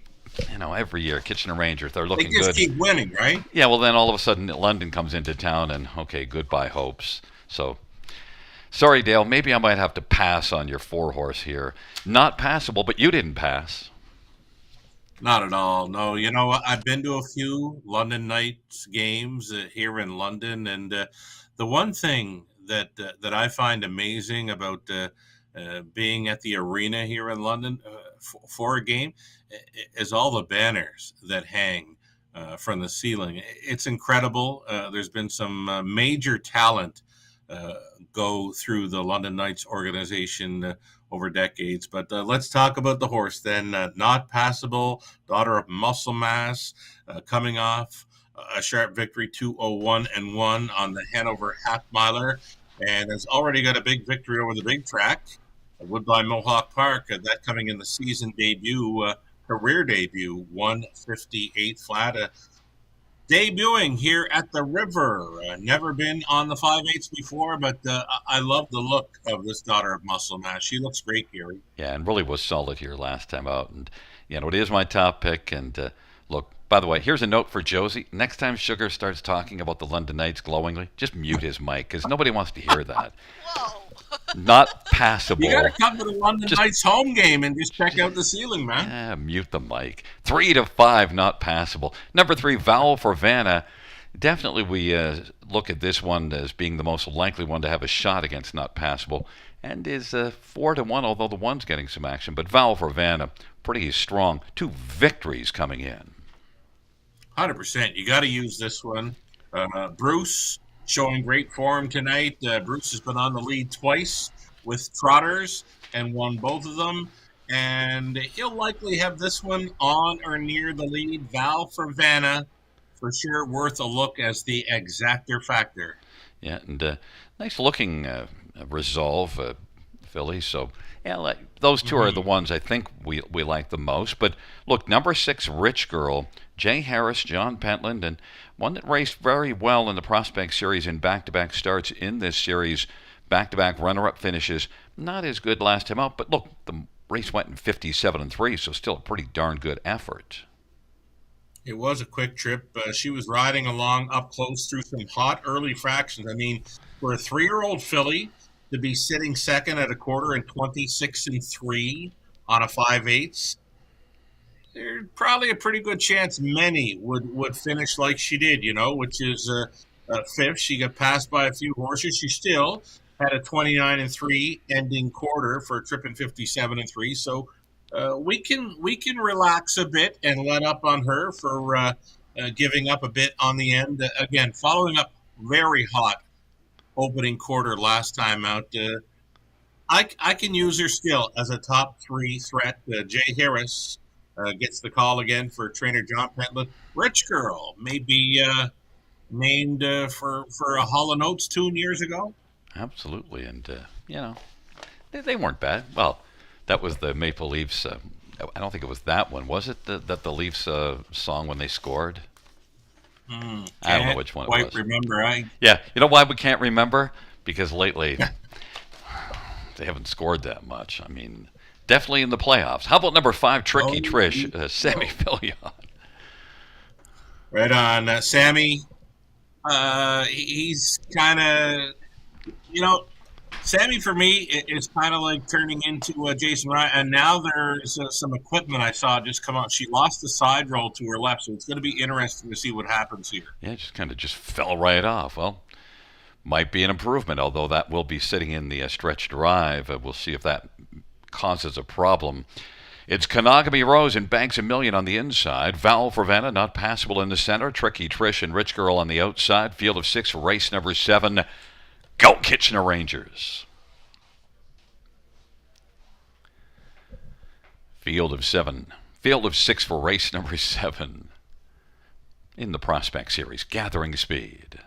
every year, Kitchener Rangers, they're looking good. They just keep winning, right? Yeah, well, then all of a sudden London comes into town and, okay, goodbye hopes. So Sorry, Dale. Maybe I might have to pass on your 4-horse here. Not passable, but you didn't pass. Not at all. No, you know, I've been to a few London Knights games here in London, and the one thing that I find amazing about being at the arena here in London for a game is all the banners that hang from the ceiling. It's incredible. There's been some major talent uh, go through the London Knights organization over decades. But let's talk about the horse then. Not Passable, daughter of Muscle Mass, coming off a sharp victory, 201 and 1 on the Hanover Half Miler, and has already got a big victory over the big track, Woodbine Mohawk Park. That coming in the season debut, career debut, 158 flat. Debuting here at the River. Never been on the 5/8 before, but I love the look of this daughter of Muscle Mass. She looks great, Gary. Yeah, and really was solid here last time out. And, it is my top pick. And look, by the way, here's a note for Josie. Next time Sugar starts talking about the London Knights glowingly, just mute his mic because nobody wants to hear that. Whoa. Not passable. You got to come to the London Knights home game and just check out the ceiling, man. Mute the mic. 3 to 5, not passable. Number 3, Vowel for Vanna. Definitely we look at this one as being the most likely one to have a shot against not passable, and is 4 to 1, although the one's getting some action. But Vowel for Vanna, pretty strong. 2 victories coming in. 100%. You got to use this one. Bruce showing great form tonight. Bruce has been on the lead twice with trotters and won both of them. And he'll likely have this one on or near the lead. Val for Vanna, for sure worth a look as the exactor factor. Yeah, and nice looking Resolve filly. So, yeah, those two are the ones I think we like the most. But look, number 6, Rich Girl, Jay Harris, John Pentland, and one that raced very well in the Prospect Series in back-to-back starts in this series, back-to-back runner-up finishes. Not as good last time out, but look, the race went in 57-3, so still a pretty darn good effort. It was a quick trip. She was riding along up close through some hot early fractions. I mean, for a 3-year-old filly to be sitting second at a quarter and 26-3 on a 5/8, there's probably a pretty good chance many would finish like she did, which is fifth. She got passed by a few horses. She still had a 29-3 ending quarter for a trip in 57-3. So we can relax a bit and let up on her for giving up a bit on the end. Again, following up very hot opening quarter last time out. I can use her still as a top 3 threat. Jay Harris gets the call again for trainer John Pentland. Rich Girl may be named for a Hall & Oates tune years ago. Absolutely, and they weren't bad. Well, that was the Maple Leafs. I don't think it was that one, was it? That the Leafs song when they scored. I don't know which one it was. Quite remember, Yeah, you know why we can't remember? Because lately they haven't scored that much. I mean, definitely in the playoffs. How about number 5, Tricky Trish, Sammy Fillion? Right on, Sammy. He's kind of, Sammy for me is kind of like turning into Jason Ryan. And now there's some equipment I saw just come out. She lost the side roll to her left, so it's going to be interesting to see what happens here. Yeah, it just kind of fell right off. Well, might be an improvement, although that will be sitting in the stretch drive. We'll see if that causes a problem. It's Kanagami Rose and Banks $1 Million on the inside. Vowel for Vanna, not passable in the center. Tricky Trish and Rich Girl on the outside. Field of 6 for race number 7. Go Kitchener Rangers. Field of 6 for race number 7 in the Prospect Series, gathering speed.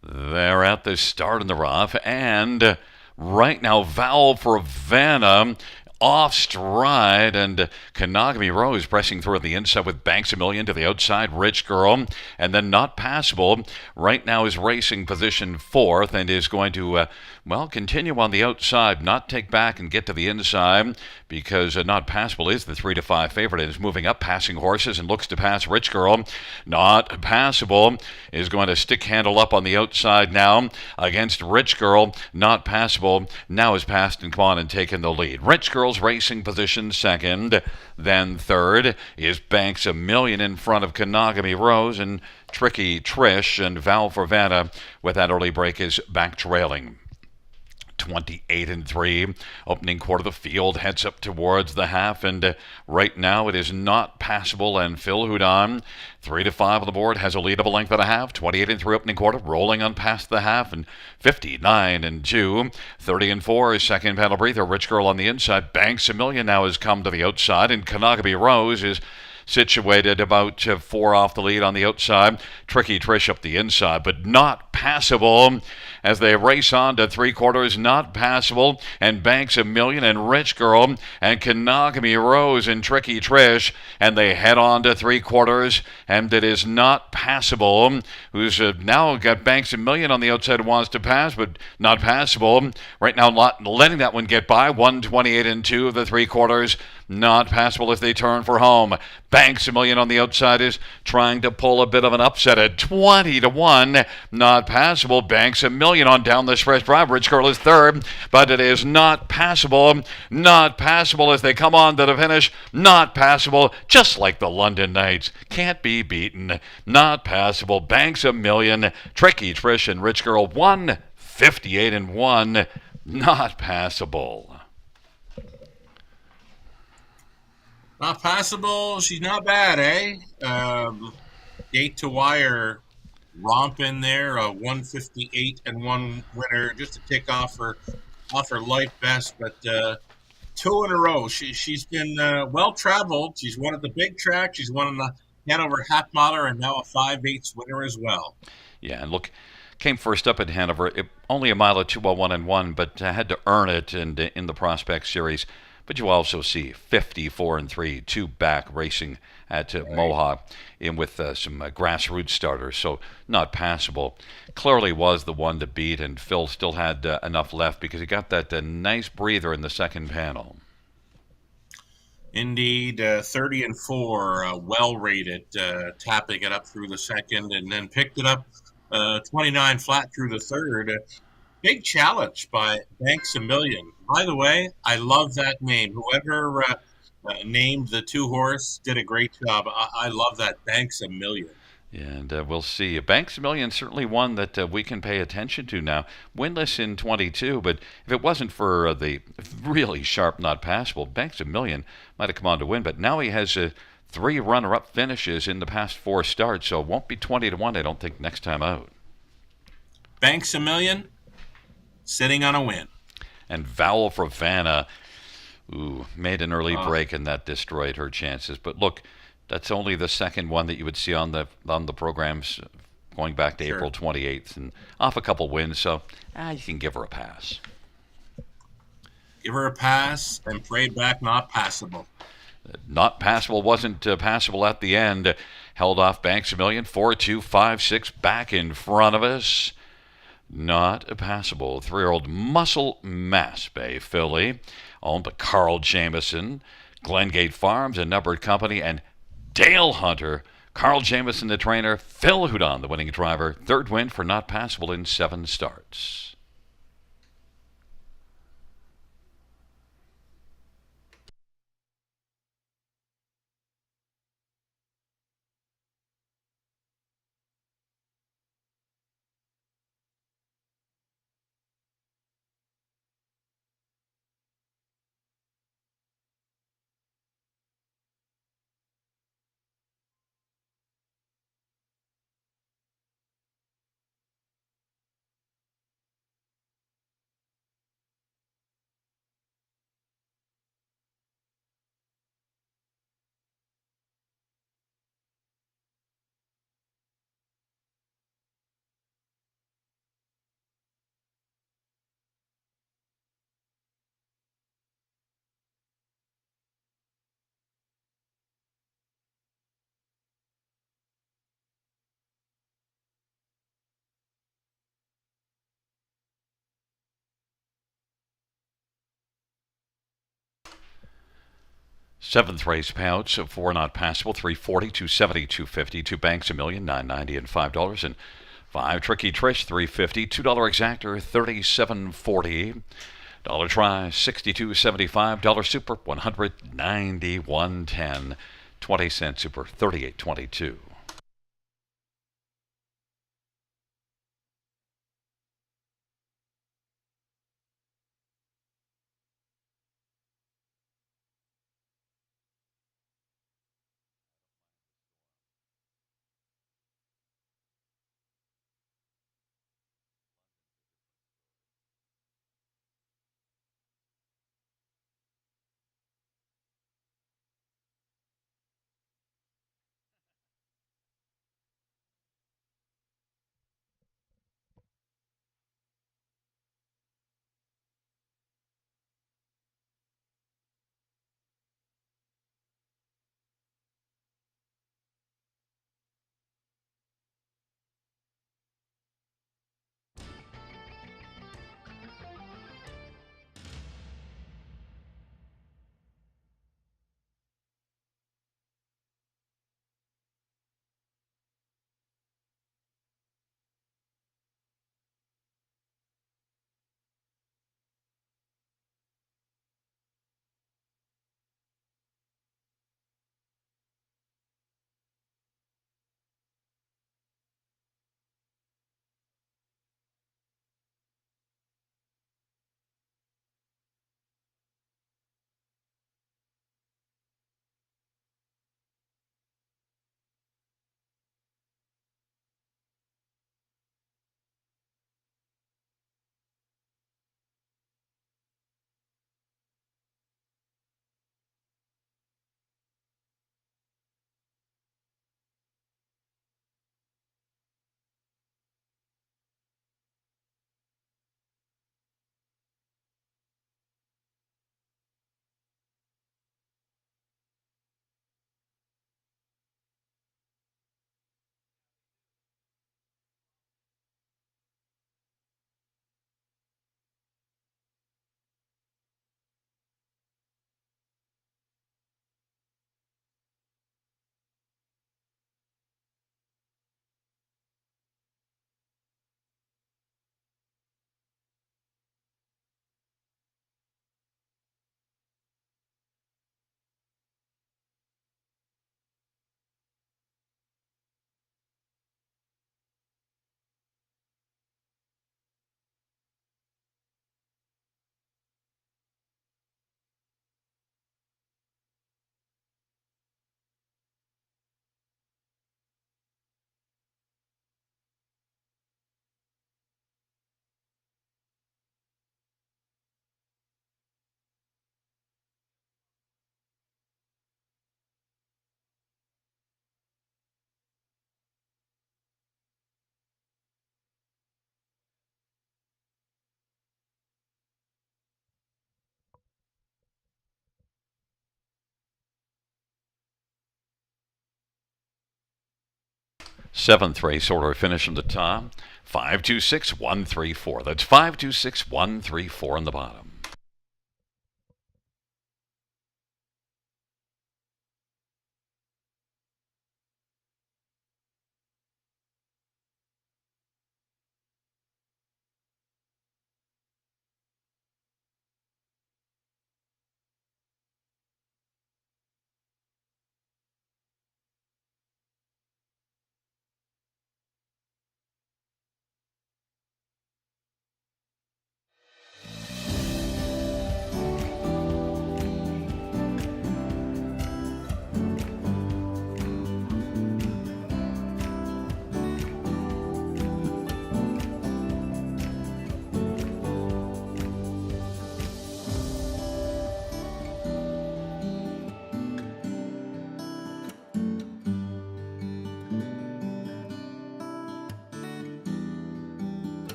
They're at the start in the rough, and right now Vowel for Vanna off stride, and Kanagami Rose pressing through at the inside with Banks a Million to the outside. Rich Girl, and then Not Passable right now is racing position fourth and is going to, continue on the outside, not take back and get to the inside because Not Passable is the 3-5 favorite and is moving up, passing horses and looks to pass Rich Girl. Not Passable is going to stick handle up on the outside now against Rich Girl. Not Passable now has passed and come on and taken the lead. Rich Girl's racing position second. Then third is Banks a Million in front of Kanagami Rose, and Tricky Trish and Val Forvana with that early break is back trailing. 28-3. Opening quarter, the field heads up towards the half, and right now it is Not Passable and Phil Houdon. 3-5 on the board, has a lead of a length and a half. 28-3 opening quarter, rolling on past the half, and 59-2. 30-4 is second panel breather. Rich Girl on the inside. Banks a Million now has come to the outside, and Kanagami Rose is situated about 4 off the lead on the outside. Tricky Trish up the inside, but Not Passable as they race on to three quarters. Not Passable and Banks a Million and Rich Girl and Kanagami Rose and Tricky Trish, and they head on to three quarters, and it is Not Passable who's now got Banks a Million on the outside, wants to pass, but Not Passable right now not letting that one get by. 128-2 of the three quarters. Not Passable as they turn for home. Banks a Million on the outside is trying to pull a bit of an upset at 20-1. Not Passable. Banks a Million on down the stretch drive. Rich Girl is third, but it is Not Passable. Not Passable as they come on to the finish. Not Passable, just like the London Knights. Can't be beaten. Not Passable. Banks a Million. Tricky Trish and Rich Girl 158-1. Not Passable. Not Passable. She's not bad, eh? Gate to wire romp in there. 158-1 winner just to tick off her life best, but 2 in a row. She's been well traveled. She's won at the big track. She's won in the Hanover half miler, and now a 5/8 winner as well. Yeah, and look, came first up at Hanover. Only a mile of 2:01-1, but had to earn it in the Prospect Series. But you also see 54-3, 2 back racing at Mohawk in with some grassroots starters. So Not Passable clearly was the one to beat, and Phil still had enough left because he got that nice breather in the second panel. Indeed, 30-4, well rated, tapping it up through the second, and then picked it up 29 flat through the third. Big challenge by Banks a Million. By the way, I love that name. Whoever named the 2-horse did a great job. I love that, Banks a Million. And we'll see. Banks a Million certainly one that we can pay attention to now. Winless in 22, but if it wasn't for the really sharp Not Passable, Banks a Million might have come on to win. But now he has 3 runner-up finishes in the past 4 starts, so it won't be 20-1, I don't think, next time out. Banks a Million, sitting on a win. And Val Forvana, made an early break, and that destroyed her chances. But look, that's only the second one that you would see on the programs going back to April 28th, and off a couple wins, so you can give her a pass. Give her a pass and pray back Not Passable. Not Passable wasn't passable at the end. Held off Banks a Million, 4-2, 5-6 back in front of us. Not Passable, 3-year-old Muscle Mass Bay filly, owned by Carl Jamieson, Glengate Farms, a numbered company, and Dale Hunter. Carl Jamieson, the trainer, Phil Houdon, the winning driver. Third win for Not Passable in 7 starts. Seventh race payouts, four not passable, 340, 270, 250, two banks, $1,000,000, $990 and $5, and five tricky Trish, 350, $2 exactor, 37.40. Dollar try, 62.75. Dollar super, 191.10. 20-cent super, 38.22. Seventh race order finish from the top, 526.134. That's 526.134 on the bottom.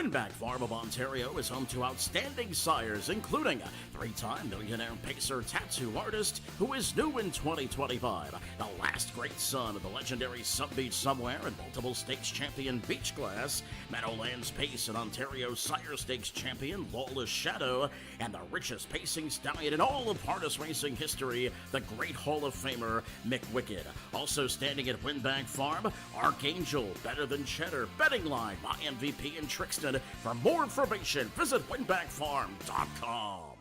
Windbach Farm of Ontario is home to outstanding sires, including a three-time millionaire pacer tattoo artist who is new in 2025, the last great son of the legendary Sub Beach Somewhere and multiple stakes champion Beach Glass, Meadowlands Pace and Ontario Sire Stakes champion Lawless Shadow, and the richest pacing stallion in all of harness racing history, the great Hall of Famer Mick Wicked. Also standing at Windbach Farm, Archangel, Better Than Cheddar, Betting Line, My MVP, and Trixton. For more information, visit windbachfarm.com.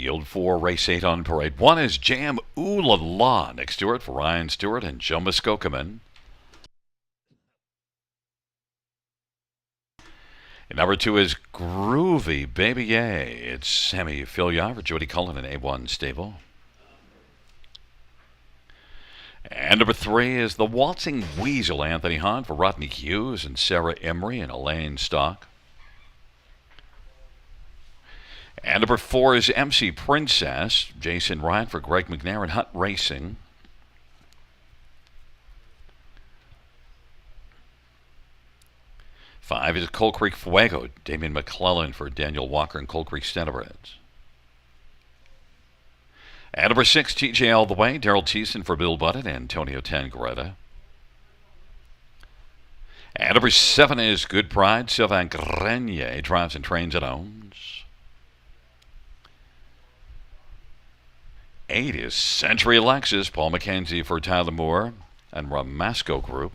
field for race 8 on parade. 1 is Jam Ooh La La next to it for Ryan Stewart and Joe Muskokeman. And number 2 is Groovy Baby Yay. It's Sammy Fillion for Jody Cullen in A1 Stable. And number 3 is the Waltzing Weasel, Anthony Hahn for Rodney Hughes and Sarah Emery and Elaine Stock. And number 4 is MC Princess, Jason Ryan for Greg McNair and Hunt Racing. Five is Coal Creek Fuego, Damian McClellan for Daniel Walker and Coal Creek Standardbreds. And number 6, TJ All the Way, Daryl Thiessen for Bill Buddett and Antonio Tangaretta. And number 7 is Good Pride, Sylvain Grenier, drives and trains and owns. 8 is Century Lexus, Paul McKenzie for Tyler Moore and Ramasco Group.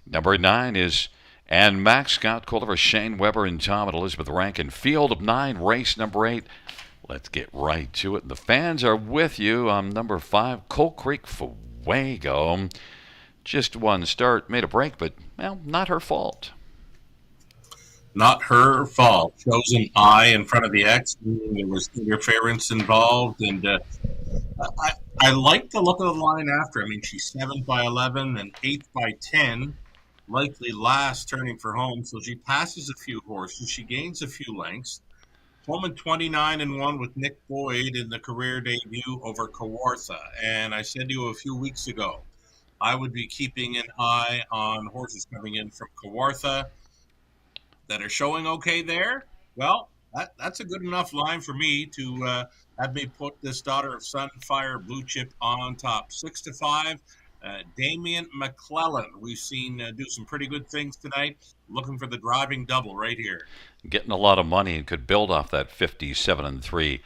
Number 9 is and Max Scott Culver, Shane Weber, and Tom and Elizabeth Rankin. Field of 9, race number 8. Let's get right to it. The fans are with you on number 5, Coal Creek Fuego. Just one start, made a break, but, well, not her fault. Not her fault. Chosen I in front of the X. There was interference involved, and I like the look of the line after. I mean, she's 7th by 11 and 8th by 10. Likely last turning for home, so she passes a few horses. She gains a few lengths. Home in 29-1 with Nick Boyd in the career debut over Kawartha. And I said to you a few weeks ago, I would be keeping an eye on horses coming in from Kawartha that are showing okay there. Well, that's a good enough line for me to have me put this Daughter of Sunfire Blue Chip on top. 6-5. Damian McClellan, we've seen do some pretty good things tonight. Looking for the driving double right here. Getting a lot of money and could build off that 57-3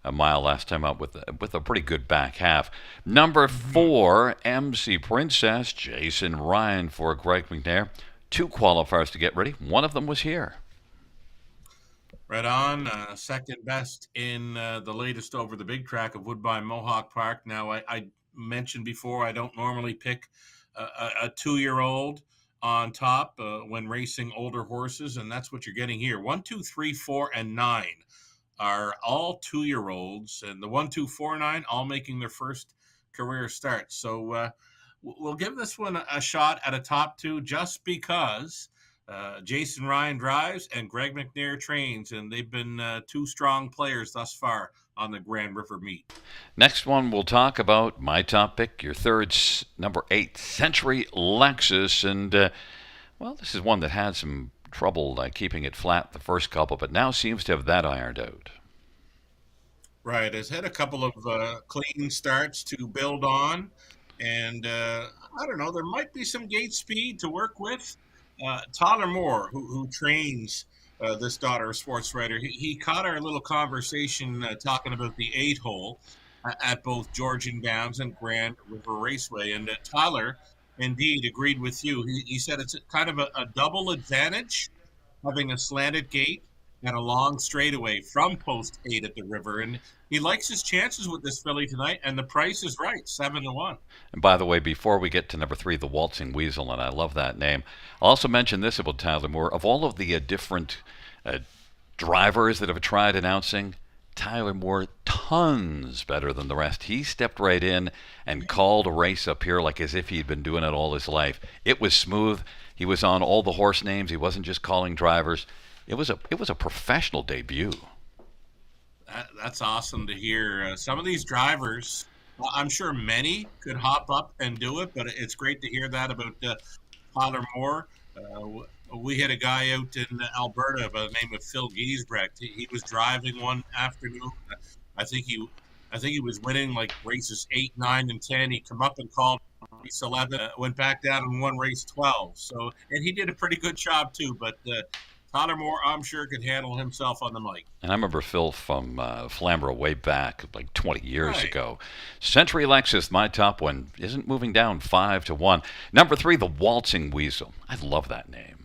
a mile last time out with a pretty good back half. Number 4, MC Princess, Jason Ryan for Greg McNair. 2 qualifiers to get ready. One of them was here. Right on. Second best in the latest over the big track of Woodbine Mohawk Park. Now, I mentioned before, I don't normally pick a 2-year-old on top when racing older horses, and that's what you're getting here. 1, 2, 3, 4, and 9 are all 2-year-olds, and the 1, 2, 4, 9 all making their first career start. So we'll give this one a shot at a top 2 just because Jason Ryan drives and Greg McNair trains, and they've been 2 strong players thus far on the Grand River meet. Next one, we'll talk about my top pick, your third, number 8, Century Lexus. And, well, this is one that had some trouble keeping it flat the first couple, but now seems to have that ironed out. Right. Has had a couple of clean starts to build on. And, I don't know, there might be some gate speed to work with. Tyler Moore, who trains this Daughter of Sports Writer, he caught our little conversation talking about the 8-hole at both Georgian Downs and Grand River Raceway. And Tyler, indeed, agreed with you. He said it's kind of a double advantage having a slanted gate and a long straightaway from post 8 at the river. And he likes his chances with this filly tonight, and the price is right, 7-1. And by the way, before we get to number 3, the Waltzing Weasel, and I love that name, I'll also mention this about Tyler Moore. Of all of the different drivers that have tried announcing, Tyler Moore, tons better than the rest. He stepped right in and called a race up here like as if he'd been doing it all his life. It was smooth. He was on all the horse names. He wasn't just calling drivers. It was a professional debut. That's awesome to hear. Some of these drivers, I'm sure many could hop up and do it, but it's great to hear that about Tyler Moore. We had a guy out in Alberta by the name of Phil Giesbrecht. He was driving one afternoon. I think he was winning like races 8, 9, and 10. He come up and called race 11, went back down and won race 12. So, and he did a pretty good job too. But Tyler Moore, I'm sure, could handle himself on the mic. And I remember Phil from Flamborough way back like 20 years ago. Century Lexus, my top one, isn't moving down 5-1. Number 3, the Waltzing Weasel. I love that name.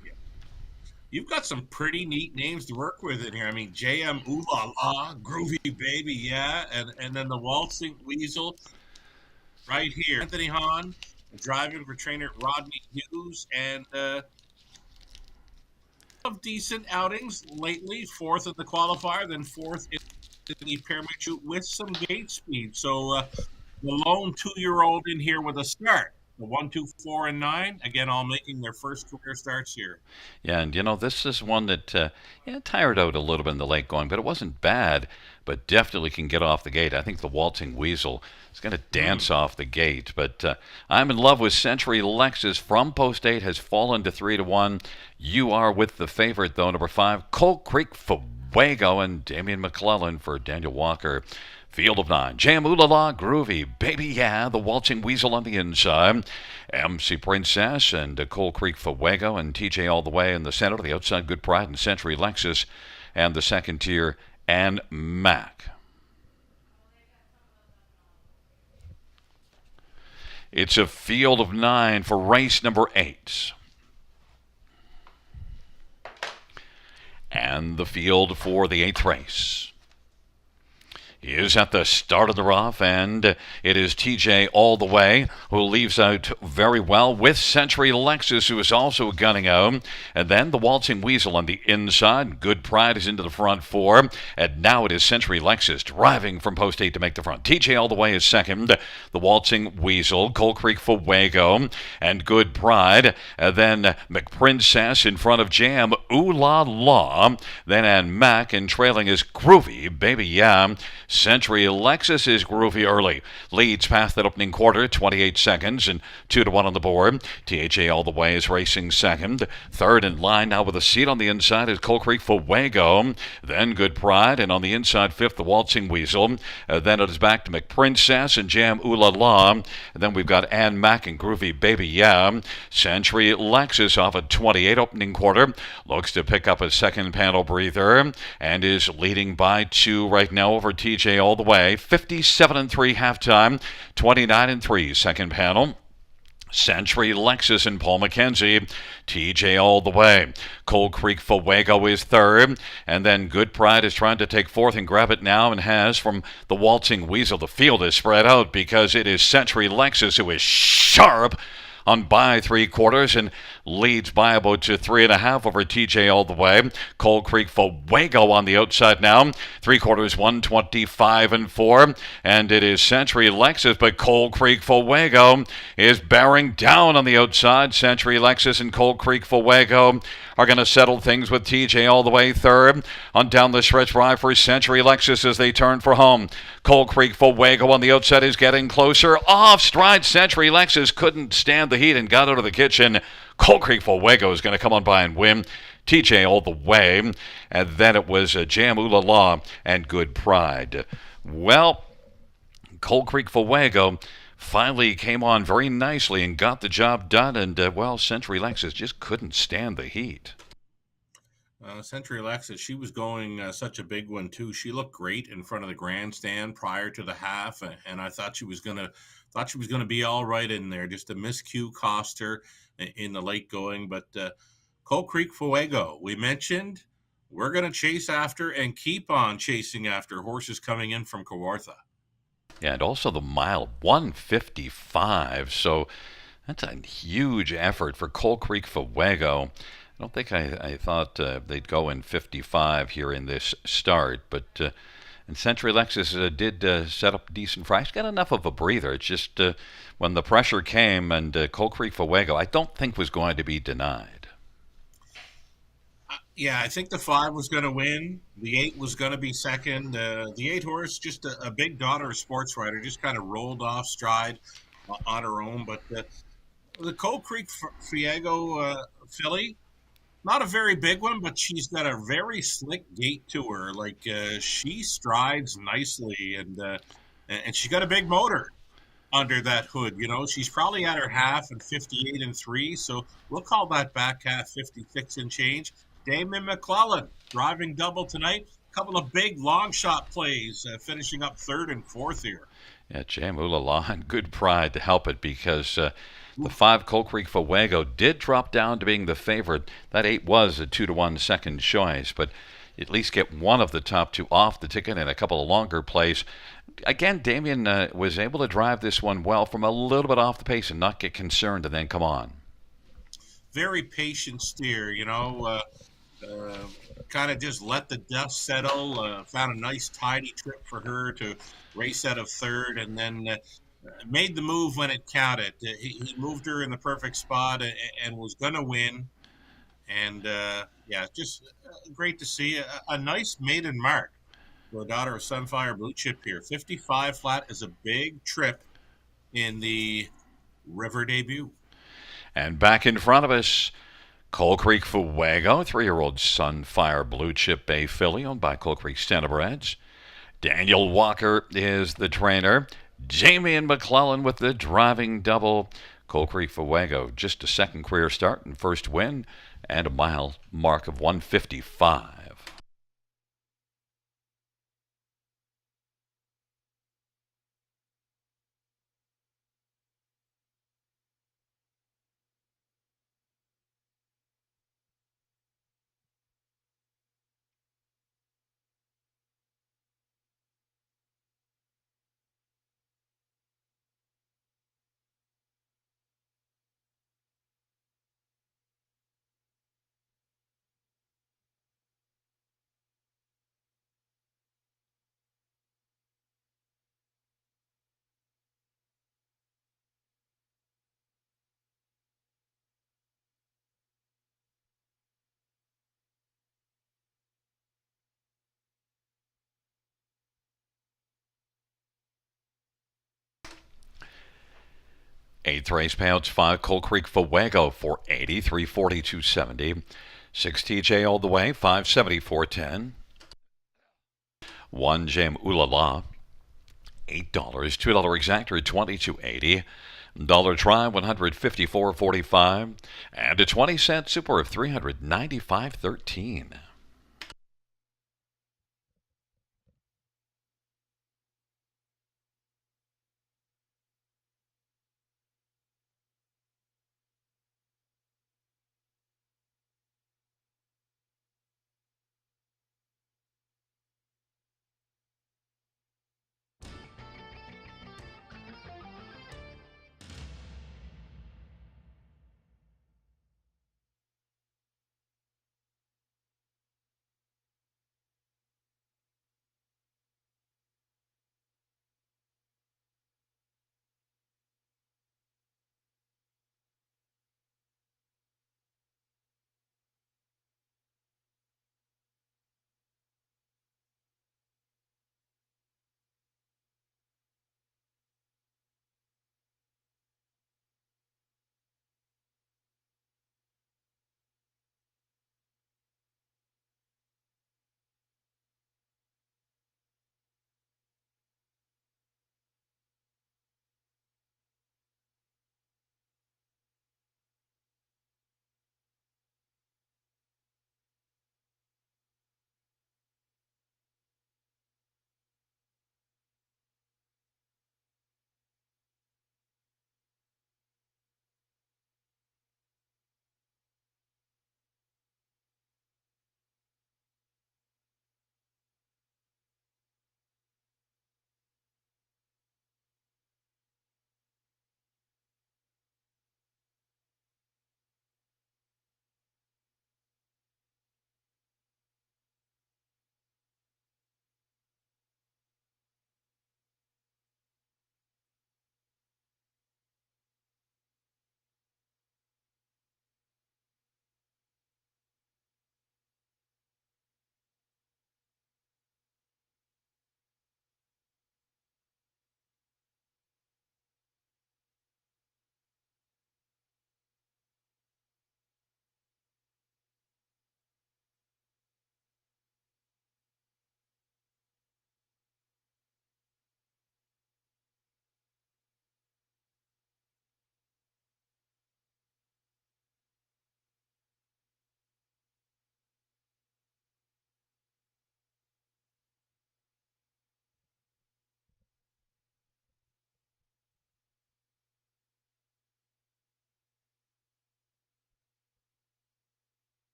you've got some pretty neat names to work with in here. I mean, JM Ooh La La, Groovy Baby, yeah, and then the Waltzing Weasel right here. Anthony Hahn driving for trainer Rodney Hughes, and of decent outings lately. Fourth in the qualifier, then fourth in the pyramid shoot with some gate speed. So the lone 2-year-old in here with a start. The 1, 2, 4, and 9, again, all making their first career starts here. Yeah, and this is one that tired out a little bit in the late going, but it wasn't bad, but definitely can get off the gate. I think the Waltzing Weasel is going to dance off the gate, but I'm in love with Century Lexus from Post 8, has fallen to 3-1. You are with the favorite, though, number 5, Coal Creek Fuego, and Damian McClellan for Daniel Walker. Field of 9, Jam Ooh La La, Groovy, Baby Yeah, the Waltzing Weasel on the inside, MC Princess and Coal Creek Fuego and TJ All the Way in the center, the outside Good Pride and Century Lexus, and the second tier, and Mac. It's a field of 9 for race number 8. And the field for the 8th race is at the start of the rough, and it is TJ All the Way who leaves out very well with Century Lexus, who is also gunning out, and then the Waltzing Weasel on the inside. Good Pride is into the front 4, and now it is Century Lexus driving from Post 8 to make the front. TJ All the Way is second, the Waltzing Weasel, Coal Creek Fuego, and Good Pride, and then McPrincess in front of Jam Ooh La La, then and Mac, and trailing is Groovy Baby Yeah. Century Lexus is groovy early. Leads past that opening quarter, 28 seconds, and 2-1 on the board. THA All the Way is racing second. Third in line now with a seat on the inside is Coal Creek Fuego. Then Good Pride, and on the inside, fifth, the Waltzing Weasel. Then it is back to McPrincess and Jam Ooh La La. And then we've got Ann Mac and Groovy Baby Yeah. Century Lexus off a 28 opening quarter. Looks to pick up a second panel breather and is leading by 2 right now over TJ All the Way. 57-3 halftime, 29-3 second panel. Century Lexus and Paul McKenzie. TJ All the Way. Coal Creek Fuego is third. And then Good Pride is trying to take fourth and grab it now, and has from the Waltzing Weasel. The field is spread out because it is Century Lexus who is sharp on by 3/4 and leads by about 3.5 over TJ All the Way. Coal Creek Fuego on the outside now. 3/4, 125-4. And it is Century Lexus, but Coal Creek Fuego is bearing down on the outside. Century Lexus and Coal Creek Fuego are going to settle things with TJ All the Way third. On down the stretch ride for Century Lexus as they turn for home. Coal Creek Fuego on the outside is getting closer. Off stride, Century Lexus couldn't stand the heat and got out of the kitchen. Coal Creek Fuego is going to come on by and win. TJ All the Way. And then it was Jam Ooh La La and Good Pride. Well, Coal Creek Fuego finally came on very nicely and got the job done, and Century Lexus just couldn't stand the heat. Century Lexus, she was going such a big one too. She looked great in front of the grandstand prior to the half, and I thought she was gonna be all right in there. Just a miscue cost her in the late going, but Coal Creek Fuego, we mentioned, we're gonna chase after and keep on chasing after horses coming in from Kawartha. Yeah, and also the mile, 155. So that's a huge effort for Coal Creek Fuego. I don't think I thought they'd go in 55 here in this start, but and Century Lexus did set up a decent price. Got enough of a breather. It's just when the pressure came, and Coal Creek Fuego, I don't think was going to be denied. Yeah, I think the 5 was going to win. The 8 was going to be second. The 8 horse, just a big daughter of sports rider, just kind of rolled off stride on her own. But the Coal Creek Fuego filly, not a very big one, but she's got a very slick gait to her. Like she strides nicely, and she's got a big motor under that hood. You know, she's probably at her half and 58-3. So we'll call that back half 56 and change. Damon McClellan driving double tonight. A couple of big long shot plays, finishing up third and fourth here. Yeah, Jam Ooh La La and Good Pride to help it, because The 5 Coal Creek Fuego did drop down to being the favorite. That 8 was a 2-1 second choice, but at least get one of the top 2 off the ticket and a couple of longer plays. Again, Damien was able to drive this one well from a little bit off the pace and not get concerned and then come on. Very patient steer, kind of just let the dust settle. Found a nice tidy trip for her to race out of third, and then made the move when it counted. He moved her in the perfect spot and was going to win. And yeah, just great to see a nice maiden mark for a daughter of Sunfire Blue Chip here. 55 flat is a big trip in the river debut. And back in front of us, Coal Creek Fuego, 3-year-old Sunfire Blue Chip Bay filly owned by Coal Creek Standardbreds. Daniel Walker is the trainer. Jamie and McClellan with the driving double. Coal Creek Fuego, just a second career start and first win, and a mile mark of 155. Eighth race payouts 5 Coal Creek Fuego 480, 342 270. 6 TJ all the way 570 410. 1 Jam Ooh La La $8, $2 exactor 22.80. Dollar try 154.45, and a 20-cent super of 395.13.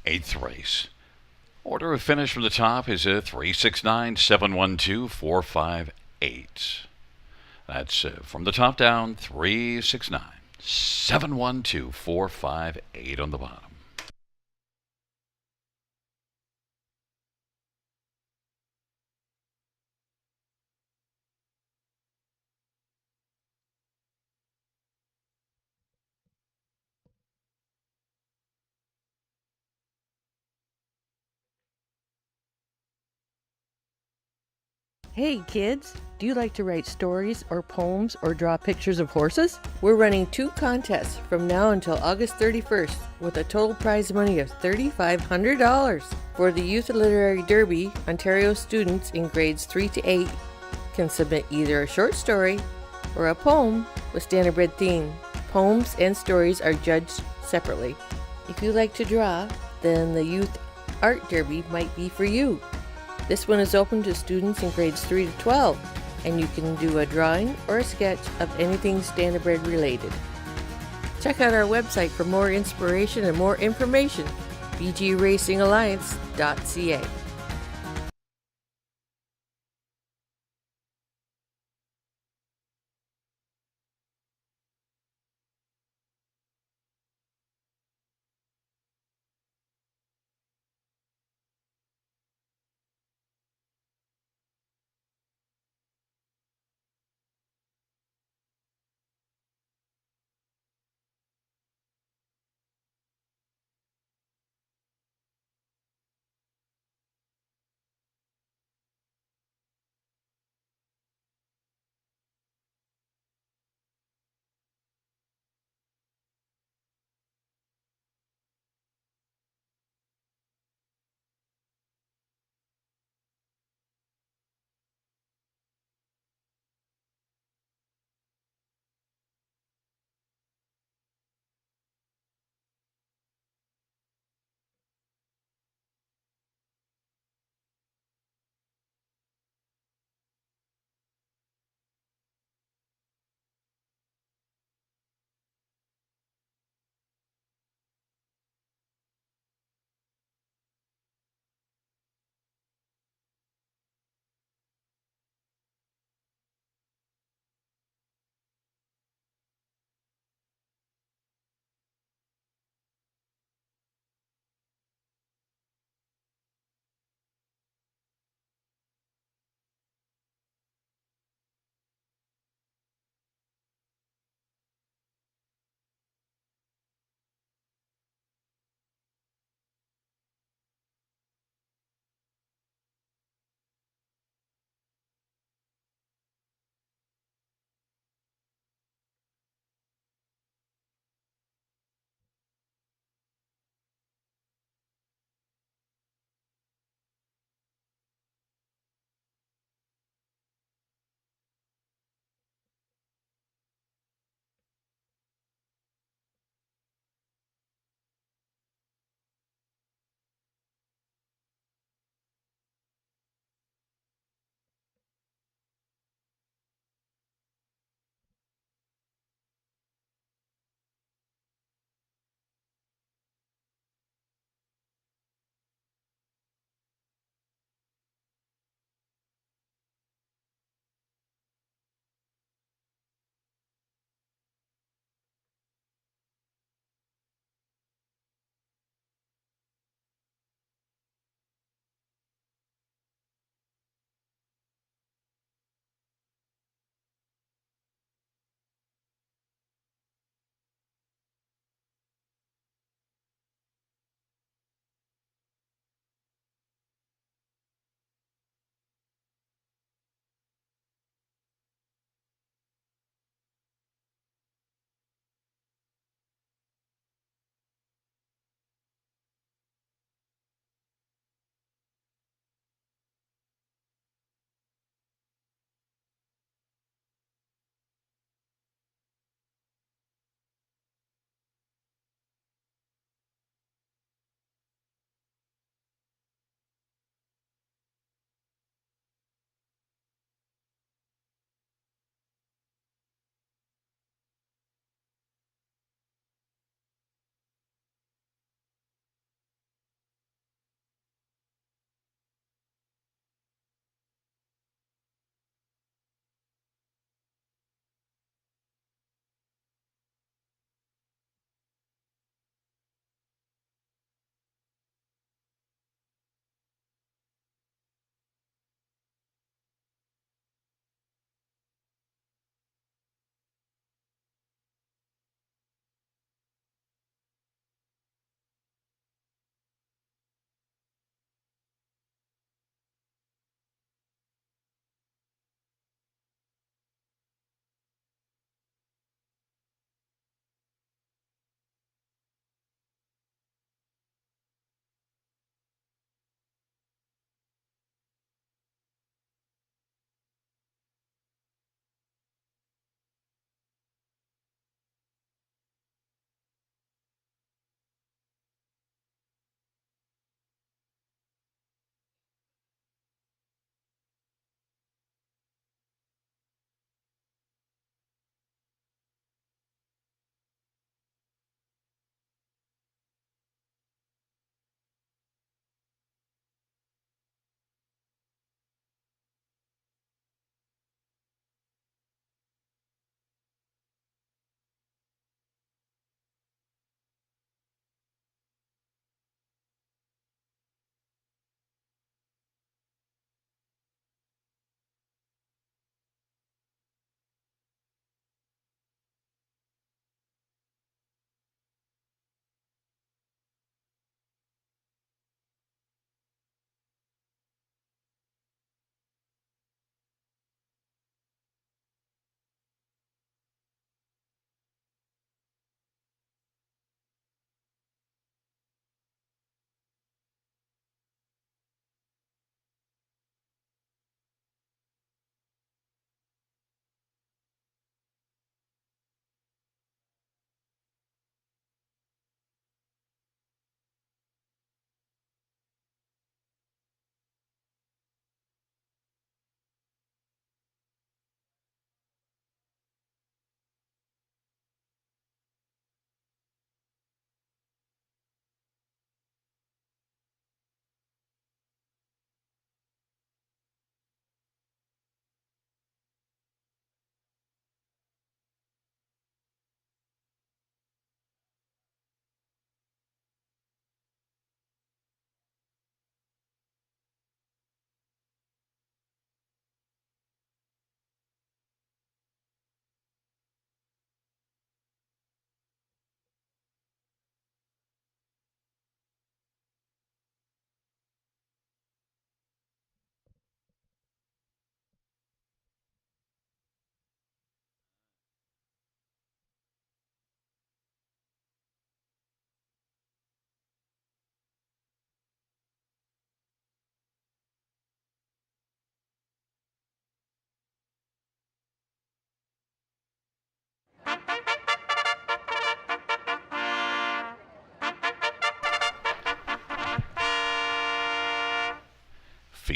8th race. Order of finish from the top is a 369 712 458. That's from the top down, 369 712 458 on the bottom. Hey kids, do you like to write stories or poems or draw pictures of horses? We're running 2 contests from now until August 31st with a total prize money of $3,500. For the Youth Literary Derby, Ontario students in grades 3 to 8 can submit either a short story or a poem with standardbred theme. Poems and stories are judged separately. If you like to draw, then the Youth Art Derby might be for you. This one is open to students in grades 3 to 12, and you can do a drawing or a sketch of anything standardbred related. Check out our website for more inspiration and more information, bgracingalliance.ca.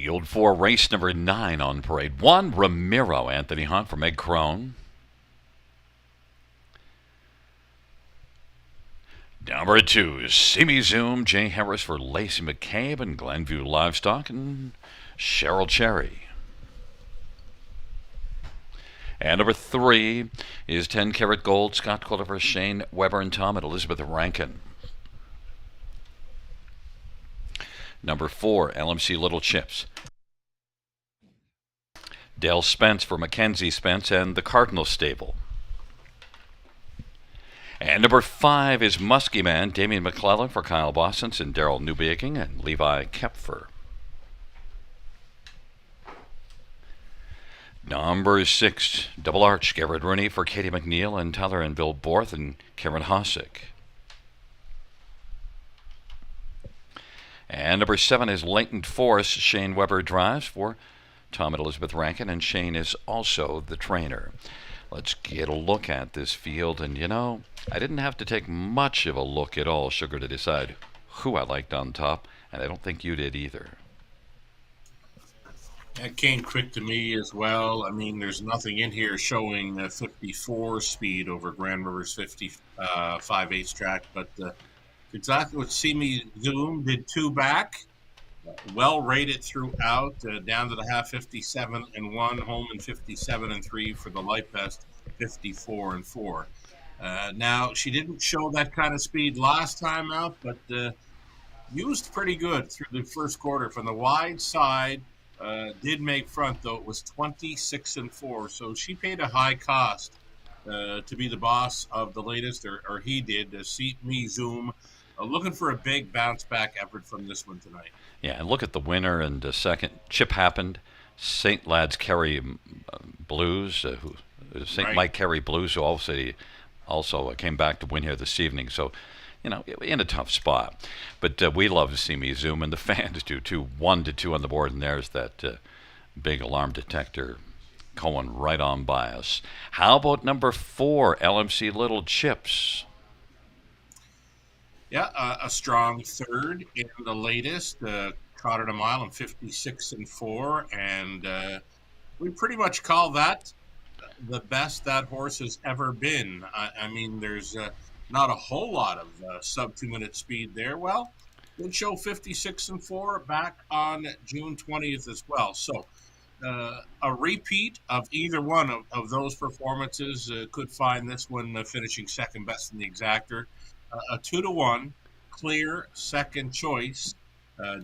Field 4, race number 9 on parade. 1, Ramiro, Anthony Hunt from Egg Crone. Number 2, Simi Zoom, Jay Harris for Lacey McCabe and Glenview Livestock, and Cheryl Cherry. And number 3 is 10 Karat Gold, Scott Quilliver, Shane Weber, and Tom and Elizabeth Rankin. Number 4, LMC Little Chips. Dale Spence for Mackenzie Spence and the Cardinal Stable. And number 5 is Muskie Man, Damian McClellan for Kyle Bossens and Daryl Newbaking and Levi Kepfer. Number 6, Double Arch, Garrett Rooney for Katie McNeil and Tyler and Bill Borth and Karen Hosick. And number 7 is Leighton Force, Shane Weber drives for Tom and Elizabeth Rankin, and Shane is also the trainer. Let's get a look at this field, and I didn't have to take much of a look at all, Sugar, to decide who I liked on top, and I don't think you did either. That came quick to me as well. I mean, there's nothing in here showing 54 speed over Grand River's 55/8 track, but exactly what Simi Zoom did 2 back. Well rated throughout, down to the half 57-1, home in 57-3 for the light best 54-4. Now she didn't show that kind of speed last time out, but used pretty good through the first quarter from the wide side. Did make front though. It was 26-4, so she paid a high cost to be the boss of the latest, or he did. Simi Zoom. Looking for a big bounce-back effort from this one tonight. Yeah, and look at the winner and second. Chip Happened, St. Lad's Kerry Blues, St. Mike Kerry Blues, who also came back to win here this evening. So, in a tough spot. But we love to see me Zoom, and the fans do too. 1-2 on the board, and there's that big alarm detector going right on by us. How about number 4, LMC Little Chips? Yeah, a strong third in the latest. Trotted a mile in 56-4, and we pretty much call that the best that horse has ever been. I mean, there's not a whole lot of sub 2-minute speed there. Well, did show 56-4 back on June 20th as well. So a repeat of either one of those performances could find this one finishing second best in the exactor. A 2-1, clear second choice.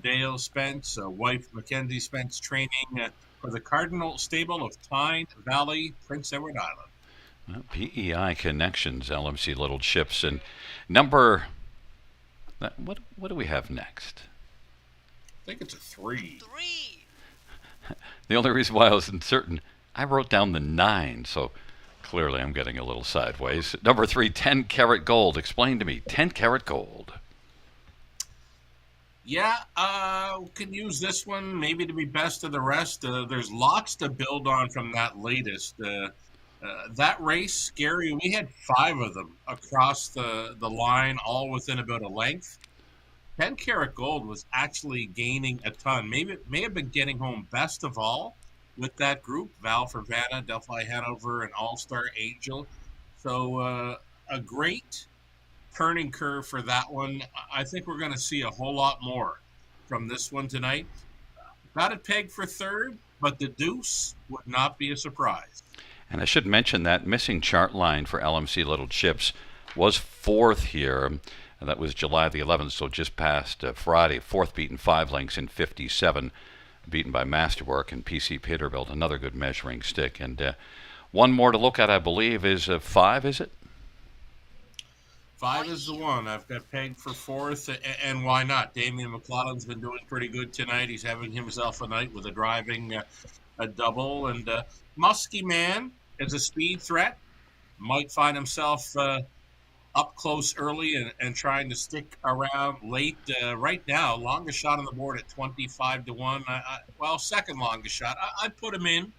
Dale Spence, wife Mackenzie Spence, training for the Cardinal Stable of Tyne Valley, Prince Edward Island. Well, PEI Connections, LMC Little Chips, and number. What do we have next? I think it's a 3. The only reason why I was uncertain, I wrote down the 9, so. Clearly, I'm getting a little sideways. Number 3, 10 Karat Gold. Explain to me, 10 Karat Gold. Yeah, can use this one maybe to be best of the rest. There's lots to build on from that latest. That race, scary. We had 5 of them across the line, all within about a length. 10 Karat Gold was actually gaining a ton. Maybe it may have been getting home best of all with that group, Val for Vanna, Delphi Hanover, and All-Star Angel. So a great turning curve for that one. I think we're going to see a whole lot more from this one tonight. Got it pegged for third, but the deuce would not be a surprise. And I should mention that missing chart line for LMC Little Chips was 4th here. And that was July the 11th, so just past Friday. 4th beaten 5 lengths in 57. Beaten by Masterwork and PC Peterbilt, another good measuring stick. And one more to look at, I believe, is 5, is it? 5 is the one. I've got pegged for 4th, and why not? Damian McLaughlin's been doing pretty good tonight. He's having himself a night with a driving a double. And Muskie Man is a speed threat. Might find himself up close early and trying to stick around late. Right now, longest shot on the board at 25-1. Well, second longest shot. I'd put him in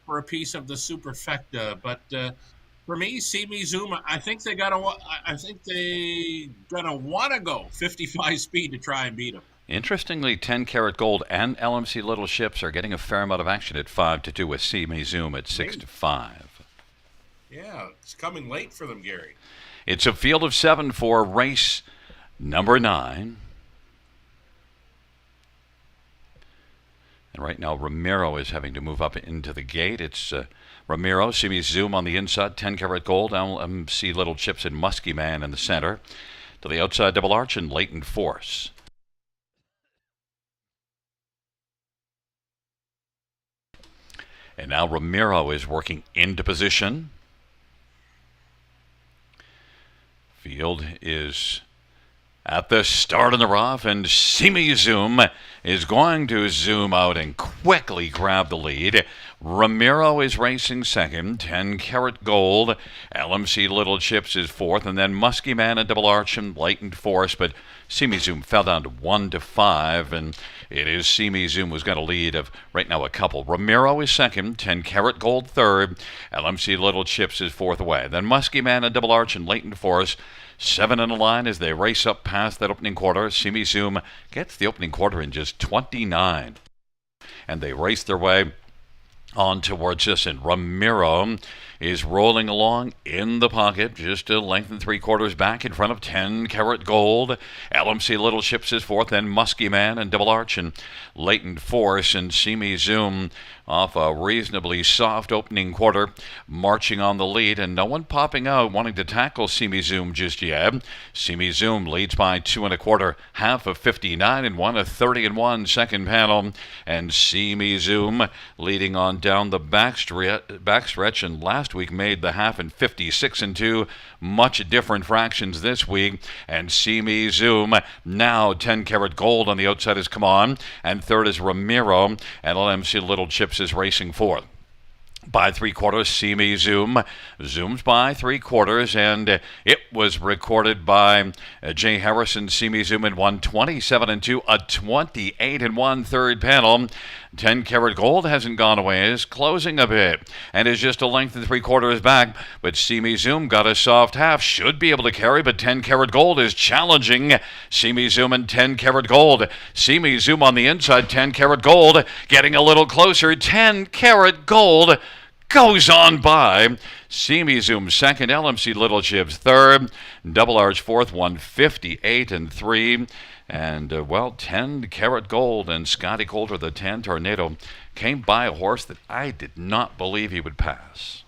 for a piece of the superfecta, but for me, Simi Zoom, I think they gonna want to go 55 speed to try and beat him. Interestingly, 10 Karat Gold and LMC Little Ships are getting a fair amount of action at 5-2 with Simi Zoom at 6-5. Yeah, it's coming late for them, Gary. It's a field of 7 for race number 9. And right now, Ramiro is having to move up into the gate. It's Ramiro, Simi Zoom on the inside, 10 Karat Gold, LMC Little Chips, and Muskie Man in the center. To the outside, Double Arch and Latent Force. And now Ramiro is working into position. Field is at the start of the rough, and Simi Zoom is going to zoom out and quickly grab the lead. Ramiro is racing second, 10 Karat Gold. LMC Little Chips is fourth, and then Muskie Man and Double Arch and Latent Force, but Simi Zoom fell down to 1-5, and it is Simi Zoom who's got a lead of right now a couple. Ramiro is second, 10 Karat Gold third. LMC Little Chips is fourth away. Then Muskie Man and Double Arch and Latent Force. 7 in the line as they race up past that opening quarter. Simi Zoom gets the opening quarter in just 29. And they race their way on towards us, and Ramiro is rolling along in the pocket, just a length and 3/4 back in front of 10 Karat Gold. LMC Little Ships is fourth, then Muskie Man and Double Arch and Latent Force, and Simi Zoom off a reasonably soft opening quarter, marching on the lead, and no one popping out wanting to tackle Simi Zoom just yet. Simi Zoom leads by 2 1/4, half of 59-1, a 30-1 second panel, and Simi Zoom leading on down the backstretch, and last week made the half in 56-2, much different fractions this week, and Simi Zoom now 10 Karat Gold on the outside has come on, and third is Ramiro, and LMC Little Chips is racing fourth. By 3/4, Simi Zoom zooms by 3/4, and it was recorded by Jay Harrison. Simi Zoom in 127-2, a 28-1 third panel. 10 Karat Gold hasn't gone away, is closing a bit, and is just a length and 3/4 back. But Simi Zoom got a soft half, should be able to carry, but 10 Karat Gold is challenging Simi Zoom and 10 Karat Gold. Simi Zoom on the inside, 10 Karat Gold getting a little closer. 10 Karat Gold goes on by. Simi Zoom second, LMC Little Chips third, Double Arch fourth, 158-3. And, 10 Karat Gold and Scotty Coulter, the 10 Tornado, came by a horse that I did not believe he would pass.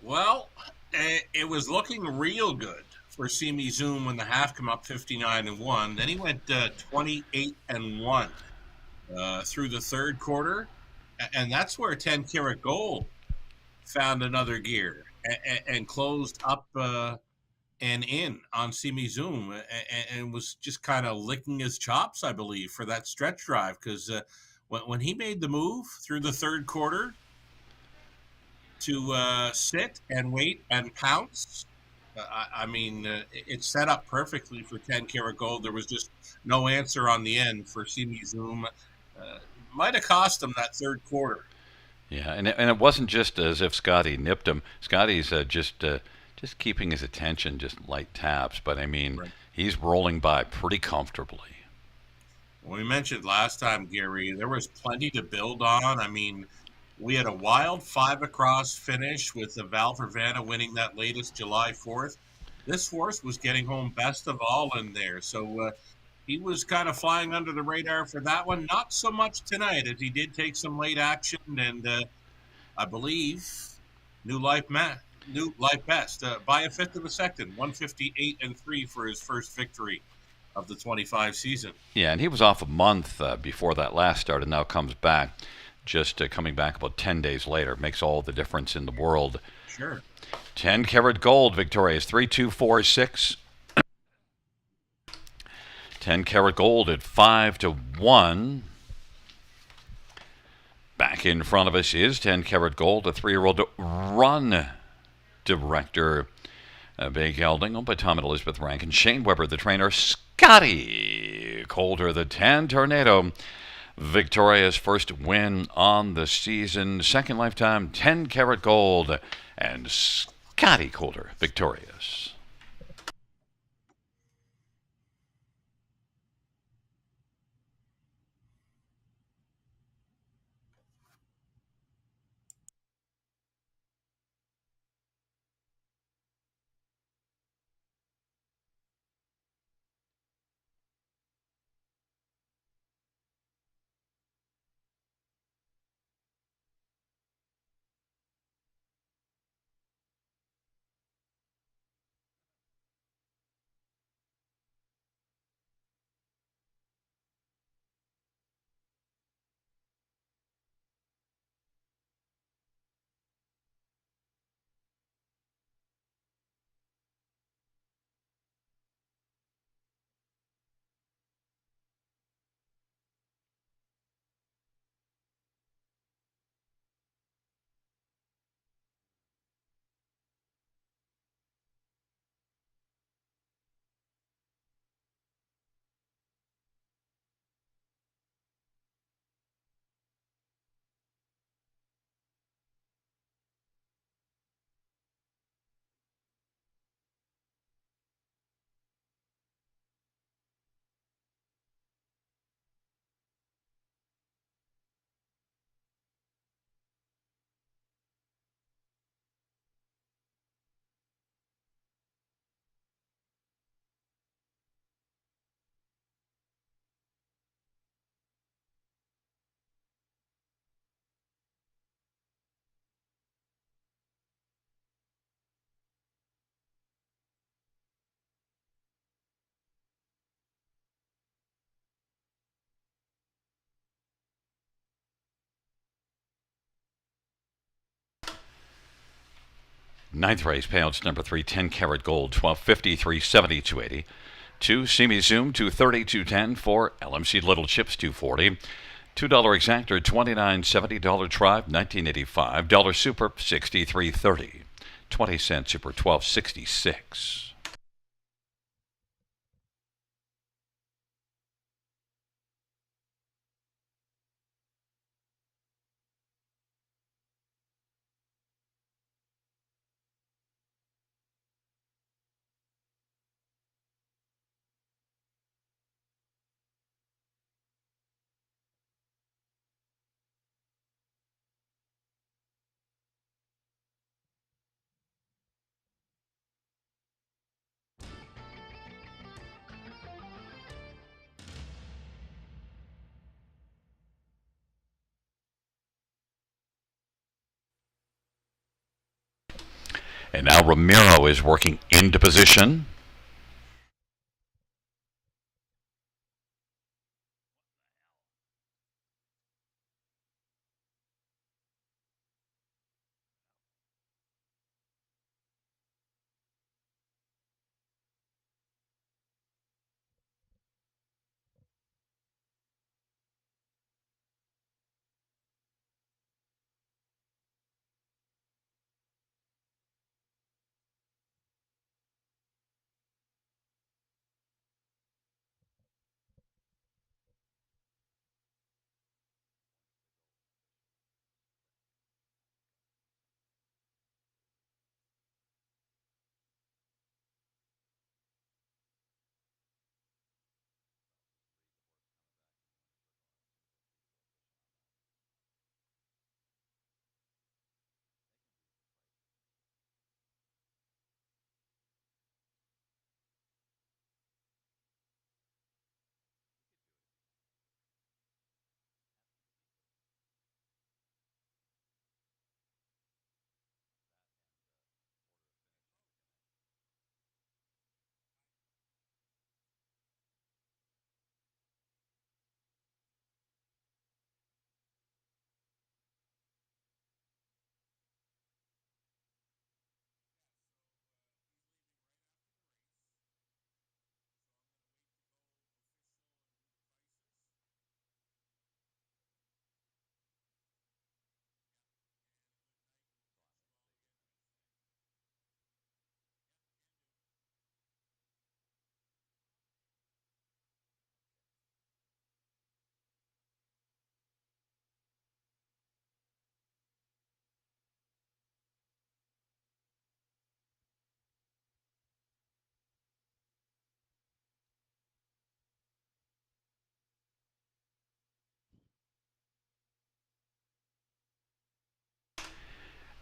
Well, it was looking real good for Simi Zoom when the half came up 59-1. Then he went 28-1 through the third quarter. And that's where 10 Karat Gold found another gear and closed up and in on Simi Zoom and was just kind of licking his chops, I believe, for that stretch drive. Because when he made the move through the third quarter to sit and wait and pounce, it's set up perfectly for 10 Karat Gold. There was just no answer on the end for Simi Zoom. Might have cost him that third quarter. Yeah, and it wasn't just as if Scotty nipped him. Scotty's just keeping his attention, just light taps. But, right. He's rolling by pretty comfortably. We mentioned last time, Gary, there was plenty to build on. We had a wild 5 across finish with the Val Vervana winning that latest July 4th. This horse was getting home best of all in there. So, he was kind of flying under the radar for that one. Not so much tonight, as he did take some late action, and I believe new life best by a fifth of a second, 158-3 for his first victory of the 25 season. Yeah, and he was off a month before that last start, and now comes back. Just coming back about 10 days later makes all the difference in the world. Sure. 10 Karat Gold, Victoria's 3-2-4-6. 10 Karat Gold at 5-1. Back in front of us is 10 Karat Gold, a 3-year-old run director. Big gelding owned by Tom and Elizabeth Rankin. Shane Weber, the trainer. Scotty Coulter, the 10 Tornado. Victoria's first win on the season. Second lifetime, 10 Karat Gold. And Scotty Coulter, victorious. Ninth race, payouts number 3, 10 karat gold, 1250, 370, 280. 2, Simi Zoom, 230, 210. 4, LMC Little Chips, 240. $2 exactor, $29.70. Dollar Tribe, $19.85. Dollar Super, $63.30. 20-cent Super, $12.66. And now Ramiro is working into position.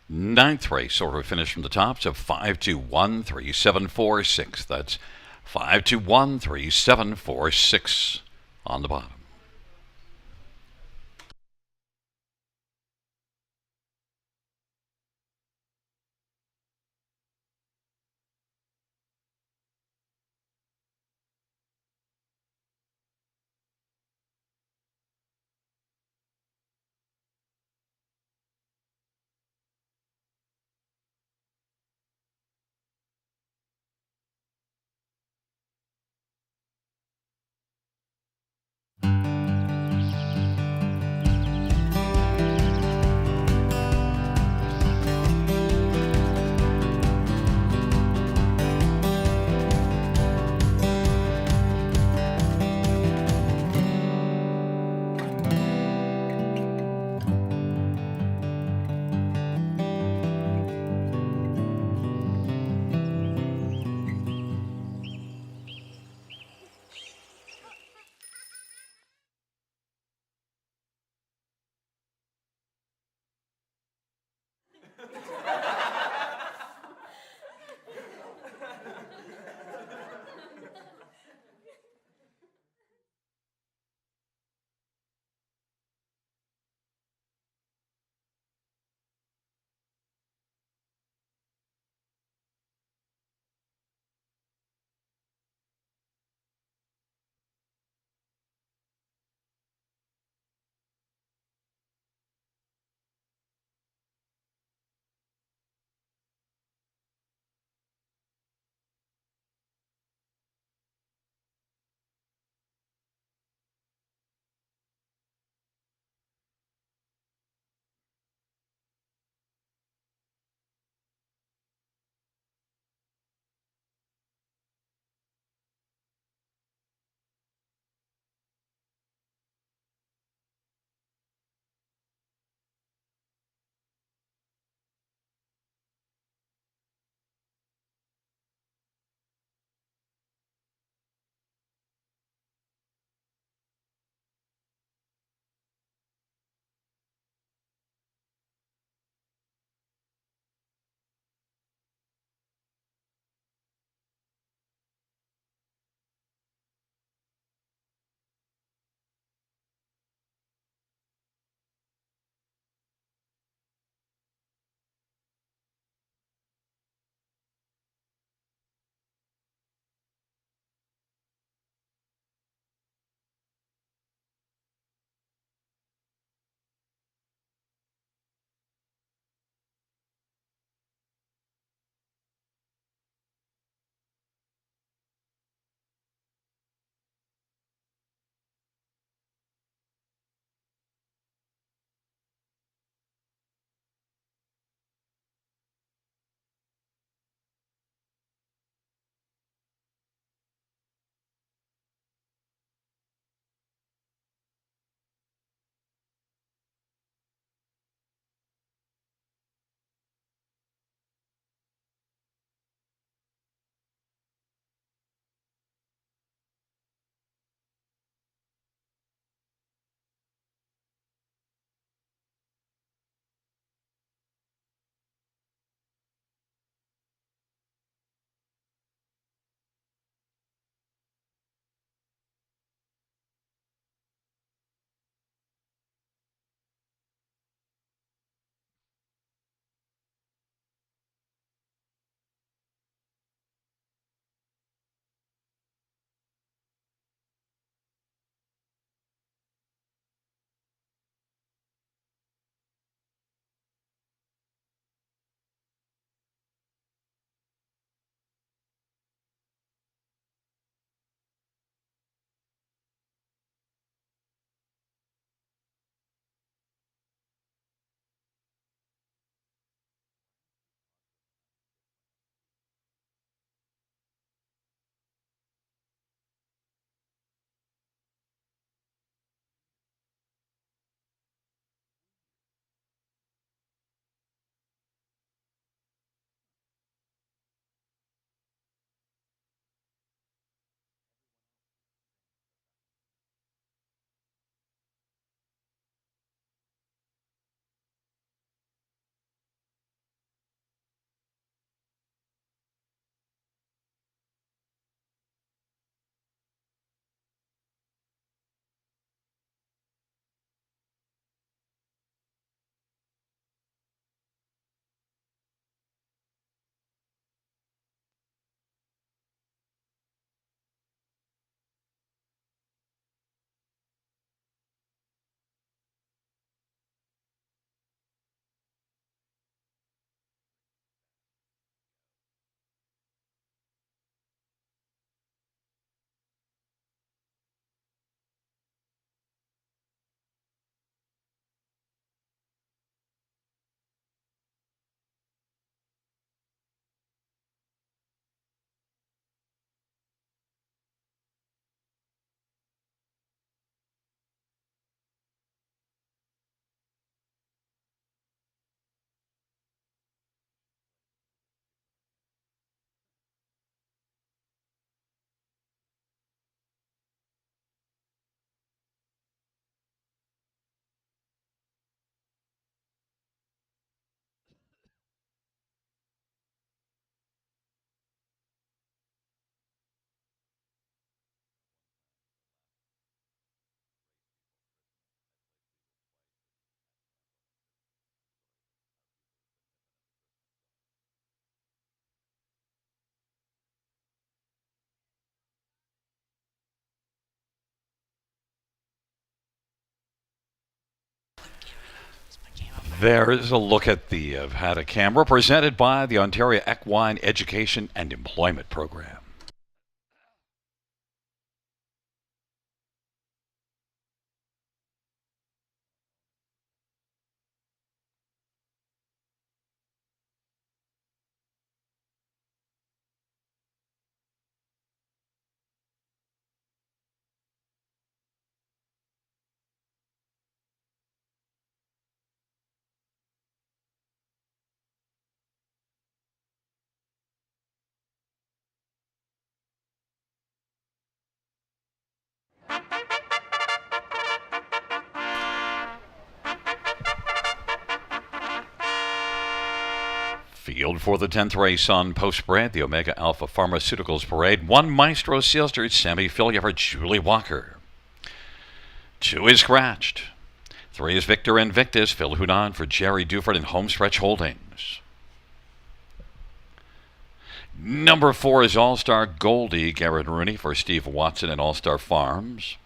Ninth race, order finish from the top, so 5, 2, 1, 3, 7, 4, 6. That's 5, 2, 1, 3, 7, 4, 6 on the bottom. There is a look at the Havana camera presented by the Ontario Equine Education and Employment Program. Field for the 10th race on post-parade, the Omega Alpha Pharmaceuticals Parade. 1 Maestro Sealster, Sammy Fillier, Julie Walker. 2 is scratched. 3 is Victor Invictus, Phil Hudon for Jerry Duford and Homestretch Holdings. Number 4 is All-Star Goldie, Garrett Rooney for Steve Watson and All-Star Farms.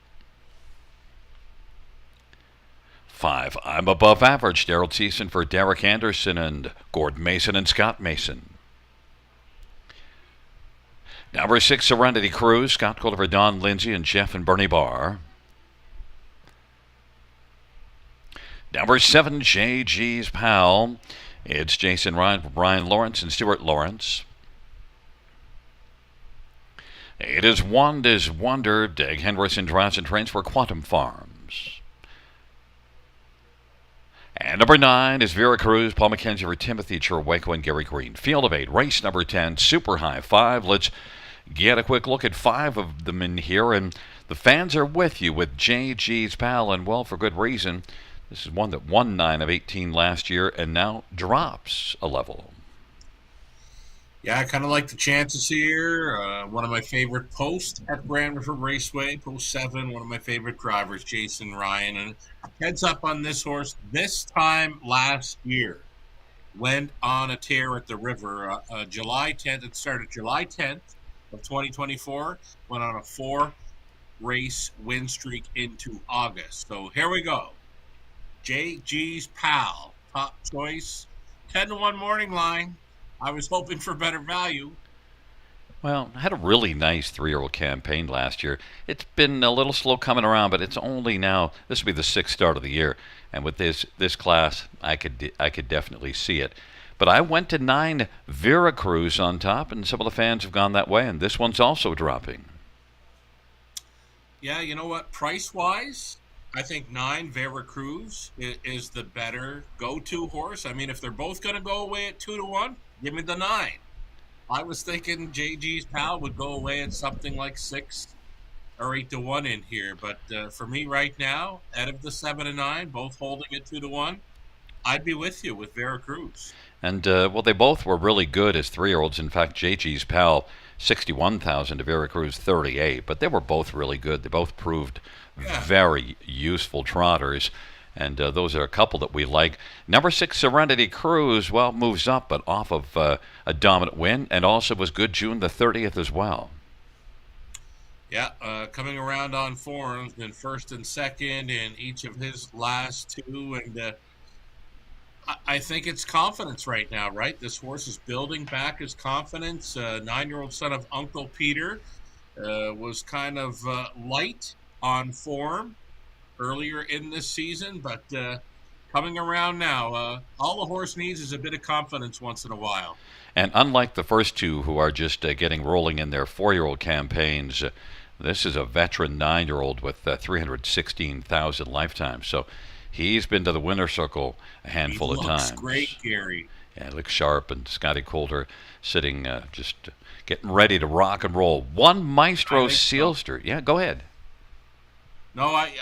5, I'm Above Average, Daryl Thiessen for Derek Anderson and Gordon Mason and Scott Mason. Number 6, Serenity Cruise, Scott Kohler for Don Lindsay and Jeff and Bernie Barr. Number 7, JG's Pal, it's Jason Ryan for Brian Lawrence and Stuart Lawrence. 8 is Wanda's Wonder, Dag Henderson Drives and Trains for Quantum Farms. And number 9 is Vera Cruz, Paul McKenzie for Timothy Cherwaco and Gary Green. Field of 8, race number 10, Super High 5. Let's get a quick look at 5 of them in here. And the fans are with you with JG's Pal, and well, for good reason. This is one that won 9 of 18 last year and now drops a level. Yeah, I kind of like the chances here. One of my favorite posts at Brantford Raceway, post 7, one of my favorite drivers, Jason Ryan. And heads up on this horse, this time last year, went on a tear at the river. July 10th, it started July 10th of 2024, went on a 4-race win streak into August. So here we go. JG's Pal, top choice, 10-1 morning line. I was hoping for better value. Well, I had a really nice 3-year-old campaign last year. It's been a little slow coming around, but it's only now, this will be the 6th start of the year. And with this class, I could definitely see it. But I went to 9 Vera Cruz on top, and some of the fans have gone that way, and this one's also dropping. Yeah, you know what? Price-wise, I think 9 Vera Cruz is the better go-to horse. I mean, if they're both going to go away at 2-1, give me the 9. I was thinking JG's Pal would go away at something like 6 or 8-1 in here. But for me right now, out of the 7 and 9, both holding at 2-1, I'd be with you with Vera Cruz. And, well, they both were really good as 3-year-olds. In fact, JG's Pal, 61,000 to Vera Cruz, 38. But they were both really good. They both proved very useful trotters. And those are a couple that we like. Number 6, Serenity Cruise, well, moves up, but off of a dominant win, and also was good June the 30th as well. Yeah, coming around on forms, been first and second in each of his last 2, and I think it's confidence right now, right? This horse is building back his confidence. 9-year-old son of Uncle Peter was kind of light on form earlier in this season, but coming around now, all the horse needs is a bit of confidence once in a while. And unlike the first 2 who are just getting rolling in their 4-year-old campaigns, this is a veteran 9-year-old with 316,000 lifetimes. So he's been to the winner's circle a handful of times. He looks great, Gary. Yeah, it looks sharp, and Scotty Coulter sitting just getting ready to rock and roll. 1 Maestro Sealster. So. Yeah, go ahead. No, I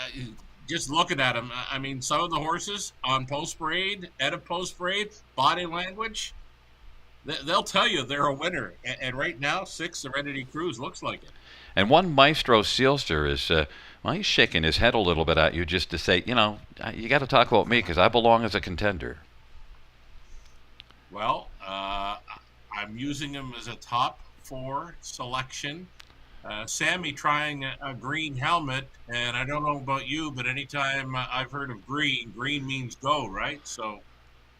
just looking at him, I mean, some of the horses on post-parade, out of post-parade, body language, they'll tell you they're a winner. And right now, 6 Serenity Cruise looks like it. And 1 Maestro Sealster is, well, he's shaking his head a little bit at you just to say, you know, you got to talk about me because I belong as a contender. Well, I'm using him as a top 4 selection. Sammy trying a green helmet, and I don't know about you, but anytime I've heard of green means go, right? So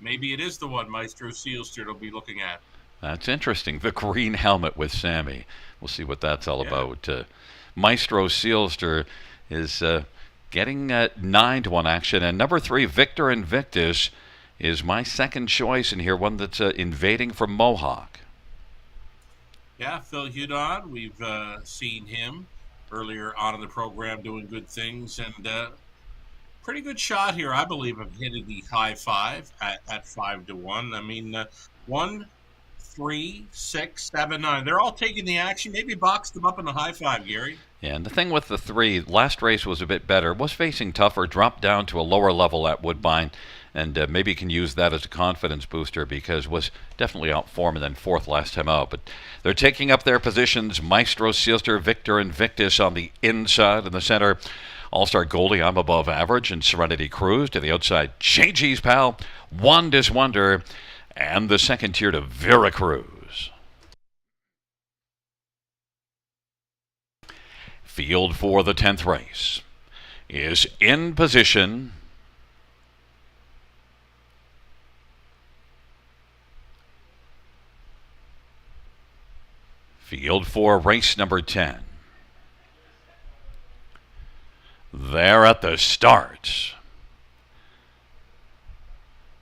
maybe it is the one Maestro Sealster will be looking at. That's interesting. The green helmet with Sammy. We'll see what that's all Yeah. about. Maestro Sealster is getting 9-1 action. And number 3, Victor Invictus, is my second choice in here, one that's invading from Mohawk. Yeah, Phil Hudon, we've seen him earlier on in the program doing good things, and pretty good shot here, I believe, of hitting the high 5 at 5-1. I mean, 1, 3, 6, 7, 9. They're all taking the action. Maybe box them up in the high 5, Gary. Yeah, and the thing with the 3, last race was a bit better, was facing tougher, dropped down to a lower level at Woodbine, and maybe can use that as a confidence booster because was definitely out form and then 4th last time out. But they're taking up their positions. Maestro Sealster, Victor Invictus on the inside. In the center, All-Star Goldie, I'm above average, and Serenity Cruise to the outside. JG's Pal, Wanda's Wonder, and the second tier to Veracruz. Field for the 10th race is in position. Field for race number 10. They're at the start.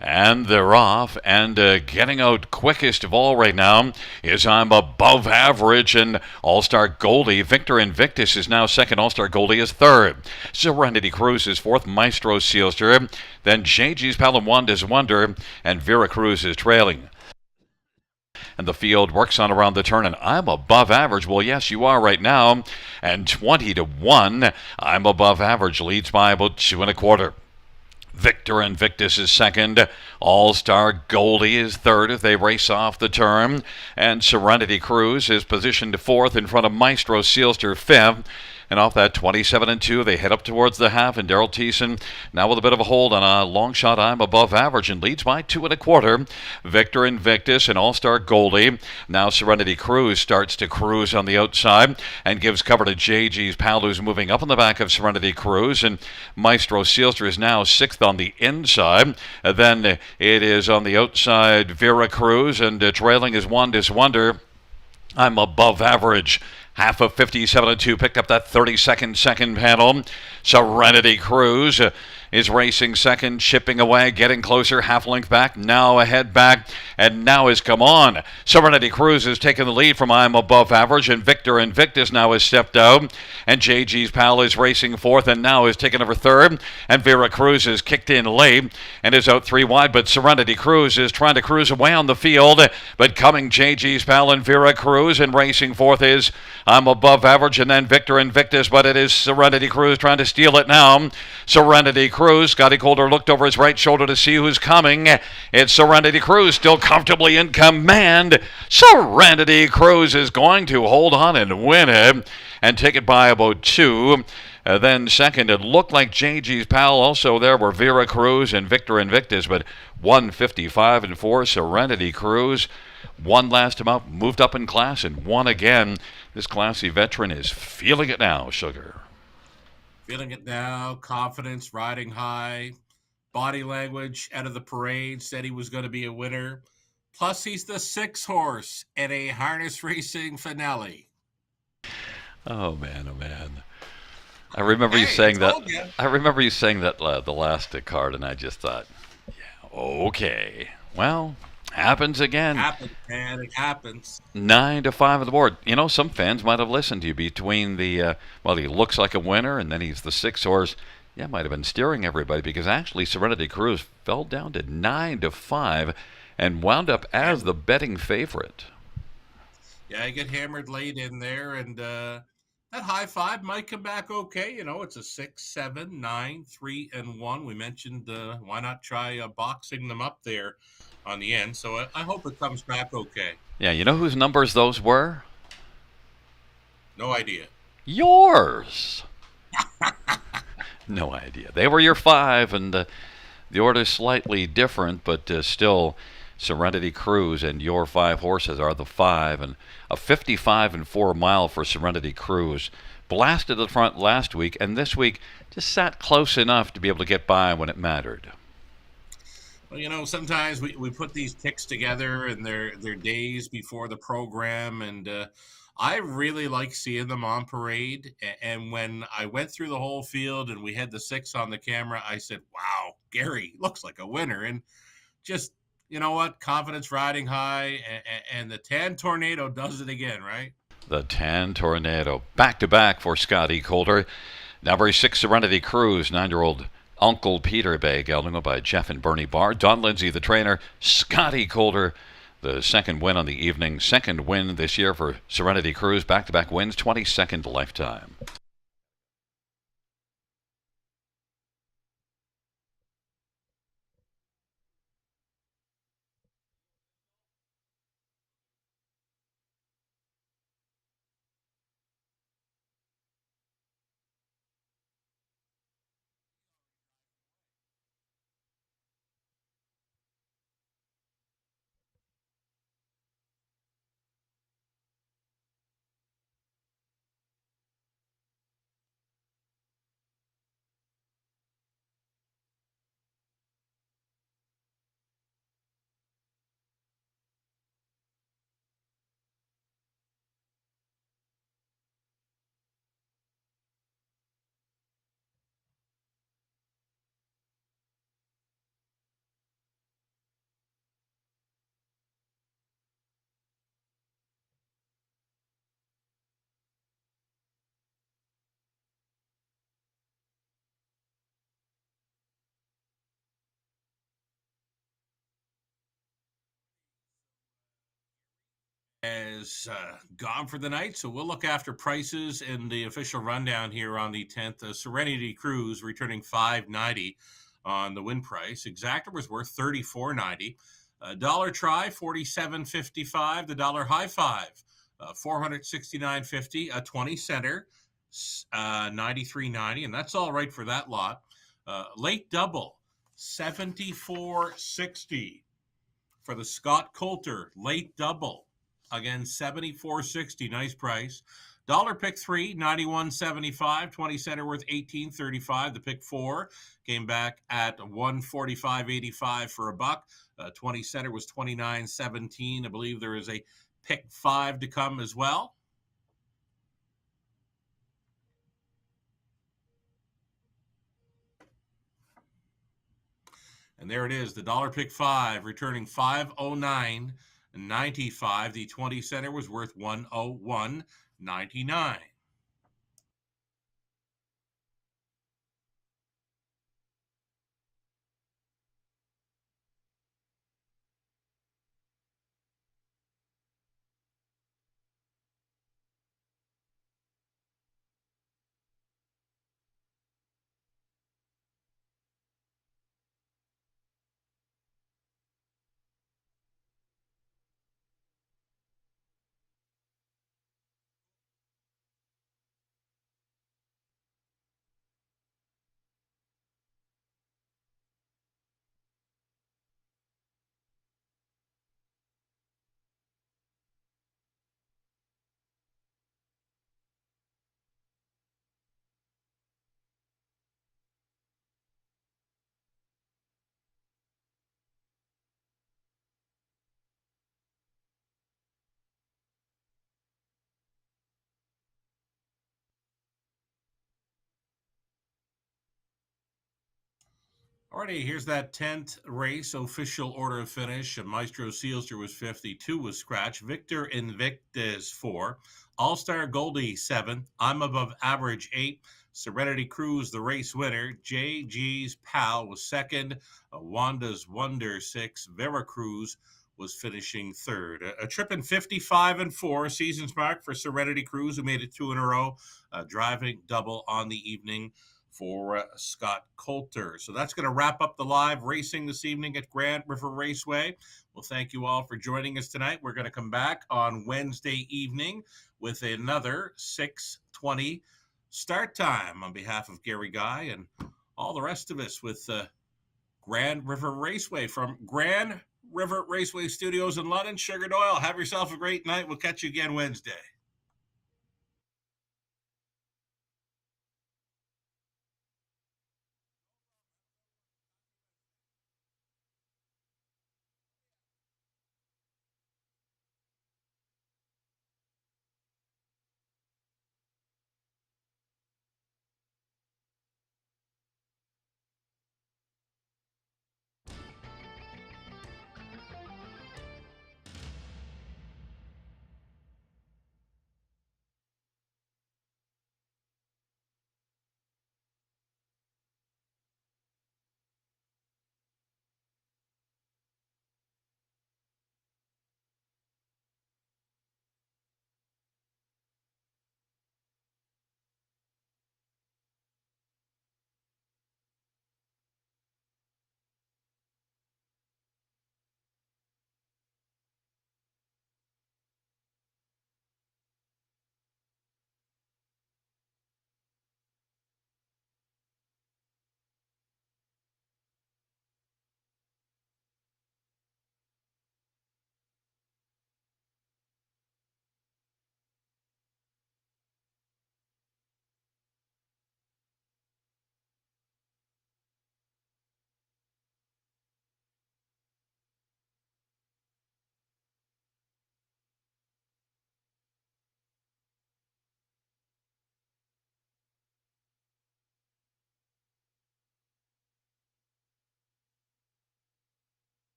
And they're off, and getting out quickest of all right now is I'm above average, and All-Star Goldie. Victor Invictus is now second. All-Star Goldie is third. Serenity Cruise is fourth. Maestro Sealster. Then JG's Pal and Wanda's Wonder, and Veracruz is trailing. And the field works on around the turn, and I'm above average. Well, yes, you are right now. And 20-1, I'm above average, leads by about 2 1/4. Victor Invictus is second. All-Star Goldie is third if they race off the turn. And Serenity Cruise is positioned fourth in front of Maestro Sealster fifth. And off that 27-2, they head up towards the half, and Daryl Thiessen now with a bit of a hold on a long shot. I'm above average and leads by 2 1/4. Victor Invictus and All-Star Goldie. Now Serenity Cruise starts to cruise on the outside and gives cover to JG's Pal, who's moving up on the back of Serenity Cruise. And Maestro Sealster is now sixth on the inside. Then it is on the outside Veracruz, and trailing is Wanda's Wonder. I'm above average. Half of 57-2, picked up that 32nd second panel. Serenity Cruise is racing second, chipping away, getting closer, half length back, now ahead back, and now has come on. Serenity Cruise has taken the lead from I'm above average, and Victor Invictus now has stepped out, and JG's Pal is racing fourth, and now has taken over third, and Veracruz has kicked in late, and is out 3 wide, but Serenity Cruise is trying to cruise away on the field, but coming JG's Pal and Veracruz, and racing fourth is I'm above average, and then Victor Invictus, but it is Serenity Cruise trying to steal it now. Serenity Cruise, Scotty Calder looked over his right shoulder to see who's coming. It's Serenity Cruise still comfortably in command. Serenity Cruise is going to hold on and win it and take it by about 2. Then second, it looked like JG's Pal also there were Veracruz and Victor Invictus, but 155-4, Serenity Cruise won last time out, moved up in class, and won again. This classy veteran is feeling it now, Sugar. Feeling it now, confidence, riding high, body language out of the parade, said he was going to be a winner. Plus, he's the 6th horse at a harness racing finale. Oh man, oh man. I remember you saying that. I remember you saying that the last card, and I just thought, yeah, okay. Well, happens again. Happens, man. It happens. 9-5 on the board. You know, some fans might have listened to you between the, well, he looks like a winner, and then he's the 6th horse. Yeah, might have been steering everybody, because actually Serenity Cruise fell down to 9-5 and wound up as the betting favorite. Yeah, I get hammered late in there, and that high 5 might come back okay. You know, it's a 6, 7, 9, 3, and 1. We mentioned why not try boxing them up there on the end. So I hope it comes back okay. Yeah, you know whose numbers those were? No idea. Yours. No idea. They were your 5, and the order's slightly different, but still Serenity Cruise and your 5 horses are the 5, and a 55-4 mile for Serenity Cruise. Blasted the front last week, and this week just sat close enough to be able to get by when it mattered. Well, sometimes we put these ticks together and they're days before the program, and I really like seeing them on parade. And when I went through the whole field and we had the six on the camera, I said, "Wow, Gary looks like a winner." And just you know what, confidence riding high, and the Tan Tornado does it again, right? The 10 Tornado. Back to back for Scotty Coulter. Number 6, Serenity Cruise, 9-year-old Uncle Peter Bay, gelding by Jeff and Bernie Barr. Don Lindsay, the trainer. Scotty Coulter, the second win on the evening. Second win this year for Serenity Cruise. Back-to-back wins, 22nd lifetime. Has gone for the night, so we'll look after prices and the official rundown here on the 10th. Serenity Cruise returning 590 on the win price. Exactor was worth 34.90. Dollar try 47.55. The dollar high five 469.50. A 20 center 93.90, and that's all right for that lot. Late double 74.60 for the Scott Coulter late double. Again, 74.60, nice price. Dollar pick 3, 91.75. 20 center worth 18.35. The pick 4 came back at 145.85 for a buck. 20 center was 29.17. I believe there is a pick 5 to come as well. And there it is, the dollar pick 5 returning 509.95. The 20 center was worth 101.99. Alrighty, here's that 10th race official order of finish. Maestro Sealster was 52 was scratch. Victor Invictus 4. All-Star Goldie 7. I'm Above Average 8. Serenity Cruise, the race winner. JG's Pal was second. Wanda's Wonder 6. Veracruz was finishing third. A trip in 55-4 seasons mark for Serenity Cruise, who made it 2 in a row. Driving double on the evening for Scott Coulter. So that's going to wrap up the live racing this evening at Grand River Raceway. Well, thank you all for joining us tonight. We're going to come back on Wednesday evening with another 6:20 start time. On behalf of Gary Guy and all the rest of us with Grand River Raceway from Grand River Raceway Studios in London, Sugar Doyle. Have yourself a great night. We'll catch you again Wednesday.